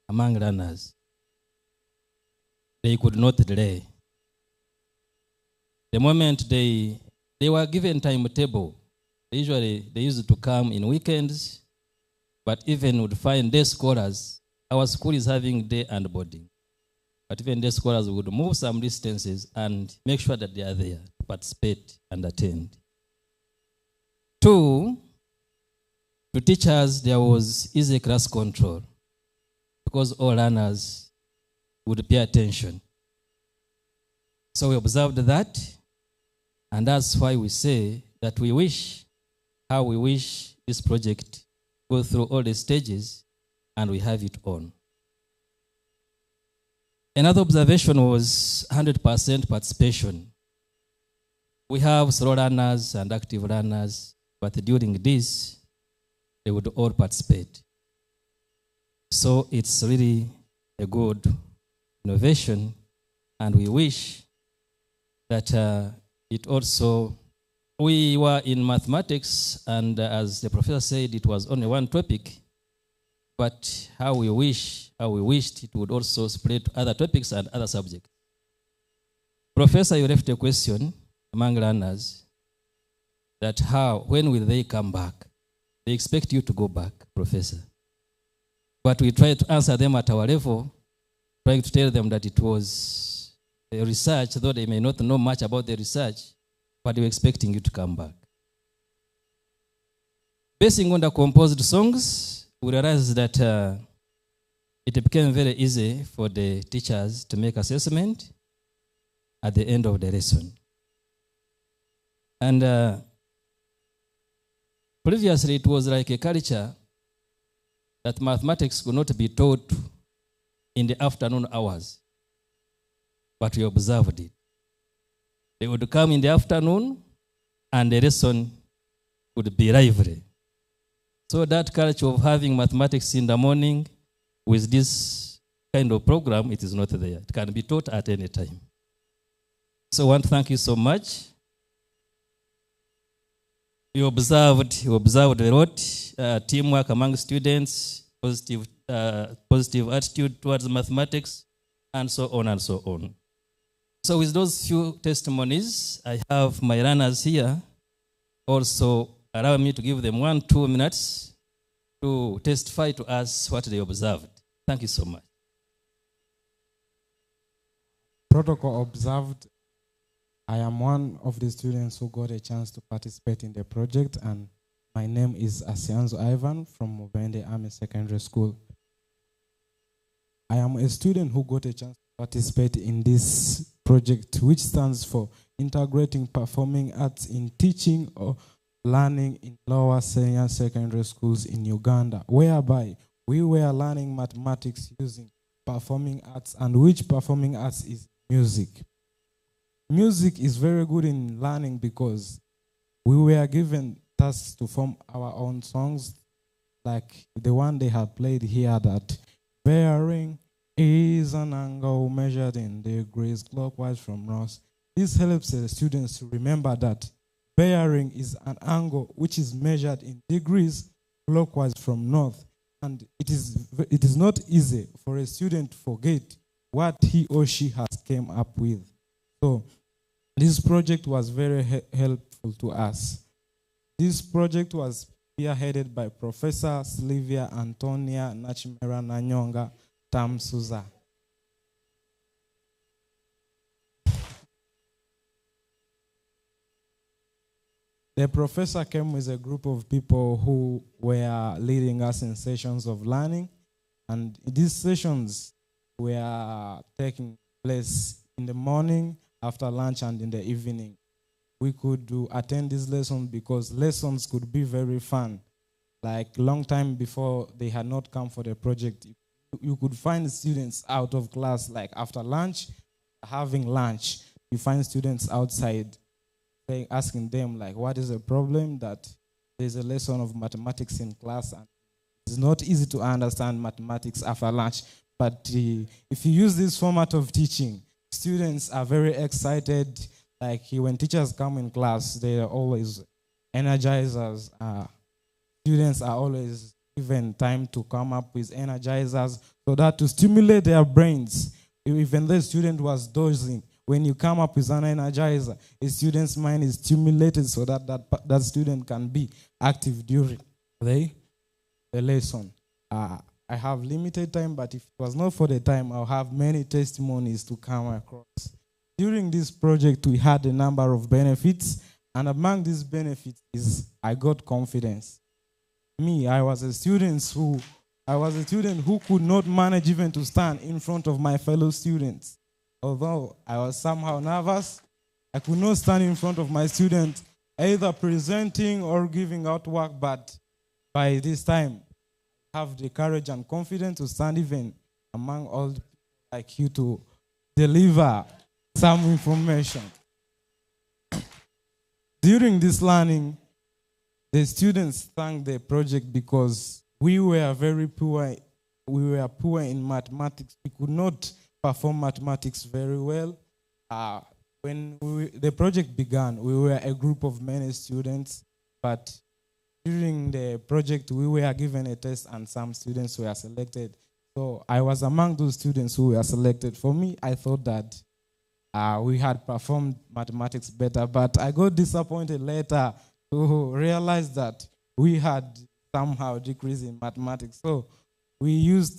among learners. They could not delay. The moment they were given timetable, usually they used to come in weekends, but even would find day scholars. Our school is having day and boarding. But even day scholars would move some distances and make sure that they are there to participate and attend. Two, To teachers, there was easy class control because all learners would pay attention. So we observed that, and that's why we say that we wish this project go through all the stages and we have it on. Another observation was 100% participation. We have slow learners and active learners, but during this, they would all participate. So it's really a good innovation, and we wish that it also, we were in mathematics, and as the professor said, it was only one topic, but how we wished it would also spread to other topics and other subjects. Professor, you left a question among learners that when will they come back? They expect you to go back, Professor. But we try to answer them at our level, trying to tell them that it was a research, though they may not know much about the research, but we're expecting you to come back. Basing on the composed songs, we realized that it became very easy for the teachers to make assessment at the end of the lesson. And previously, it was like a culture that mathematics could not be taught in the afternoon hours, but we observed it. They would come in the afternoon, and the lesson would be lively. So that culture of having mathematics in the morning with this kind of program, it is not there. It can be taught at any time. So I want to thank you so much. You observed a lot, teamwork among students, positive attitude towards mathematics, and so on and so on. So with those few testimonies, I have my runners here. Also, allow me to give them 1-2 minutes to testify to us what they observed. Thank you so much. Protocol observed. I am one of the students who got a chance to participate in the project, and my name is Asianzo Ivan from Mubende Army Secondary School. I am a student who got a chance to participate in this project, which stands for Integrating Performing Arts in Teaching or Learning in Lower Senior Secondary Schools in Uganda, whereby we were learning mathematics using performing arts, and which performing arts is music. Music is very good in learning because we were given tasks to form our own songs, like the one they had played here, that bearing is an angle measured in degrees clockwise from north. This helps the students to remember that bearing is an angle which is measured in degrees clockwise from north. And it is not easy for a student to forget what he or she has came up with. So this project was very helpful to us. This project was spearheaded by Professor Sylvia Antonia Nachimera Nanyonga Tamsuza. The professor came with a group of people who were leading us in sessions of learning, and these sessions were taking place in the morning, after lunch, and in the evening. We could attend these lessons because lessons could be very fun. Like long time before they had not come for the project, you could find students out of class, like after lunch, having lunch, you find students outside asking them, like, what is the problem that there's a lesson of mathematics in class and it's not easy to understand mathematics after lunch. But if you use this format of teaching, students are very excited. Like when teachers come in class, they are always energizers. Students are always given time to come up with energizers so that to stimulate their brains. Even the student was dozing, when you come up with an energizer, a student's mind is stimulated so that that student can be active during the lesson. I have limited time, but if it was not for the time, I'll have many testimonies to come across. During this project, we had a number of benefits, and among these benefits is I got confidence. me, I was a student who could not manage even to stand in front of my fellow students. Although I was somehow nervous, I could not stand in front of my students, either presenting or giving out work, but by this time, I have the courage and confidence to stand even among all people like you to deliver some information. During this learning, the students thanked the project because we were very poor. We were poor in mathematics. We could not perform mathematics very well. When the project began, we were a group of many students, but during the project, we were given a test and some students were selected. So I was among those students who were selected. For me, I thought that we had performed mathematics better, but I got disappointed later to realize that we had somehow decreased in mathematics. So we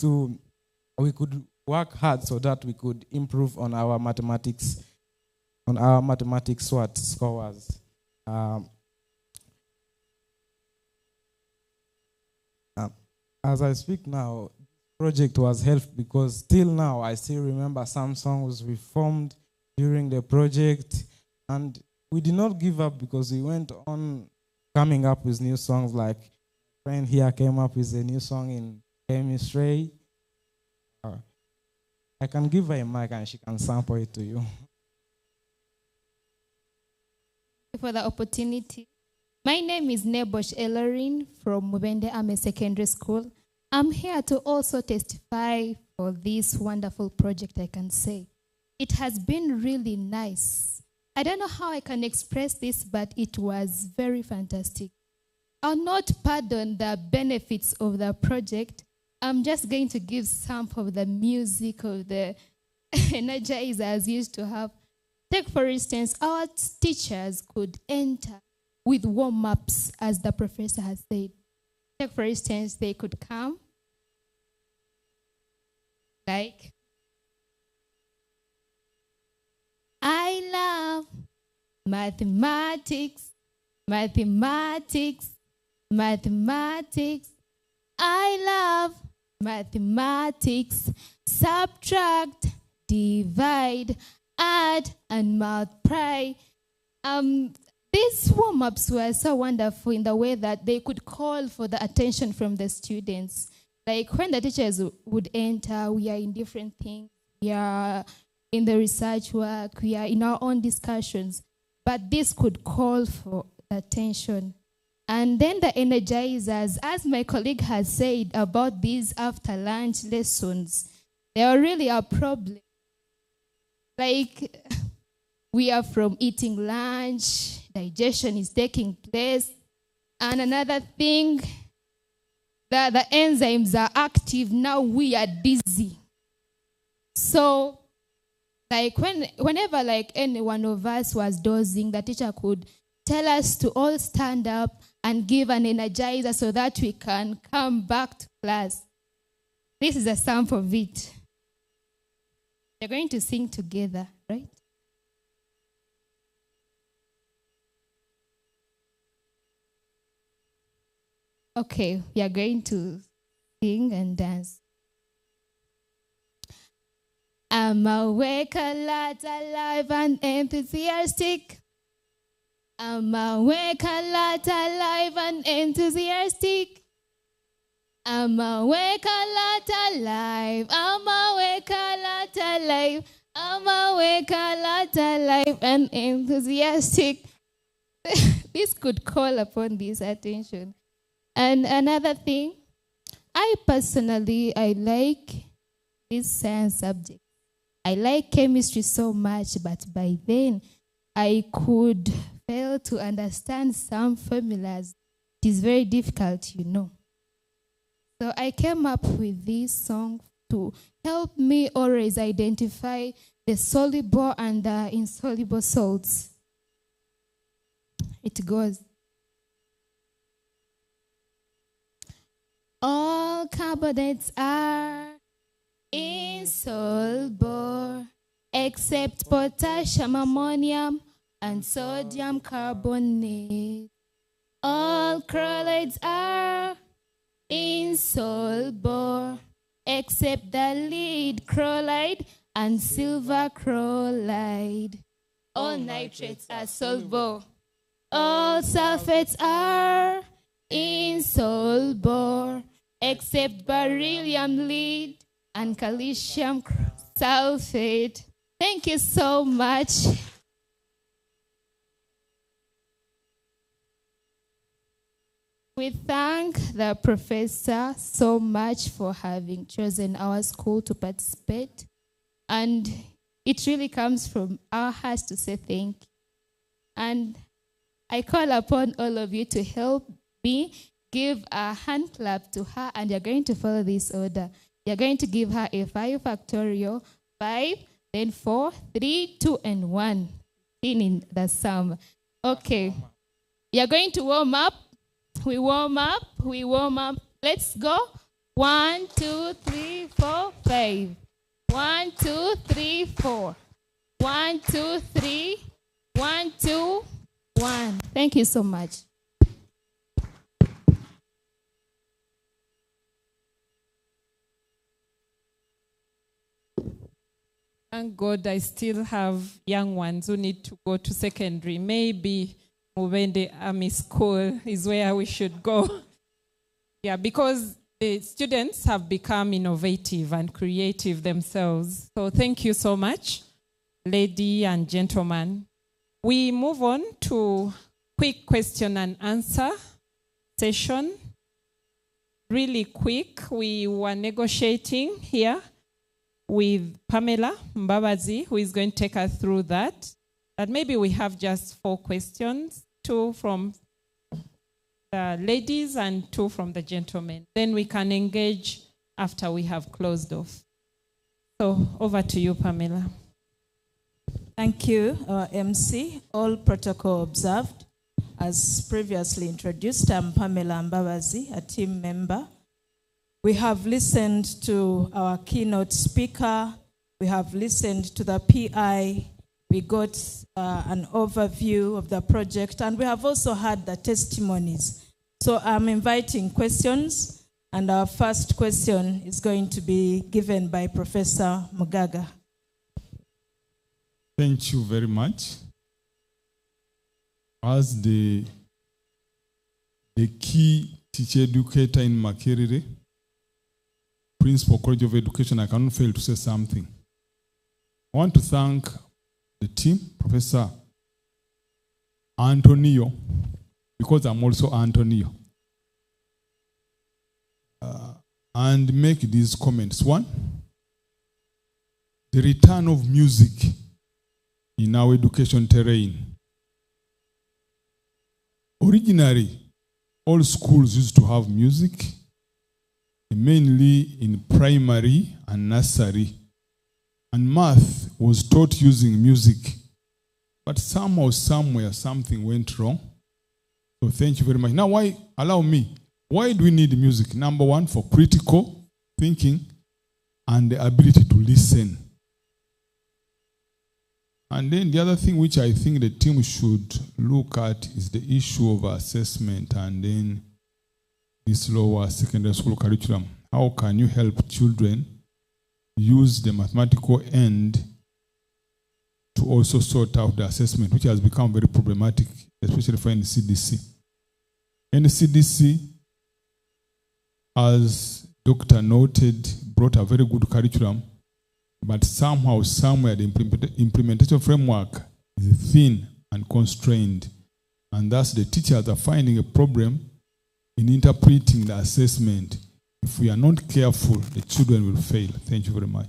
could work hard so that we could improve on our mathematics, scores. As I speak now, project was helped because till now I still remember some songs we formed during the project, and we did not give up because we went on coming up with new songs. Like a friend here came up with a new song in chemistry. I can give her a mic and she can sample it to you. For the opportunity. My name is Nebosh Ellerin from Mubende Ame Secondary School. I'm here to also testify for this wonderful project, I can say. It has been really nice. I don't know how I can express this, but it was very fantastic. I'll not pardon the benefits of the project. I'm just going to give some of the music of the energizers used to have. Take, for instance, our teachers could enter with warm-ups, as the professor has said. Take, for instance, they could come like, I love mathematics, mathematics, mathematics. I love mathematics. Subtract, divide, add, and multiply. These warm-ups were so wonderful in the way that they could call for the attention from the students. Like when the teachers would enter, we are in different things. We are in the research work. We are in our own discussions. But this could call for attention. And then the energizers, as my colleague has said about these after-lunch lessons, they are really a problem. Like, we are from eating lunch, digestion is taking place, and another thing, the enzymes are active, now we are dizzy. So, like whenever like any one of us was dozing, the teacher could tell us to all stand up and give an energizer so that we can come back to class. This is a sample of it. They're going to sing together, right? Okay, we are going to sing and dance. I'm awake, alert, alive, and enthusiastic. I'm awake, alert, alive, and enthusiastic. I'm awake, alert, alive. I'm awake, alert, alive. I'm awake, alert, alive, and enthusiastic. This could call upon this attention. And another thing, I like this science subject. I like chemistry so much, but by then I could fail to understand some formulas. It is very difficult, you know. So I came up with this song to help me always identify the soluble and the insoluble salts. It goes. All carbonates are insoluble except potassium, ammonium, and sodium carbonate. All colloids are insoluble, except the lead chloride and silver chloride. All nitrates are soluble. All sulfates are insoluble, except beryllium lead and calcium sulfate. Thank you so much. We thank the professor so much for having chosen our school to participate. And it really comes from our hearts to say thank you. And I call upon all of you to help me give a hand clap to her, and you're going to follow this order. You're going to give her a 5 factorial, 5, then 4, 3, 2, and 1 in the sum. Okay. You're going to warm up. We warm up. We warm up. Let's go. 1, 2, 3, 4, 5. 1, 2, 3, 4. 1, 2, 3. 1, 2, 1. Thank you so much. Thank God I still have young ones who need to go to secondary. Maybe Mubende Army School is where we should go. Yeah, because the students have become innovative and creative themselves. So thank you so much, ladies and gentlemen. We move on to quick question and answer session. Really quick, we were negotiating here with Pamela Mbabazi, who is going to take us through that. But maybe we have just 4 questions, 2 from the ladies and 2 from the gentlemen. Then we can engage after we have closed off. So over to you, Pamela. Thank you, MC. All protocol observed. As previously introduced, I'm Pamela Mbabazi, a team member. We have listened to our keynote speaker. We have listened to the PI. We got an overview of the project, and we have also had the testimonies. So I'm inviting questions, and our first question is going to be given by Professor Mugaga. Thank you very much. As the key teacher educator in Makerere, Principal College of Education, I cannot fail to say something. I want to thank the team, Professor Antonio, because I'm also Antonio, and make these comments. 1, the return of music in our education terrain. Originally, all schools used to have music, mainly in primary and nursery. And math was taught using music. But somehow, somewhere, something went wrong. So thank you very much. Now, allow me, why do we need music? Number 1, for critical thinking and the ability to listen. And then the other thing which I think the team should look at is the issue of assessment and then this lower secondary school curriculum. How can you help children use the mathematical end to also sort out the assessment, which has become very problematic, especially for NCDC. NCDC, as Dr. noted, brought a very good curriculum, but somehow, somewhere, the implementation framework is thin and constrained, and thus the teachers are finding a problem in interpreting the assessment. If we are not careful, the children will fail. Thank you very much.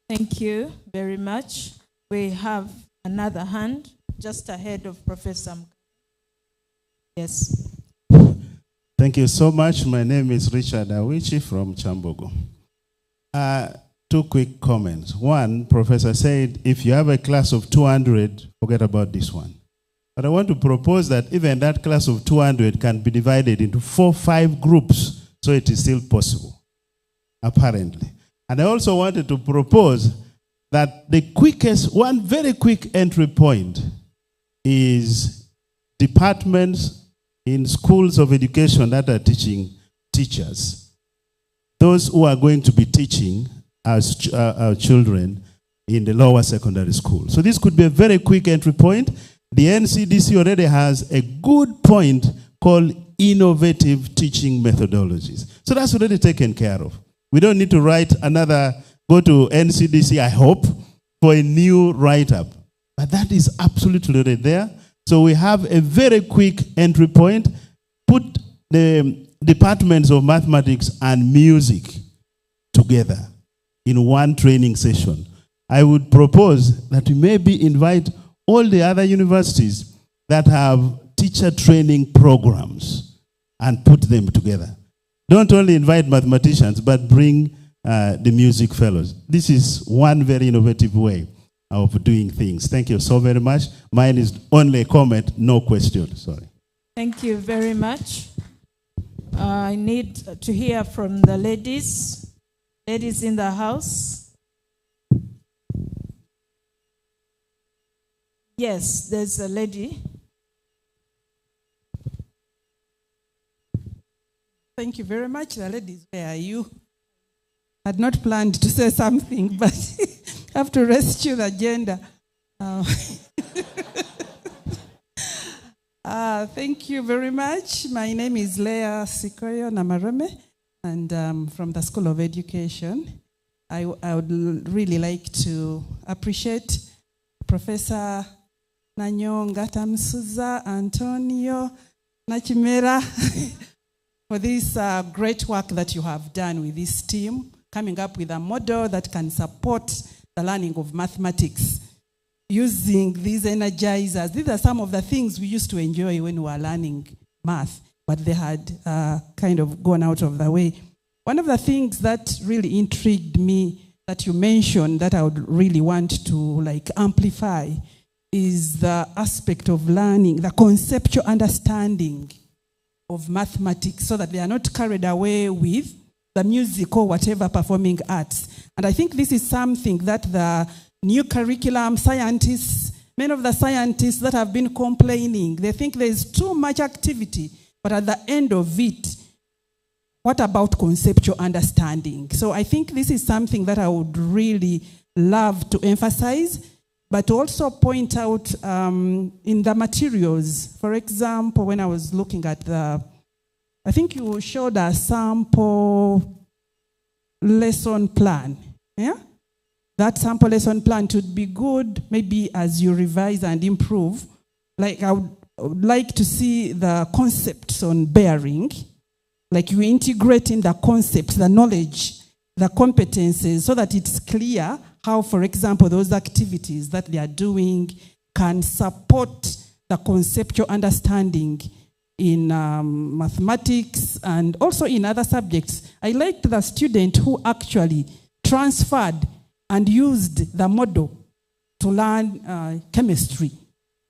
Thank you very much. We have another hand just ahead of Professor. Yes. Thank you so much. My name is Richard Awichi from Chambogo. 2 quick comments. 1, Professor said, if you have a class of 200, forget about this one. But I want to propose that even that class of 200 can be divided into 4 or 5 groups, so it is still possible, apparently. And I also wanted to propose that the quickest, one very quick entry point is departments in schools of education that are teaching teachers, those who are going to be teaching our children in the lower secondary school. So this could be a very quick entry point. The NCDC already has a good point called innovative teaching methodologies. So that's already taken care of. We don't need to write go to NCDC, I hope, for a new write-up. But that is absolutely already there. So we have a very quick entry point. Put the departments of mathematics and music together in one training session. I would propose that we maybe invite all the other universities that have teacher training programs and put them together. Don't only invite mathematicians, but bring the music fellows. This is one very innovative way of doing things. Thank you so very much. Mine is only a comment, no question. Sorry. Thank you very much. I need to hear from the ladies. Ladies in the house. Yes, there's a lady. Thank you very much. The ladies, where are you? Had not planned to say something, but have to rescue the agenda. Thank you very much. My name is Leah Sikoyo Namareme, and from the School of Education. I would really like to appreciate Professor Nanyonga Tamsuza, Antonio Nachimera, for this great work that you have done with this team, coming up with a model that can support the learning of mathematics using these energizers. These are some of the things we used to enjoy when we were learning math, but they had kind of gone out of the way. One of the things that really intrigued me that you mentioned that I would really want to amplify is the aspect of learning, the conceptual understanding of mathematics, so that they are not carried away with the music or whatever performing arts. And I think this is something that the new curriculum scientists, many of the scientists that have been complaining, they think there's too much activity, but at the end of it, what about conceptual understanding? So I think this is something that I would really love to emphasize, but also point out in the materials. For example, when I was looking at I think you showed a sample lesson plan. Yeah? That sample lesson plan would be good, maybe as you revise and improve. I would like to see the concepts on bearing. You integrate in the concepts, the knowledge, the competences, so that it's clear how, for example, those activities that they are doing can support the conceptual understanding in mathematics and also in other subjects. I liked the student who actually transferred and used the model to learn chemistry.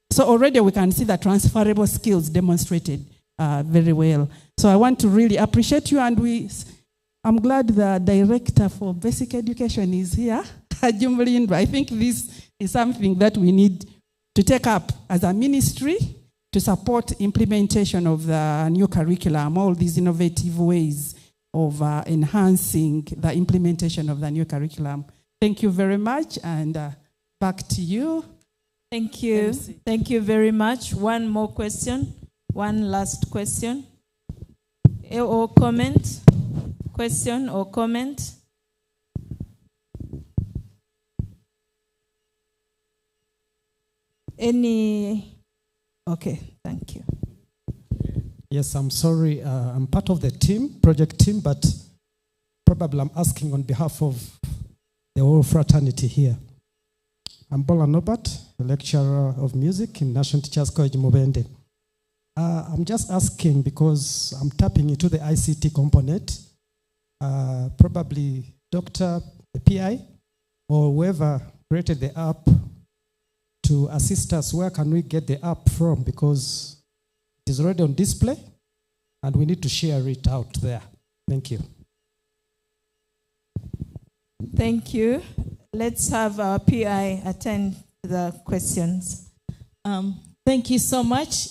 So already we can see the transferable skills demonstrated very well. So I want to really appreciate you, and I'm glad the director for basic education is here, Jumbulindo. I think this is something that we need to take up as a ministry to support implementation of the new curriculum, all these innovative ways of enhancing the implementation of the new curriculum. Thank you very much, and back to you. Thank you. MC. Thank you very much. One more question. One last question. Or comment? Question or comment? Any? Okay, thank you. Yes, I'm sorry. I'm part of the team, project team, but probably I'm asking on behalf of the whole fraternity here. I'm Bola Nobat, a lecturer of music in National Teachers College, Mubende. I'm just asking because I'm tapping into the ICT component. Probably Dr. the PI or whoever created the app to assist us. Where can we get the app from? Because it is already on display and we need to share it out there. Thank you. Thank you. Let's have our PI attend to the questions. Thank you so much.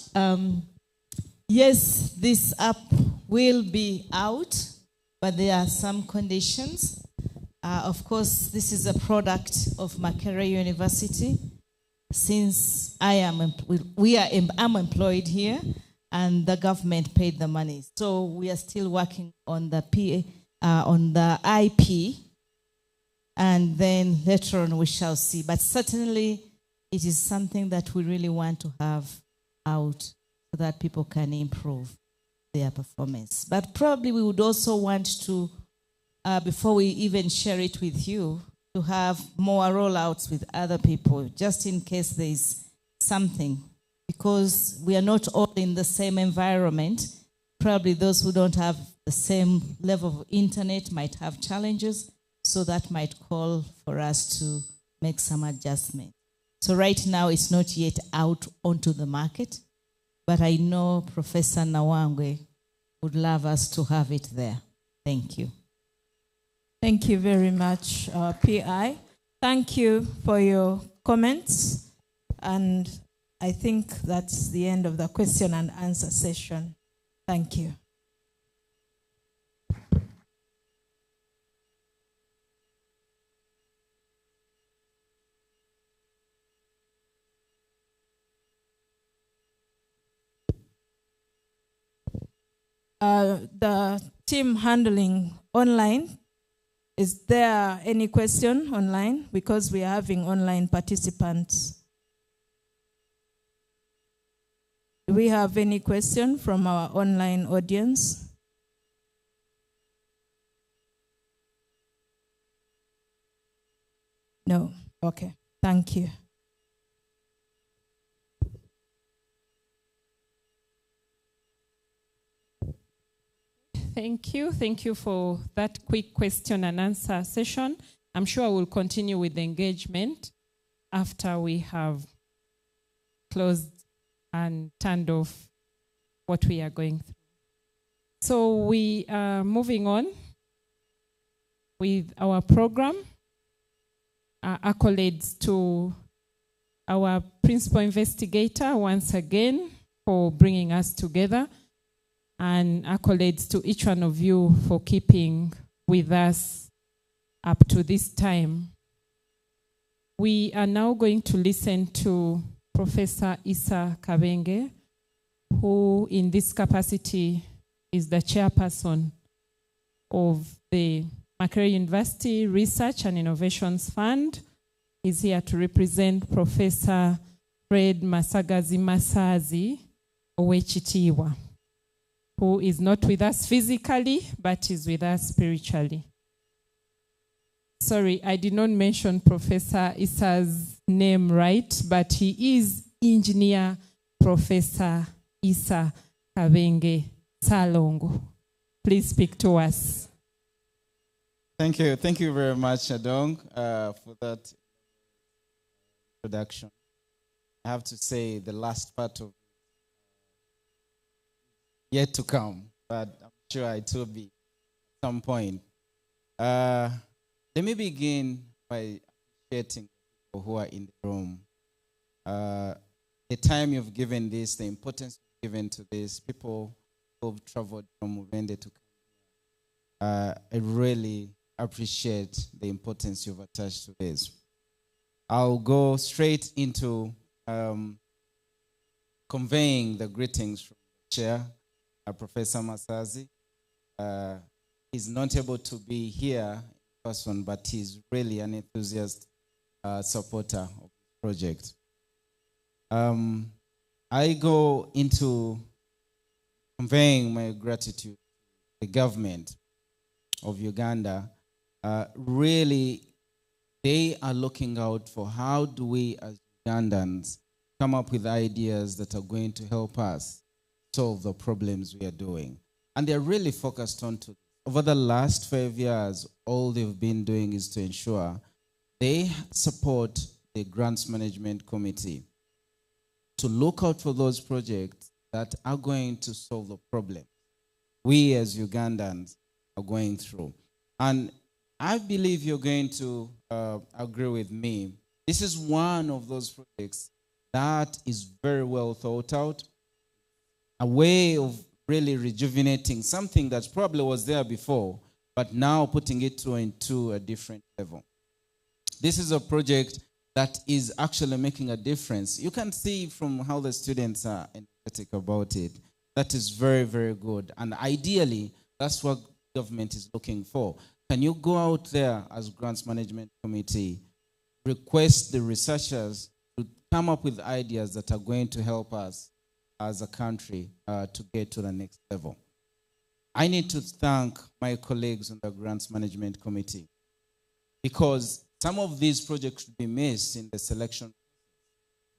Yes, this app will be out, but there are some conditions. Of course, this is a product of Makerere University. Since I'm employed here, and the government paid the money, so we are still working on the IP, and then later on we shall see. But certainly, it is something that we really want to have out so that people can improve their performance. But probably we would also want to, before we even share it with you, to have more rollouts with other people, just in case there is something, because we are not all in the same environment. Probably those who don't have the same level of internet might have challenges, so that might call for us to make some adjustment. So right now it's not yet out onto the market, but I know Professor Nawangwe would love us to have it there. Thank you. Thank you very much, PI. Thank you for your comments. And I think that's the end of the question and answer session. Thank you. The team handling online, is there any question online? Because we are having online participants. Do we have any question from our online audience? No. Okay. Thank you. Thank you. Thank you for that quick question and answer session. I'm sure we'll continue with the engagement after we have closed and turned off what we are going through. So we are moving on with our program. Accolades to our principal investigator once again for bringing us together, and accolades to each one of you for keeping with us up to this time. We are now going to listen to Professor Isa Kabenge, who in this capacity is the chairperson of the Makerere University Research and Innovations Fund. He's here to represent Professor Fred Masagazi Masazi Owechitiwa, who is not with us physically, but is with us spiritually. Sorry, I did not mention Professor Isa's name right, but he is Engineer Professor Isa Kabenge Salongo. Please speak to us. Thank you. Thank you very much, Adong, for that introduction. I have to say the last part of yet to come, but I'm sure it will be at some point. Let me begin by appreciating people who are in the room. The time you've given this, the importance you've given to this, people who've traveled from Uvende to come here. I really appreciate the importance you've attached to this. I'll go straight into conveying the greetings from the chair, Professor Masazi. He's not able to be here in person, but he's really an enthusiastic supporter of the project. I go into conveying my gratitude to the government of Uganda. Really, they are looking out for how do we as Ugandans come up with ideas that are going to help us solve the problems we are doing. And they're really focused on to over the last 5 years, all they've been doing is to ensure they support the Grants Management Committee to look out for those projects that are going to solve the problem we as Ugandans are going through. And I believe you're going to agree with me. This is one of those projects that is very well thought out, a way of really rejuvenating something that probably was there before, but now putting it into a different level. This is a project that is actually making a difference. You can see from how the students are energetic about it. That is very, very good. And ideally, that's what government is looking for. Can you go out there as Grants Management Committee, request the researchers to come up with ideas that are going to help us as a country to get to the next level? I need to thank my colleagues on the Grants Management Committee, because some of these projects should be missed in the selection,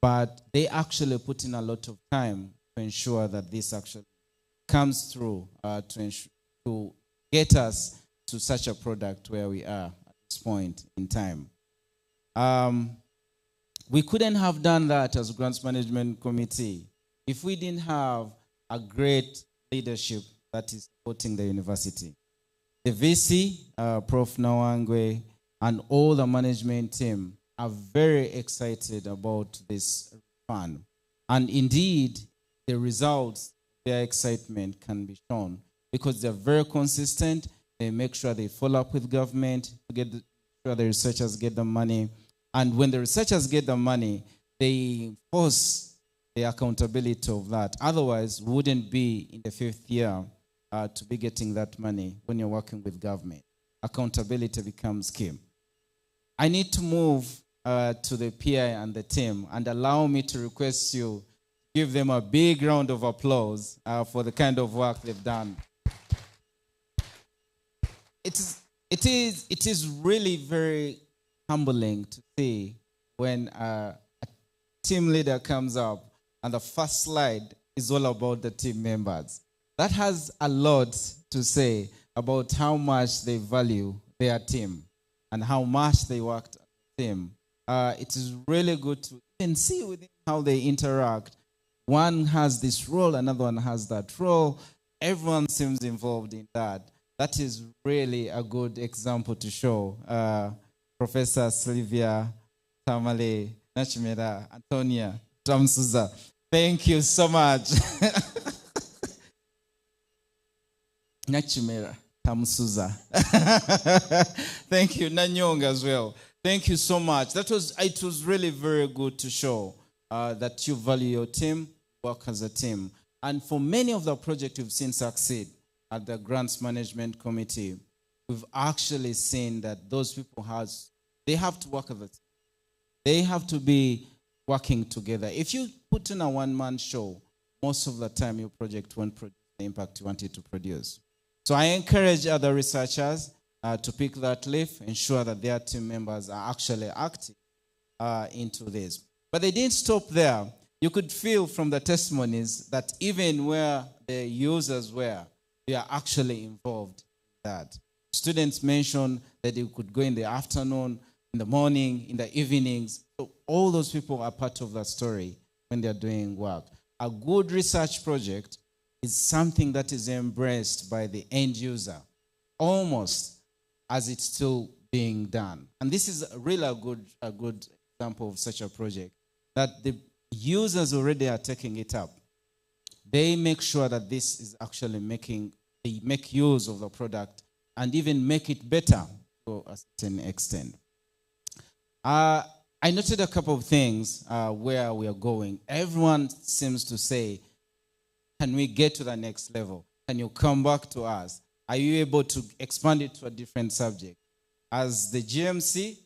but they actually put in a lot of time to ensure that this actually comes through to get us to such a product where we are at this point in time. We couldn't have done that as Grants Management Committee if we didn't have a great leadership that is supporting the university. The VC, Prof. Nawangwe, and all the management team are very excited about this fund. And indeed, the results, their excitement can be shown because they're very consistent. They make sure they follow up with government to get sure the researchers get the money. And when the researchers get the money, they enforce the accountability of that. Otherwise, we wouldn't be in the 5th year to be getting that money when you're working with government. Accountability becomes key. I need to move to the PI and the team, and allow me to request you give them a big round of applause for the kind of work they've done. It is really very humbling to see when a team leader comes up and the first slide is all about the team members. That has a lot to say about how much they value their team and how much they worked as a team. It is really good to even see within how they interact. One has this role, another one has that role. Everyone seems involved in that. That is really a good example to show. Professor Sylvia, Tamale, Nachimera, Antonia, Tamsuza, thank you so much. Nachimera, Tamsuza. Thank you, Nanyong as well. Thank you so much. It was really very good to show that you value your team, work as a team. And for many of the projects you've seen succeed at the Grants Management Committee, we've actually seen that those people they have to work as a team. They have to be working together. If you put in a one-man show, most of the time your project won't produce the impact you want it to produce. So I encourage other researchers to pick that leaf, ensure that their team members are actually active into this. But they didn't stop there. You could feel from the testimonies that even where the users were, they are actually involved in that. Students mentioned that they could go in the afternoon, in the morning, in the evenings. So all those people are part of that story when they're doing work. A good research project is something that is embraced by the end user, almost as it's still being done. And this is really a good example of such a project, that the users already are taking it up. They make sure that this is actually they make use of the product and even make it better to a certain extent. I noted a couple of things where we are going. Everyone seems to say, can we get to the next level? Can you come back to us? Are you able to expand it to a different subject? As the GMC,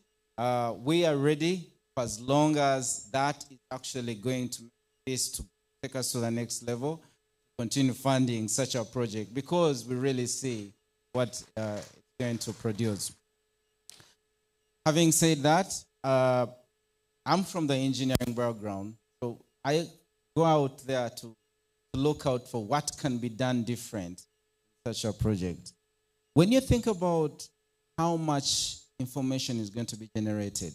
we are ready for as long as that is actually going to make this to take us to the next level, continue funding such a project, because we really see what it's going to produce. Having said that, I'm from the engineering background, so I go out there to look out for what can be done different in such a project. When you think about how much information is going to be generated,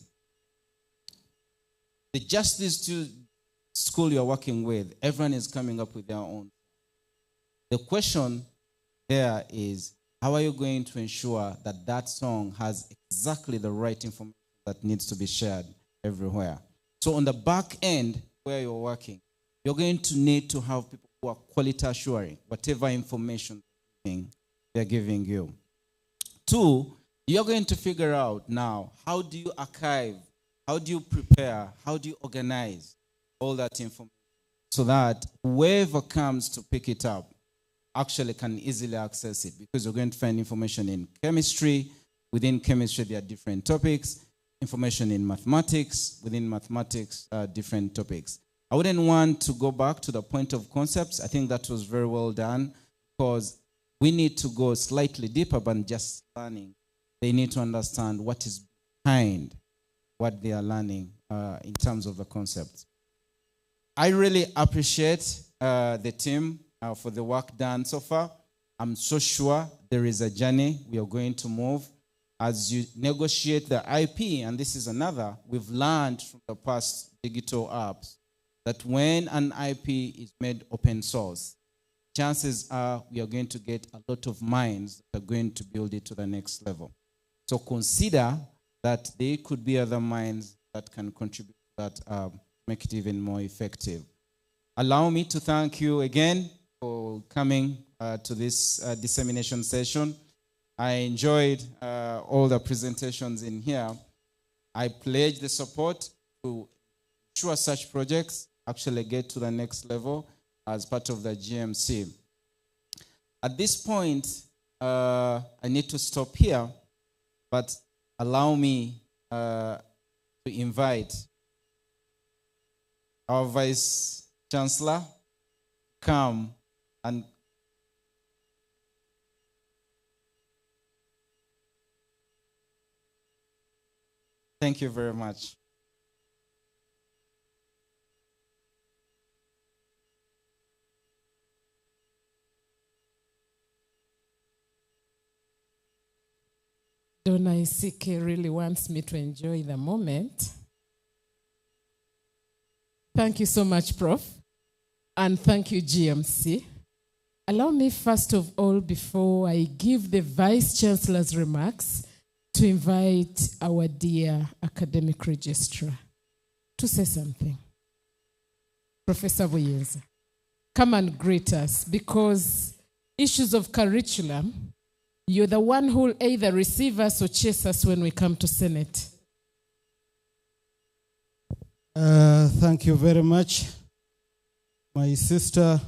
just these two schools you're working with, everyone is coming up with their own. The question there is, how are you going to ensure that that song has exactly the right information that needs to be shared everywhere? So on the back end where you're working, you're going to need to have people who are quality assuring whatever information they're giving you. 2, you're going to figure out now, how do you archive, how do you prepare, how do you organize all that information so that whoever comes to pick it up actually can easily access it, because you're going to find information in chemistry. Within chemistry, there are different topics. Information in mathematics. Within mathematics, different topics. I wouldn't want to go back to the point of concepts. I think that was very well done, because we need to go slightly deeper than just learning. They need to understand what is behind what they are learning in terms of the concepts. I really appreciate the team for the work done so far. I'm so sure there is a journey we are going to move as you negotiate the IP, and this is another, we've learned from the past digital apps that when an IP is made open source, chances are we are going to get a lot of minds that are going to build it to the next level. So consider that there could be other minds that can contribute to that, make it even more effective. Allow me to thank you again for coming to this dissemination session. I enjoyed all the presentations in here. I pledge the support to ensure such projects actually get to the next level as part of the GMC. At this point, I need to stop here, but allow me to invite our Vice Chancellor come and thank you very much. Donna Isike really wants me to enjoy the moment. Thank you so much, Prof. And thank you, GMC. Allow me, first of all, before I give the Vice Chancellor's remarks, to invite our dear academic registrar to say something. Professor Buyenza, come and greet us, because issues of curriculum, you're the one who will either receive us or chase us when we come to Senate. Thank you very much. My sister,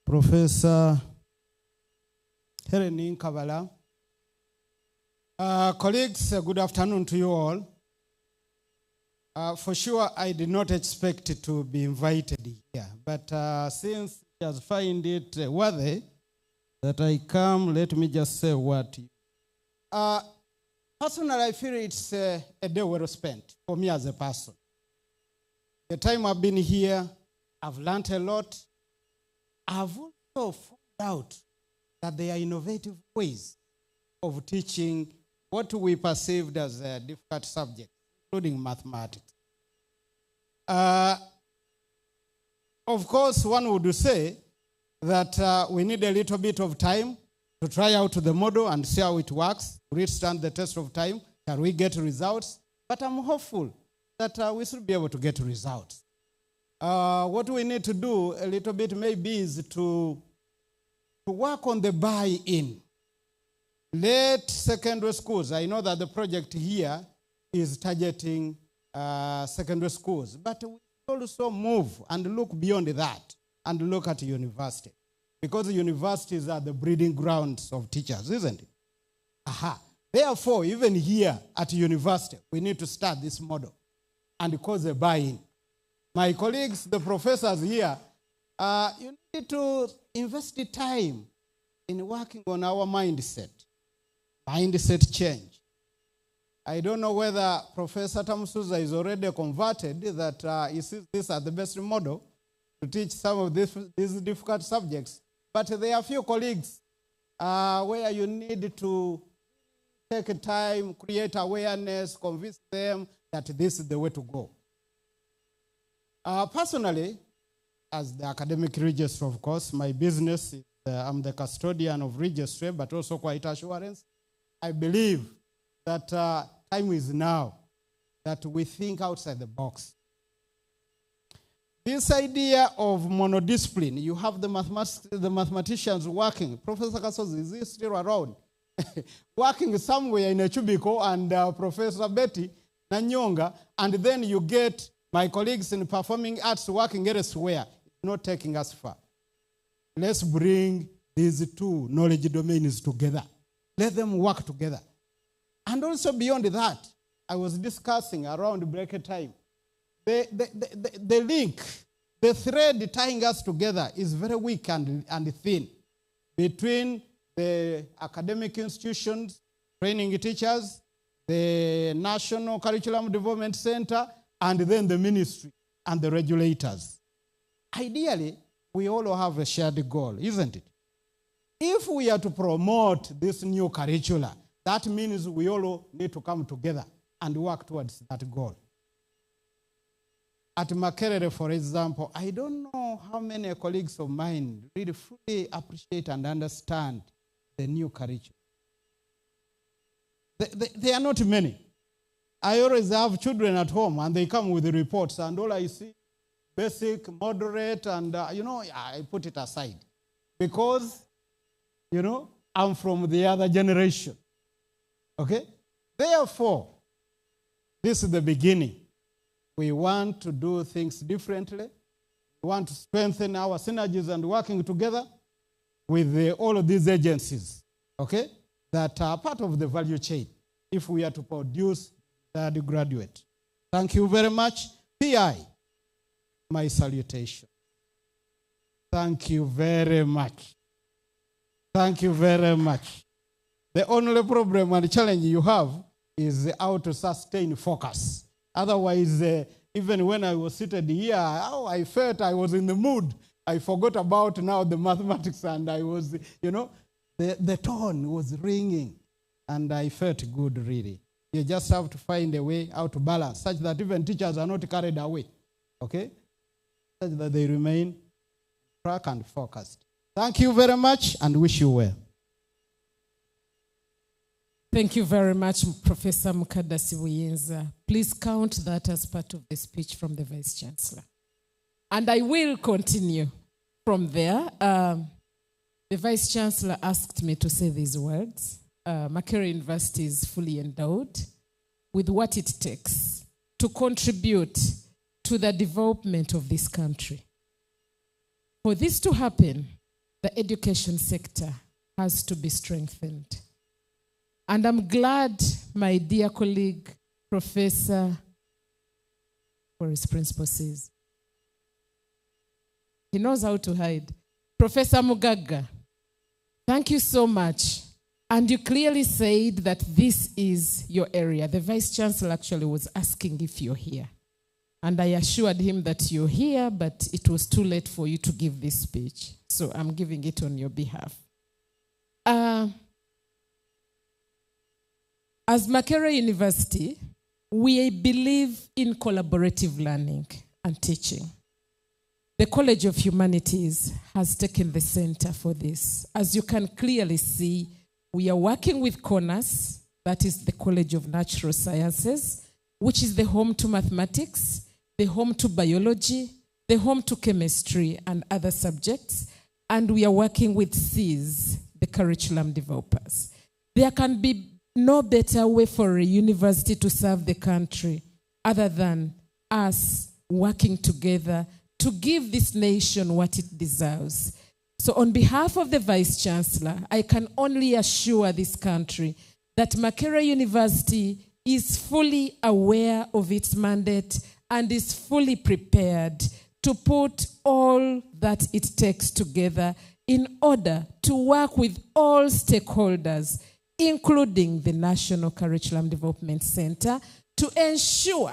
Professor Helen Kabala. Colleagues, good afternoon to you all. For sure, I did not expect to be invited here, but since you just find it worthy that I come, let me just say what. Personally, I feel it's a day well spent for me as a person. The time I've been here, I've learned a lot. I've also found out that there are innovative ways of teaching what we perceived as a difficult subject, including mathematics. Of course, one would say that we need a little bit of time to try out the model and see how it works. Will it stand the test of time? Can we get results? But I'm hopeful that we should be able to get results. What we need to do a little bit maybe is to work on the buy-in. Let secondary schools, I know that the project here is targeting secondary schools, but we also move and look beyond that and look at university, because universities are the breeding grounds of teachers, isn't it? Therefore, even here at university, we need to start this model and cause a buy-in. My colleagues, the professors here, you need to invest the time in working on our mindset change. I don't know whether Professor Tamusuza is already converted, that he sees this as the best model to teach some of these difficult subjects. But there are a few colleagues where you need to take time, create awareness, convince them that this is the way to go. Personally, as the academic registrar, of course, my business is I'm the custodian of registry, but also quality assurance. I believe that time is now that we think outside the box. This idea of monodiscipline, you have the mathematicians working. Professor Kasozi, is he still around? Working somewhere in a cubicle, and Professor Betty Nanyonga, and then you get my colleagues in performing arts working elsewhere. It's not taking us far. Let's bring these two knowledge domains together. Let them work together. And also beyond that, I was discussing around break time, the link, the thread tying us together is very weak and thin between the academic institutions, training teachers, the National Curriculum Development Center, and then the ministry and the regulators. Ideally, we all have a shared goal, isn't it? If we are to promote this new curricula, that means we all need to come together and work towards that goal. At Makerere, for example, I don't know how many colleagues of mine really fully appreciate and understand the new curriculum. They are not many. I always have children at home, and they come with the reports, and all I see, basic, moderate, and, I put it aside. Because, I'm from the other generation. Okay? Therefore, this is the beginning. We want to do things differently. We want to strengthen our synergies and working together with all of these agencies, okay, that are part of the value chain if we are to produce the graduate. Thank you very much. PI, my salutation. Thank you very much. Thank you very much. The only problem and challenge you have is how to sustain focus. Otherwise, even when I was seated here, I felt I was in the mood. I forgot about now the mathematics, and I was, the tone was ringing, and I felt good, really. You just have to find a way how to balance, such that even teachers are not carried away, okay? Such that they remain track and focused. Thank you very much, and wish you well. Thank you very much, Professor Mukadasi Buyenza. Please count that as part of the speech from the Vice Chancellor. And I will continue from there. The Vice Chancellor asked me to say these words. Makerere University is fully endowed with what it takes to contribute to the development of this country. For this to happen, the education sector has to be strengthened. And I'm glad my dear colleague, Professor, where his principal says, he knows how to hide. Professor Mugaga, thank you so much. And you clearly said that this is your area. The Vice Chancellor actually was asking if you're here. And I assured him that you're here, but it was too late for you to give this speech. So I'm giving it on your behalf. As Makerere University, we believe in collaborative learning and teaching. The College of Humanities has taken the center for this. As you can clearly see, we are working with CONUS, that is the College of Natural Sciences, which is the home to mathematics, the home to biology, the home to chemistry and other subjects, and we are working with SES, the curriculum developers. There can be no better way for a university to serve the country other than us working together to give this nation what it deserves. So on behalf of the Vice Chancellor, I can only assure this country that Makerere University is fully aware of its mandate and is fully prepared to put all that it takes together in order to work with all stakeholders, including the National Curriculum Development Center, to ensure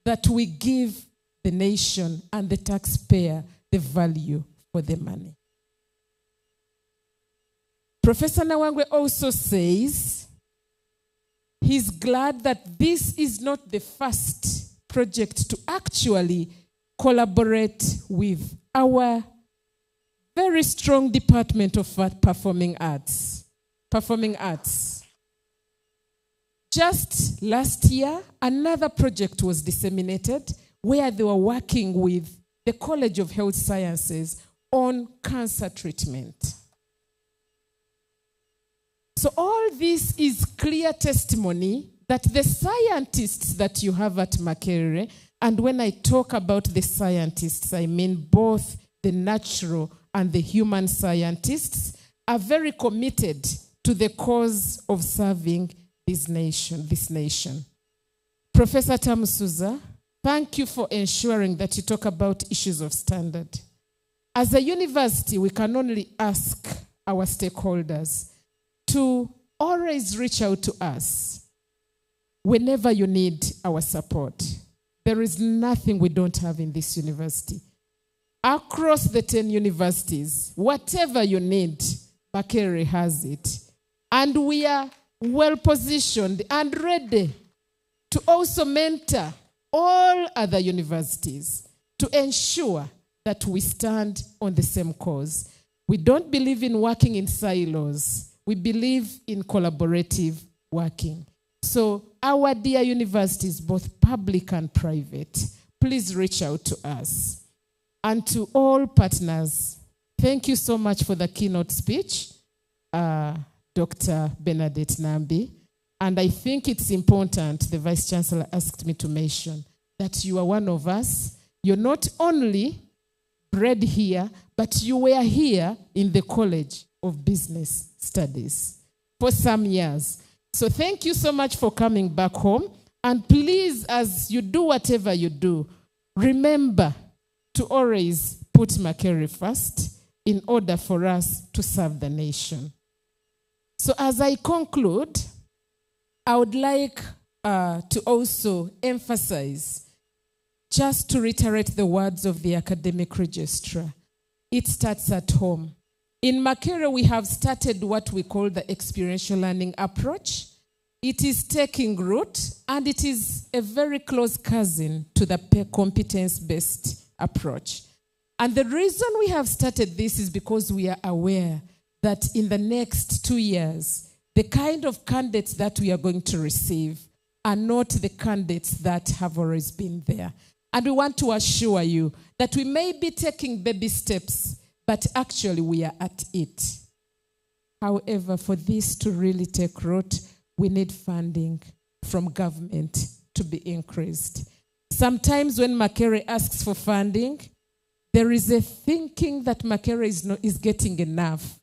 that we give the nation and the taxpayer the value for the money. Professor Nawangwe also says he's glad that this is not the first project to actually collaborate with our very strong Department of Performing Arts. Performing Arts. Just last year, another project was disseminated where they were working with the College of Health Sciences on cancer treatment. So all this is clear testimony that the scientists that you have at Makerere, and when I talk about the scientists, I mean both the natural and the human scientists, are very committed to the cause of serving this nation. Professor Tamusuza, thank you for ensuring that you talk about issues of standard. As a university, we can only ask our stakeholders to always reach out to us whenever you need our support. There is nothing we don't have in this university. Across the 10 universities, whatever you need, Makerere has it. And we are well positioned and ready to also mentor all other universities to ensure that we stand on the same cause. We don't believe in working in silos. We believe in collaborative working. So our dear universities, both public and private, please reach out to us. And to all partners, thank you so much for the keynote speech, Dr. Bernadette Nambi. And I think it's important, the Vice Chancellor asked me to mention, that you are one of us. You're not only bred here, but you were here in the College of Business Studies for some years. So thank you so much for coming back home. And please, as you do whatever you do, remember to always put Makerere first in order for us to serve the nation. So as I conclude, I would like to also emphasize, just to reiterate the words of the academic registrar, it starts at home. In Makerere, we have started what we call the experiential learning approach. It is taking root, and it is a very close cousin to the competence-based approach. And the reason we have started this is because we are aware that in the next 2 years, the kind of candidates that we are going to receive are not the candidates that have always been there. And we want to assure you that we may be taking baby steps, but actually we are at it. However, for this to really take root, we need funding from government to be increased. Sometimes when Makerere asks for funding, there is a thinking that Makerere is getting enough.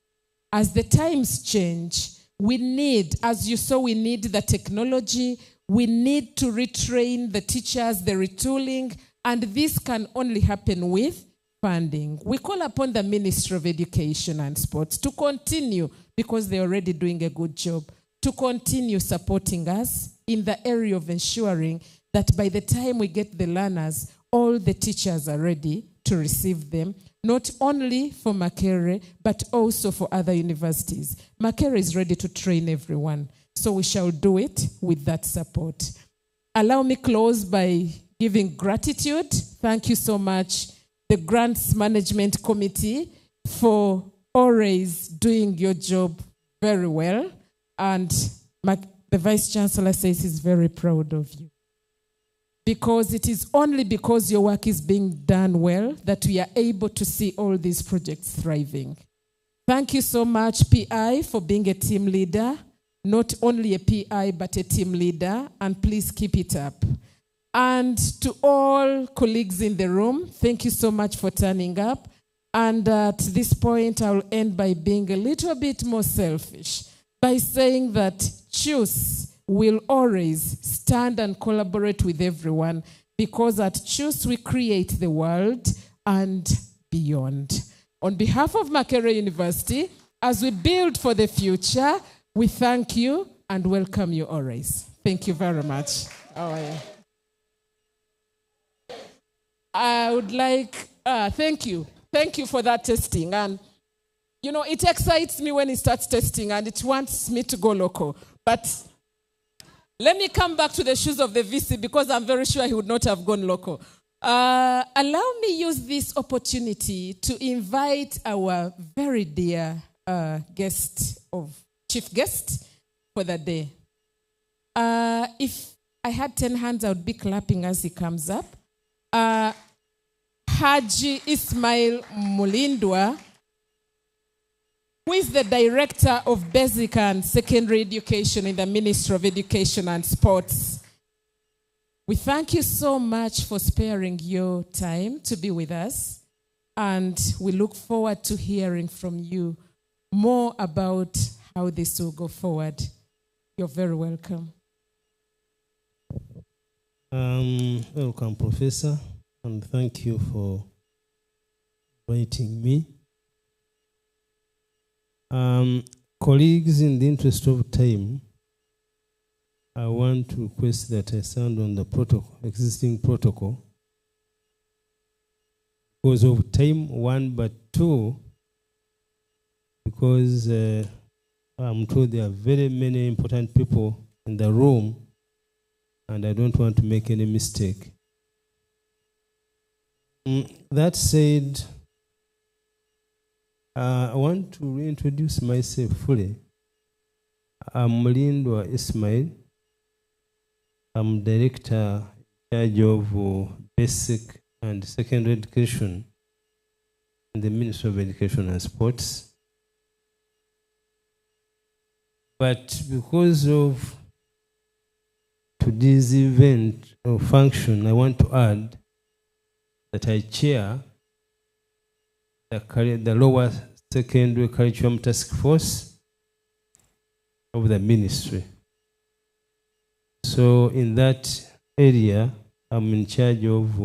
As the times change, we need, as you saw, we need the technology, we need to retrain the teachers, the retooling, and this can only happen with funding. We call upon the Ministry of Education and Sports to continue, because they're already doing a good job, to continue supporting us in the area of ensuring that by the time we get the learners, all the teachers are ready to receive them, not only for Makerere, but also for other universities. Makerere is ready to train everyone, so we shall do it with that support. Allow me close by giving gratitude. Thank you so much, the Grants Management Committee, for always doing your job very well. And the Vice Chancellor says he's very proud of you. Because it is only because your work is being done well that we are able to see all these projects thriving. Thank you so much, PI, for being a team leader. Not only a PI, but a team leader. And please keep it up. And to all colleagues in the room, thank you so much for turning up. And at this point, I'll end by being a little bit more selfish, by saying that choose will always stand and collaborate with everyone, because at Choose we create the world and beyond. On behalf of Makerere University, as we build for the future, we thank you and welcome you always. Thank you very much. I would like, thank you. Thank you for that testing. And, you know, it excites me when it starts testing and it wants me to go local. But let me come back to the shoes of the VC, because I'm very sure he would not have gone local. Allow me use this opportunity to invite our very dear chief guest for the day. If I had 10 hands, I would be clapping as he comes up. Haji Ismail Mulindwa, who is the Director of Basic and Secondary Education in the Ministry of Education and Sports. We thank you so much for sparing your time to be with us, and we look forward to hearing from you more about how this will go forward. You're very welcome. Welcome, Professor, and thank you for inviting me. Colleagues, in the interest of time, I want to request that I stand on the existing protocol. Because of time, one, but two, because I'm told there are very many important people in the room, and I don't want to make any mistake. That said, I want to reintroduce myself fully. I'm Mulindwa Ismail. I'm Director in charge of Basic and Secondary Education in the Ministry of Education and Sports. But because of today's event or function, I want to add that I chair the lower secondary curriculum task force of the ministry. So in that area, I'm in charge of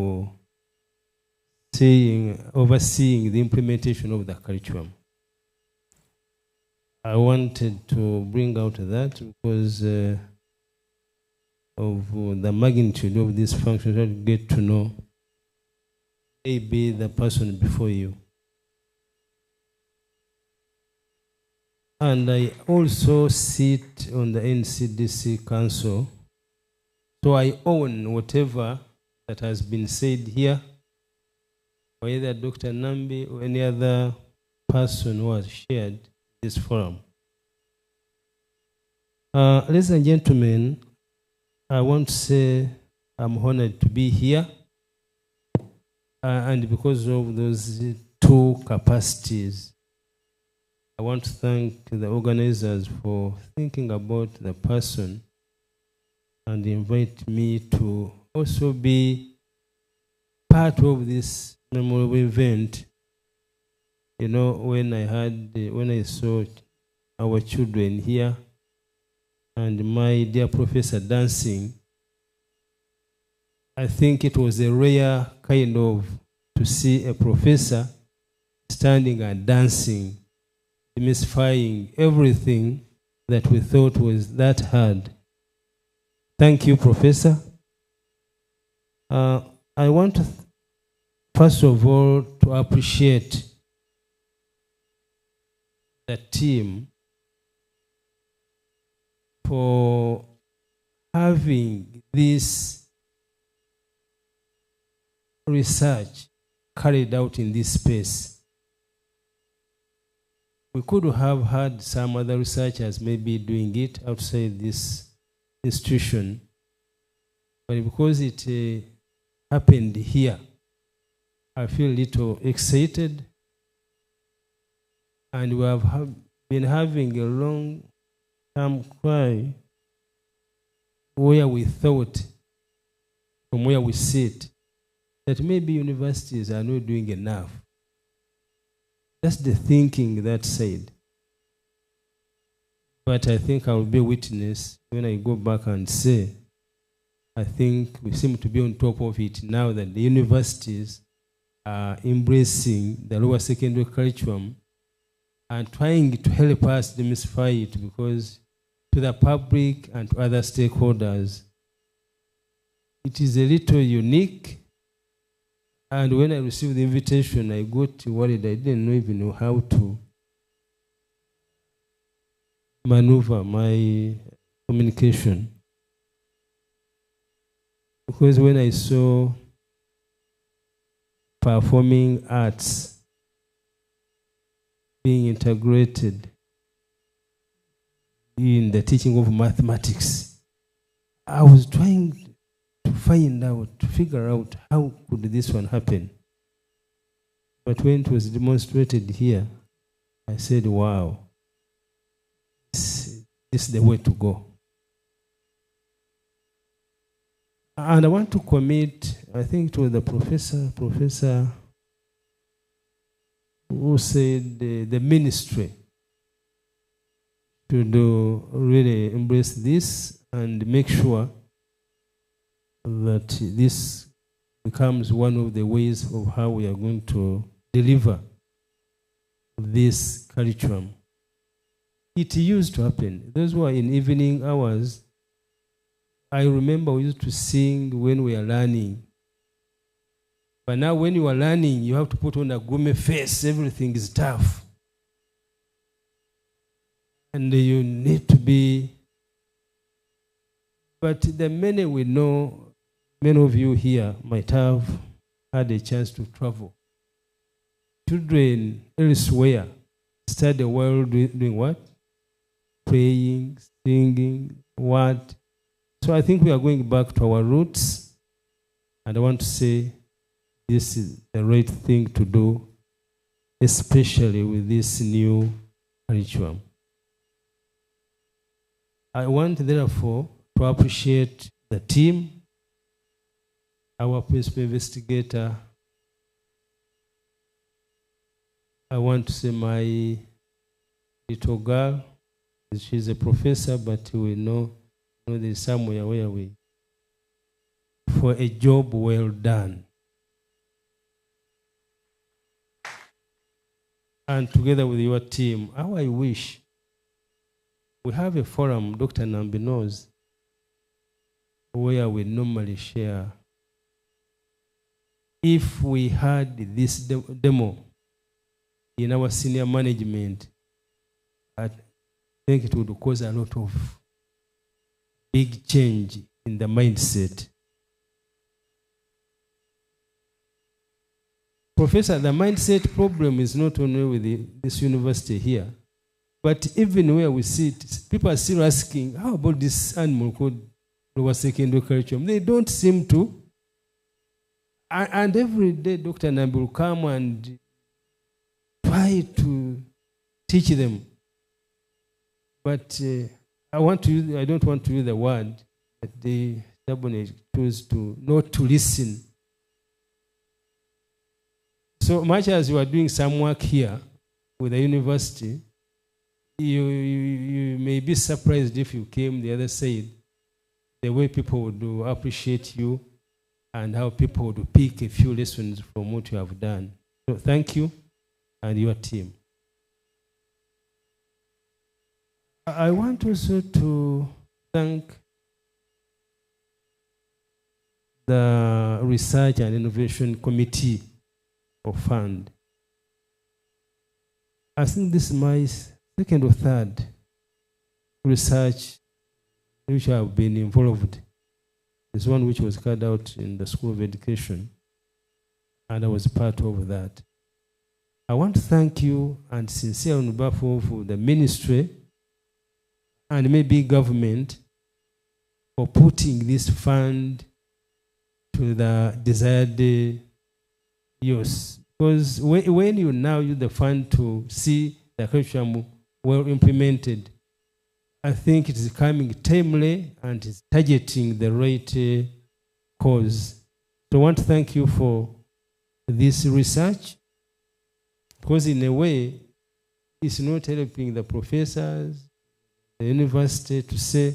overseeing the implementation of the curriculum. I wanted to bring out that because of the magnitude of this function, to get to know maybe the person before you. And I also sit on the NCDC Council, so I own whatever that has been said here, or either Dr. Nambi or any other person who has shared this forum. Ladies and gentlemen, I want to say I'm honored to be here, and because of those two capacities, I want to thank the organizers for thinking about the person and invite me to also be part of this memorable event. You know, when I saw our children here and my dear professor dancing, I think it was a rare kind of to see a professor standing and dancing, demystifying everything that we thought was that hard. Thank you, Professor. I want to, first of all, to appreciate the team for having this research carried out in this space. We could have had some other researchers maybe doing it outside this institution, but because it happened here, I feel a little excited, and we have been having a long-term cry where we thought, from where we sit, that maybe universities are not doing enough. That's the thinking that side. But I think I will be witness when I go back and say, I think we seem to be on top of it now that the universities are embracing the lower secondary curriculum and trying to help us demystify it, because to the public and to other stakeholders, it is a little unique. And when I received the invitation, I got worried. I didn't even know how to maneuver my communication. Because when I saw performing arts being integrated in the teaching of mathematics, I was trying to find out, to figure out how could this one happen. But when it was demonstrated here, I said, wow, this is the way to go. And I want to commit, I think it was the professor who said the ministry should really embrace this and make sure that this becomes one of the ways of how we are going to deliver this curriculum. It used to happen. Those who are in evening hours, I remember we used to sing when we are learning. But now when you are learning, you have to put on a gloomy face. Everything is tough. And you need to be... But the many we know, many of you here might have had a chance to travel. Children elsewhere study while doing what? Praying, singing, what? So I think we are going back to our roots. And I want to say this is the right thing to do, especially with this new curriculum. I want, therefore, to appreciate the team, our principal investigator. I want to say my little girl, she's a professor, but we know there's somewhere where we, for a job well done. And together with your team, how I wish we have a forum, Dr. Nambi knows, where we normally share. If we had this demo in our senior management, I think it would cause a lot of big change in the mindset. Professor, the mindset problem is not only with this university here, but even where we sit, people are still asking, how about this animal called lower secondary curriculum? They don't seem to. And every day, Dr. Nambi will come and try to teach them. But I don't want to use the word, but they stubbornly choose to not to listen. So much as you are doing some work here with the university, you may be surprised if you came the other side, the way people would appreciate you and how people would pick a few lessons from what you have done. So thank you and your team. I want also to thank the Research and Innovation Committee of Fund. I think this is my second or third research which I have been involved. There's one which was carried out in the School of Education, and I was part of that. I want to thank you and sincere on behalf of the ministry and maybe government for putting this fund to the desired use. Because when you now use the fund to see the curriculum well implemented, I think it is coming timely and is targeting the right cause. So I want to thank you for this research, because in a way, it's not helping the professors, the university to say,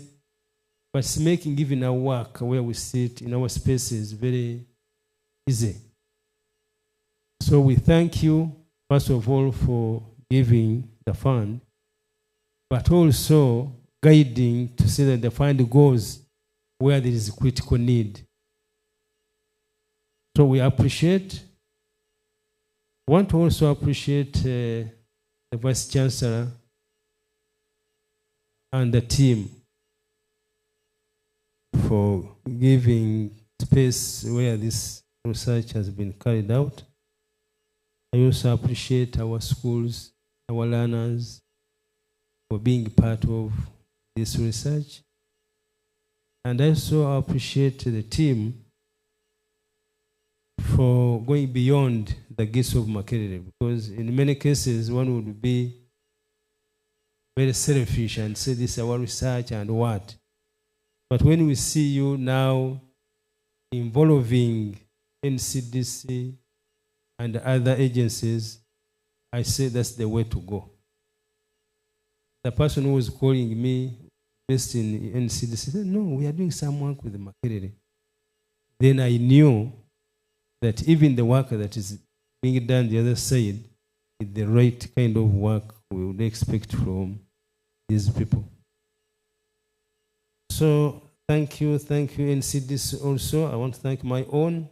but it's making even our work where we sit in our spaces very easy. So we thank you, first of all, for giving the fund, but also guiding to see that the fund goes where there is critical need. So we appreciate. I want to also appreciate the Vice Chancellor and the team for giving space where this research has been carried out. I also appreciate our schools, our learners, for being part of this research. And I also appreciate the team for going beyond the gates of Makerere, because in many cases one would be very selfish and say this is our research and what. But when we see you now involving NCDC and other agencies, I say that's the way to go. The person who was calling me based in NCDC said, no, we are doing some work with the Makerere. Then I knew that even the work that is being done the other side is the right kind of work we would expect from these people. So thank you, NCDC also. I want to thank my own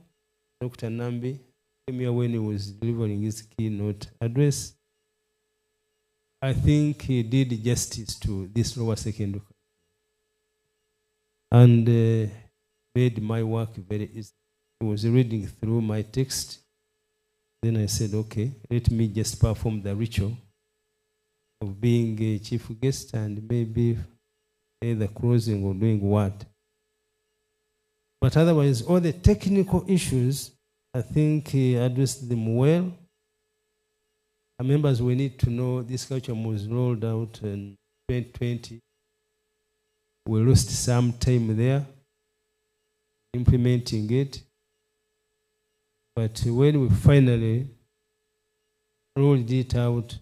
Dr. Nambi. Came here when he was delivering his keynote address. I think he did justice to this lower secondary and made my work very easy. He was reading through my text. Then I said, okay, let me just perform the ritual of being a chief guest and maybe either closing or doing what. But otherwise, all the technical issues, I think he addressed them well. Members, we need to know this culture was rolled out in 2020. We lost some time there implementing it. But when we finally rolled it out,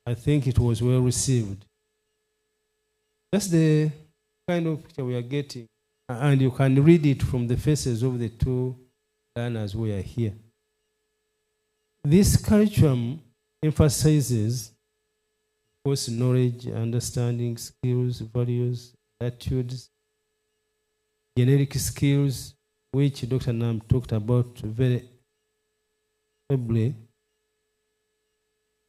I think it was well received. That's the kind of picture we are getting. And you can read it from the faces of the two learners who are here. This curriculum emphasizes, of course, knowledge, understanding, skills, values, attitudes, generic skills, which Dr. Nam talked about very ably,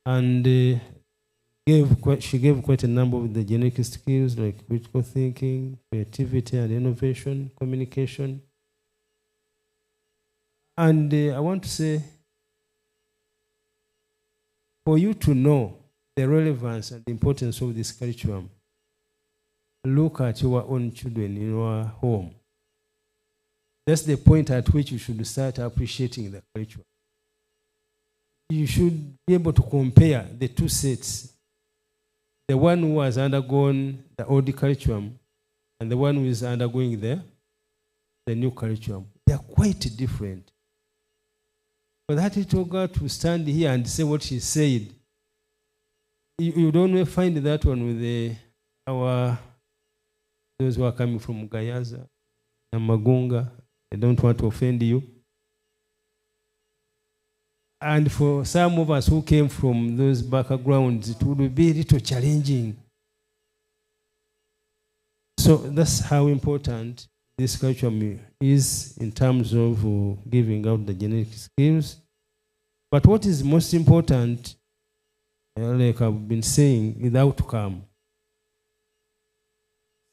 and she gave quite a number of the generic skills like critical thinking, creativity and innovation, communication. And I want to say, for you to know the relevance and the importance of this curriculum, look at your own children in your home. That's the point at which you should start appreciating the curriculum. You should be able to compare the two sets. The one who has undergone the old curriculum and the one who is undergoing the new curriculum. They are quite different. For that little girl to stand here and say what she said, you don't find that one with those who are coming from Gayaza and Magunga. I don't want to offend you. And for some of us who came from those backgrounds, it would be a little challenging. So that's how important this curriculum is in terms of giving out the generic skills. But what is most important, like I've been saying, is the outcome.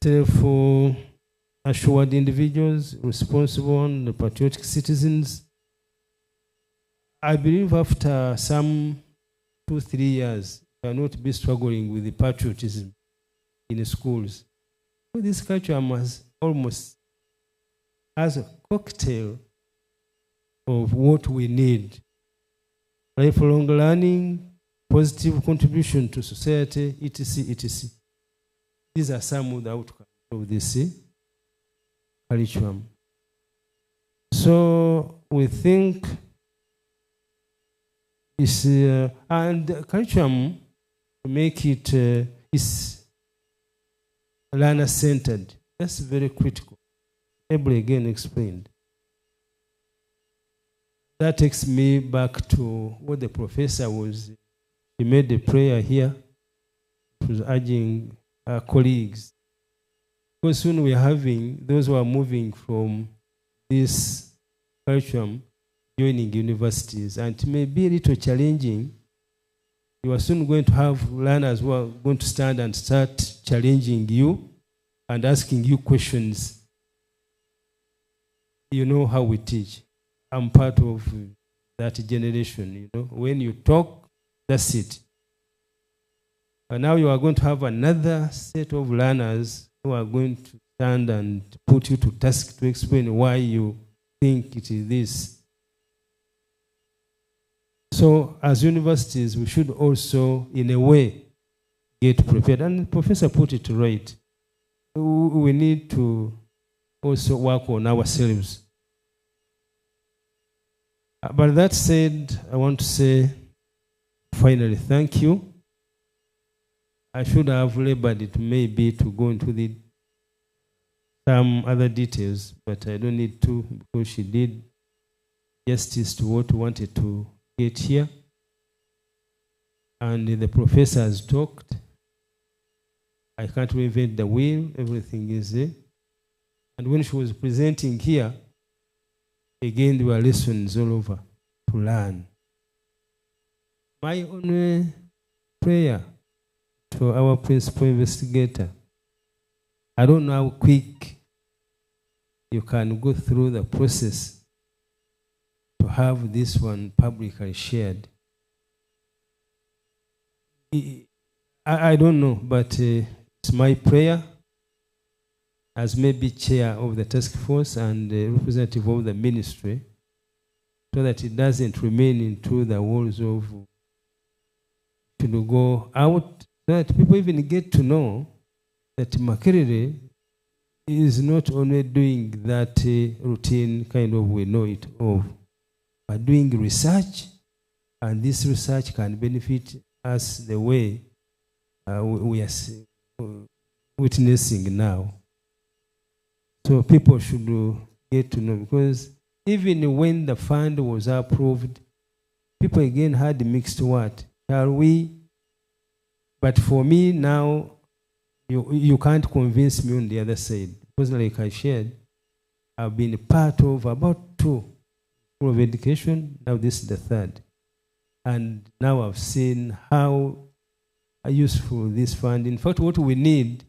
Self-assured individuals, responsible and patriotic citizens. I believe after some 2-3 years, we cannot be struggling with the patriotism in schools. So this curriculum has almost as a cocktail of what we need. Lifelong learning, positive contribution to society, etc., etc. These are some of the outcomes of this curriculum. So we think it's, and the curriculum, to make it is learner-centered. That's very critical. Abel again explained. That takes me back to what the professor was. He made a prayer here. He was urging our colleagues. Because soon we are having those who are moving from this curriculum joining universities, and it may be a little challenging. You are soon going to have learners who are going to stand and start challenging you and asking you questions. You know how we teach. I'm part of that generation, you know. When you talk, that's it. And now you are going to have another set of learners who are going to stand and put you to task to explain why you think it is this. So as universities, we should also, in a way, get prepared. And the professor put it right. We need to also work on ourselves. But that said, I want to say, finally, thank you. I should have labored it maybe to go into some other details, but I don't need to because she did justice to what we wanted to get here. And the professor has talked. I can't reinvent the wheel. Everything is there. And when she was presenting here, again, there were lessons all over to learn. My only prayer to our principal investigator, I don't know how quick you can go through the process to have this one publicly shared. I don't know, but it's my prayer as maybe chair of the task force and representative of the ministry, so that it doesn't remain into the walls of to go out, so that people even get to know that Makerere is not only doing that routine kind of we know it of, but doing research, and this research can benefit us the way we are witnessing now. So people should get to know, because even when the fund was approved, people again had mixed word. Shall we? But for me now, you can't convince me on the other side. Because like I shared, I've been part of about 2 School of Education. Now this is the 3rd. And now I've seen how useful this fund. In fact, what we need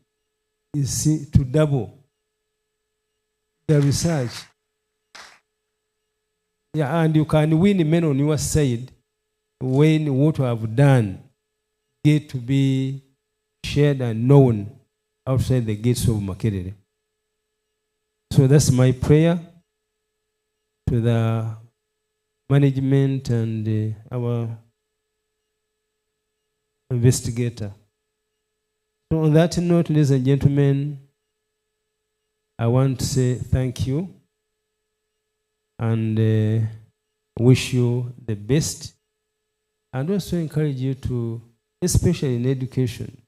is to double the research. Yeah, and you can win men on your side when what you have done get to be shared and known outside the gates of Makerere. So that's my prayer to the management and our investigator. So on that note, ladies and gentlemen, I want to say thank you and wish you the best, and also encourage you to, especially in education,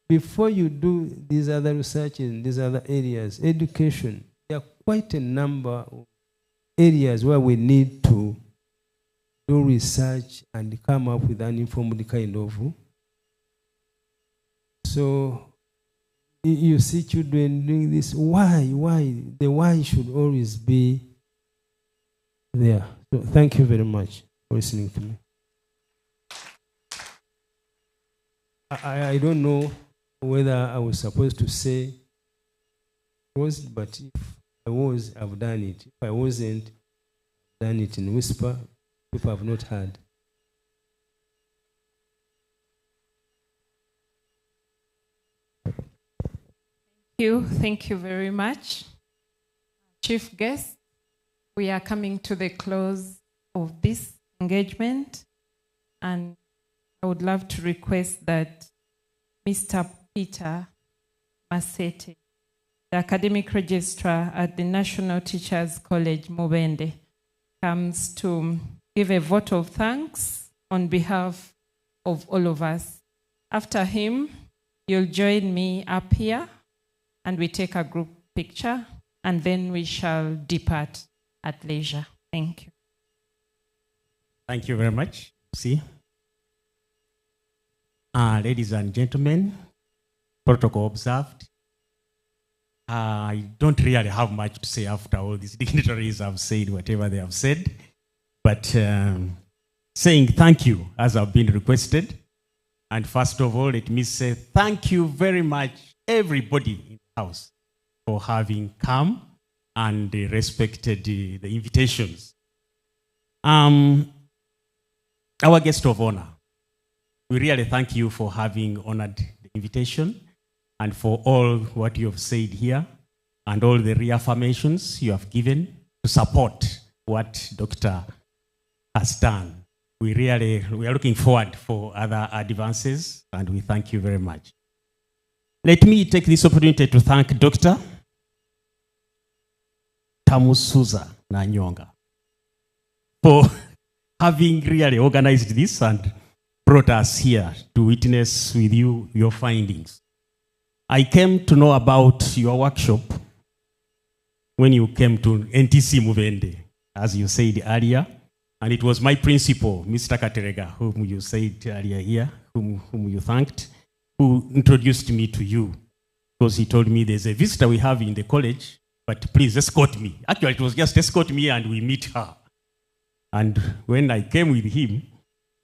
before you do these other research in these other areas, education, there are quite a number of areas where we need to do research and come up with an informed kind of. So you see children doing this. Why? The why should always be there. So thank you very much for listening to me. I don't know whether I was supposed to say was, but if I was, I've done it. If I wasn't, I've done it in whisper. People have not heard. Thank you very much. Chief guest, we are coming to the close of this engagement, and I would love to request that Mr. Peter Masete, the academic registrar at the National Teachers College, Mubende, comes to give a vote of thanks on behalf of all of us. After him, you'll join me up here and we take a group picture, and then we shall depart at leisure. Thank you. Thank you very much. See, ladies and gentlemen, protocol observed. I don't really have much to say after all these dignitaries have said whatever they have said, but saying thank you as I've been requested. And first of all, let me say thank you very much, everybody in the house, for having come and respected the invitations. Our guest of honor, we really thank you for having honored the invitation and for all what you have said here and all the reaffirmations you have given to support what Dr. has done. we are looking forward for other advances, and we thank you very much. Let me take this opportunity to thank Dr. Tamusuza Nanyonga for having really organized this and brought us here to witness with you your findings. I came to know about your workshop when you came to NTC Muvende, as you said earlier, and it was my principal, Mr. Katerega, whom you said earlier here, whom you thanked, who introduced me to you, because he told me there's a visitor we have in the college, but please escort me. Actually, it was just escort me and we meet her. And when I came with him,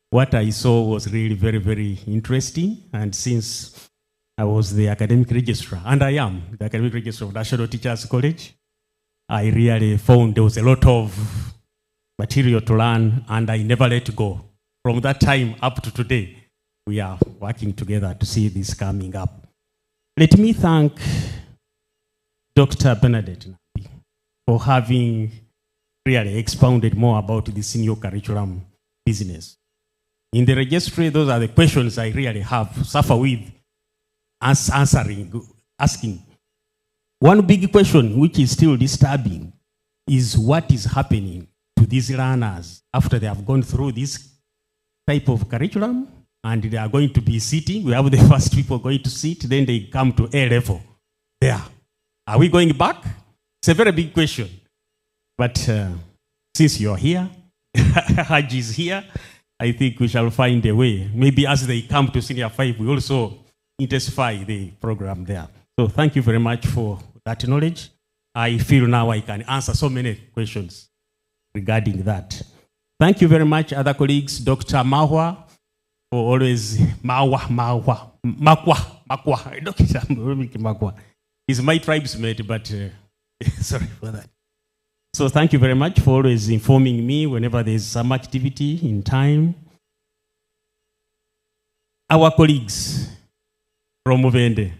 what I saw was really very, very interesting. And since I was the academic registrar, and I am the academic registrar of National Teachers College, I really found there was a lot of material to learn, and I never let go. From that time up to today, we are working together to see this coming up. Let me thank Dr. Bernadette Nabi for having really expounded more about the senior curriculum business. In the registry, those are the questions I really have suffer with asking. One big question which is still disturbing is what is happening to these learners after they have gone through this type of curriculum and they are going to be sitting. We have the first people going to sit, then they come to A level. There. Are we going back? It's a very big question. But since you're here, Haji is here, I think we shall find a way. Maybe as they come to Senior 5, we also intensify the program there. So thank you very much for that knowledge. I feel now I can answer so many questions regarding that. Thank you very much, other colleagues. Dr. Mahwa, for always Makwa. Dr. Makwa. He's my tribesmate, but sorry for that. So thank you very much for always informing me whenever there's some activity in time. Our colleagues from Muvende,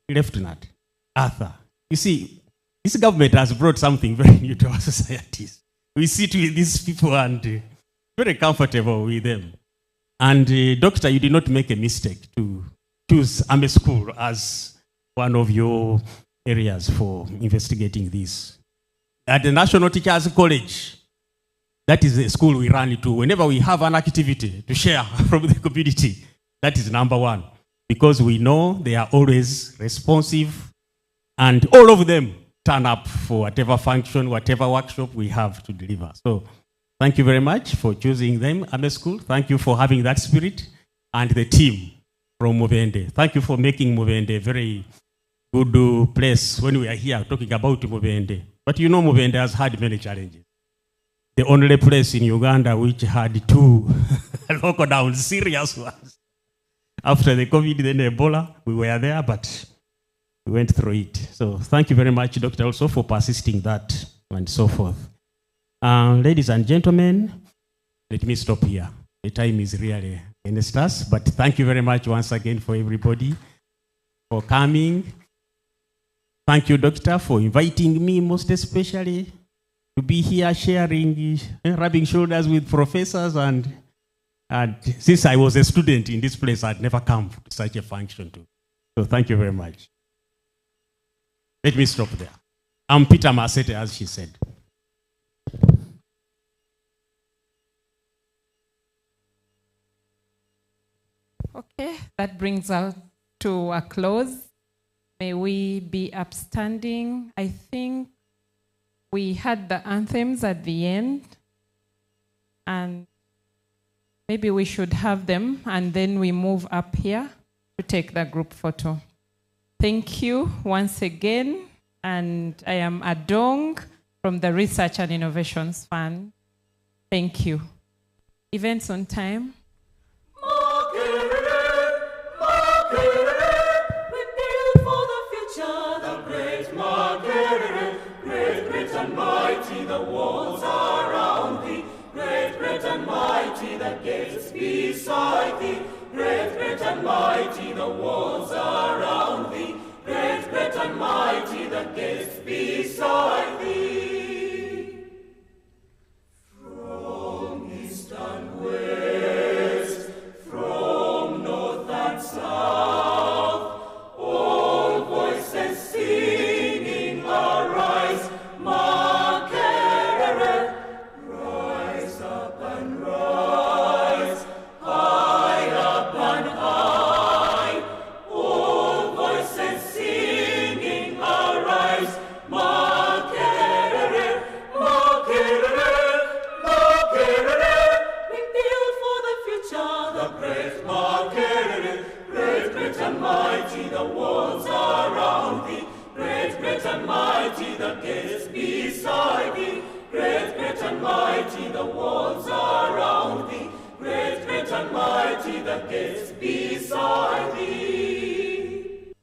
Lieutenant Arthur. You see, this government has brought something very new to our societies. We sit with these people and very comfortable with them. And Doctor, you did not make a mistake to choose AME School as one of your areas for investigating this. At the National Teachers College, that is the school we run to. Whenever we have an activity to share from the community, that is number one. Because we know they are always responsive and all of them turn up for whatever function, whatever workshop we have to deliver. So thank you very much for choosing them, AME School. Thank you for having that spirit and the team from Muvende. Thank you for making Muvende a very good place when we are here talking about Muvende. But you know Muvende has had many challenges. The only place in Uganda which had 2 lockdowns, serious ones. After the COVID, then Ebola, we were there, but we went through it. So thank you very much, Doctor, also for persisting that and so forth. Ladies and gentlemen, let me stop here. The time is really against us, but thank you very much once again for everybody for coming. Thank you, Doctor, for inviting me most especially to be here sharing, rubbing shoulders with professors and since I was a student in this place, I'd never come to such a function too. So thank you very much. Let me stop there. I'm Peter Masete, as she said. Okay, that brings us to a close. May we be upstanding. I think we had the anthems at the end, and maybe we should have them, and then we move up here to take the group photo. Thank you once again, and I am Adong from the Research and Innovations Fund. Thank you. Events on time. Mighty, the walls around thee, great and mighty, the gates beside thee, great and mighty, the walls around thee, great and mighty, the gates beside thee. mighty, the gates beside thee.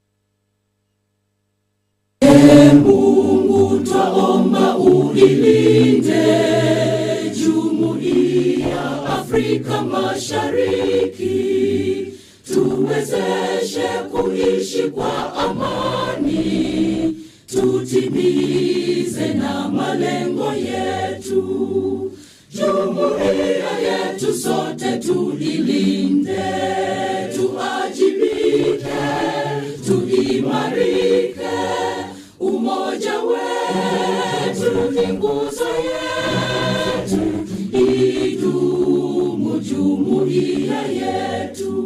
Mungu twaomba uilinde Jumuiya Afrika Mashariki, tuwezeshe kuishi kwa amani, tutimize na malengo yetu. Jumuiya yetu sote tuilinde, tuajibike, tuimarike. Umoja wetu ni nguzo yetu, idumu jumuiya yetu.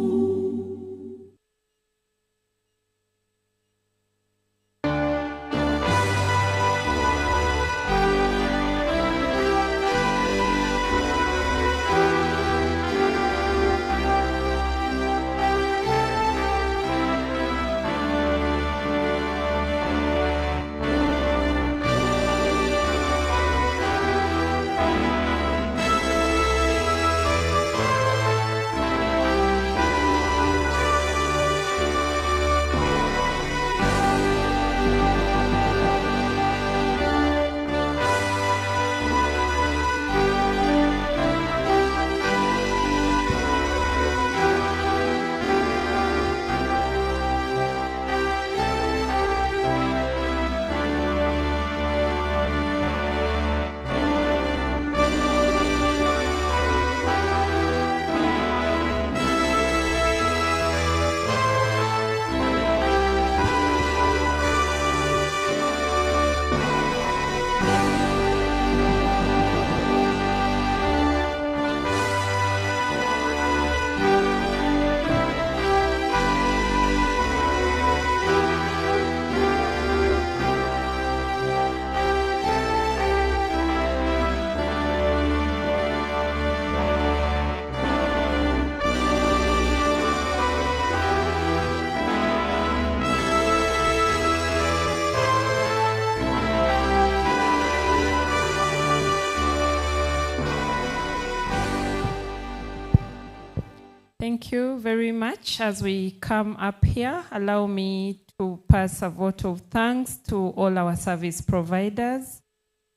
Thank you very much. As we come up here, allow me to pass a vote of thanks to all our service providers.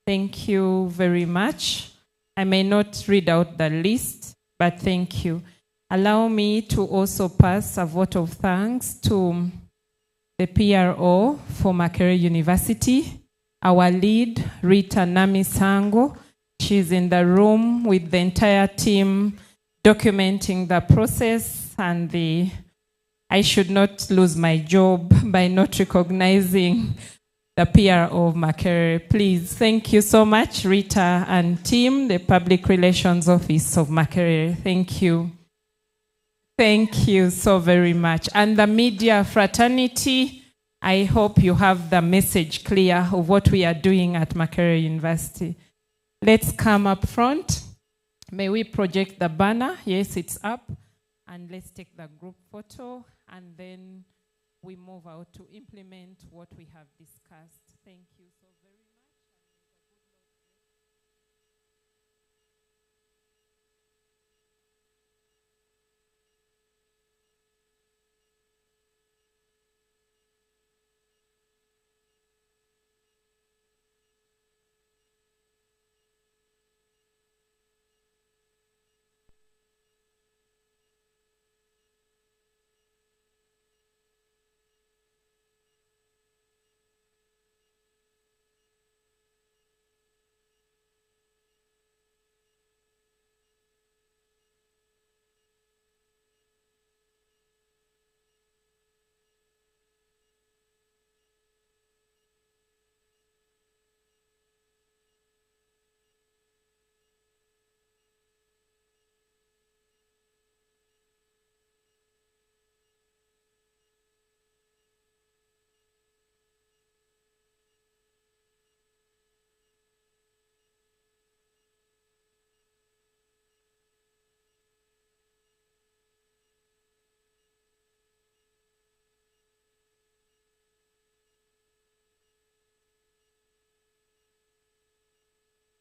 Thank you very much. I may not read out the list, but thank you. Allow me to also pass a vote of thanks to the PRO for Makerere University, our lead, Rita Namisango. She's in the room with the entire team documenting the process and I should not lose my job by not recognizing the PRO of Makerere. Please, thank you so much, Rita and team, the Public Relations Office of Makerere. Thank you. Thank you so very much. And the media fraternity, I hope you have the message clear of what we are doing at Makerere University. Let's come up front. May we project the banner? Yes, it's up. And let's take the group photo, and then we move out to implement what we have discussed. Thank you.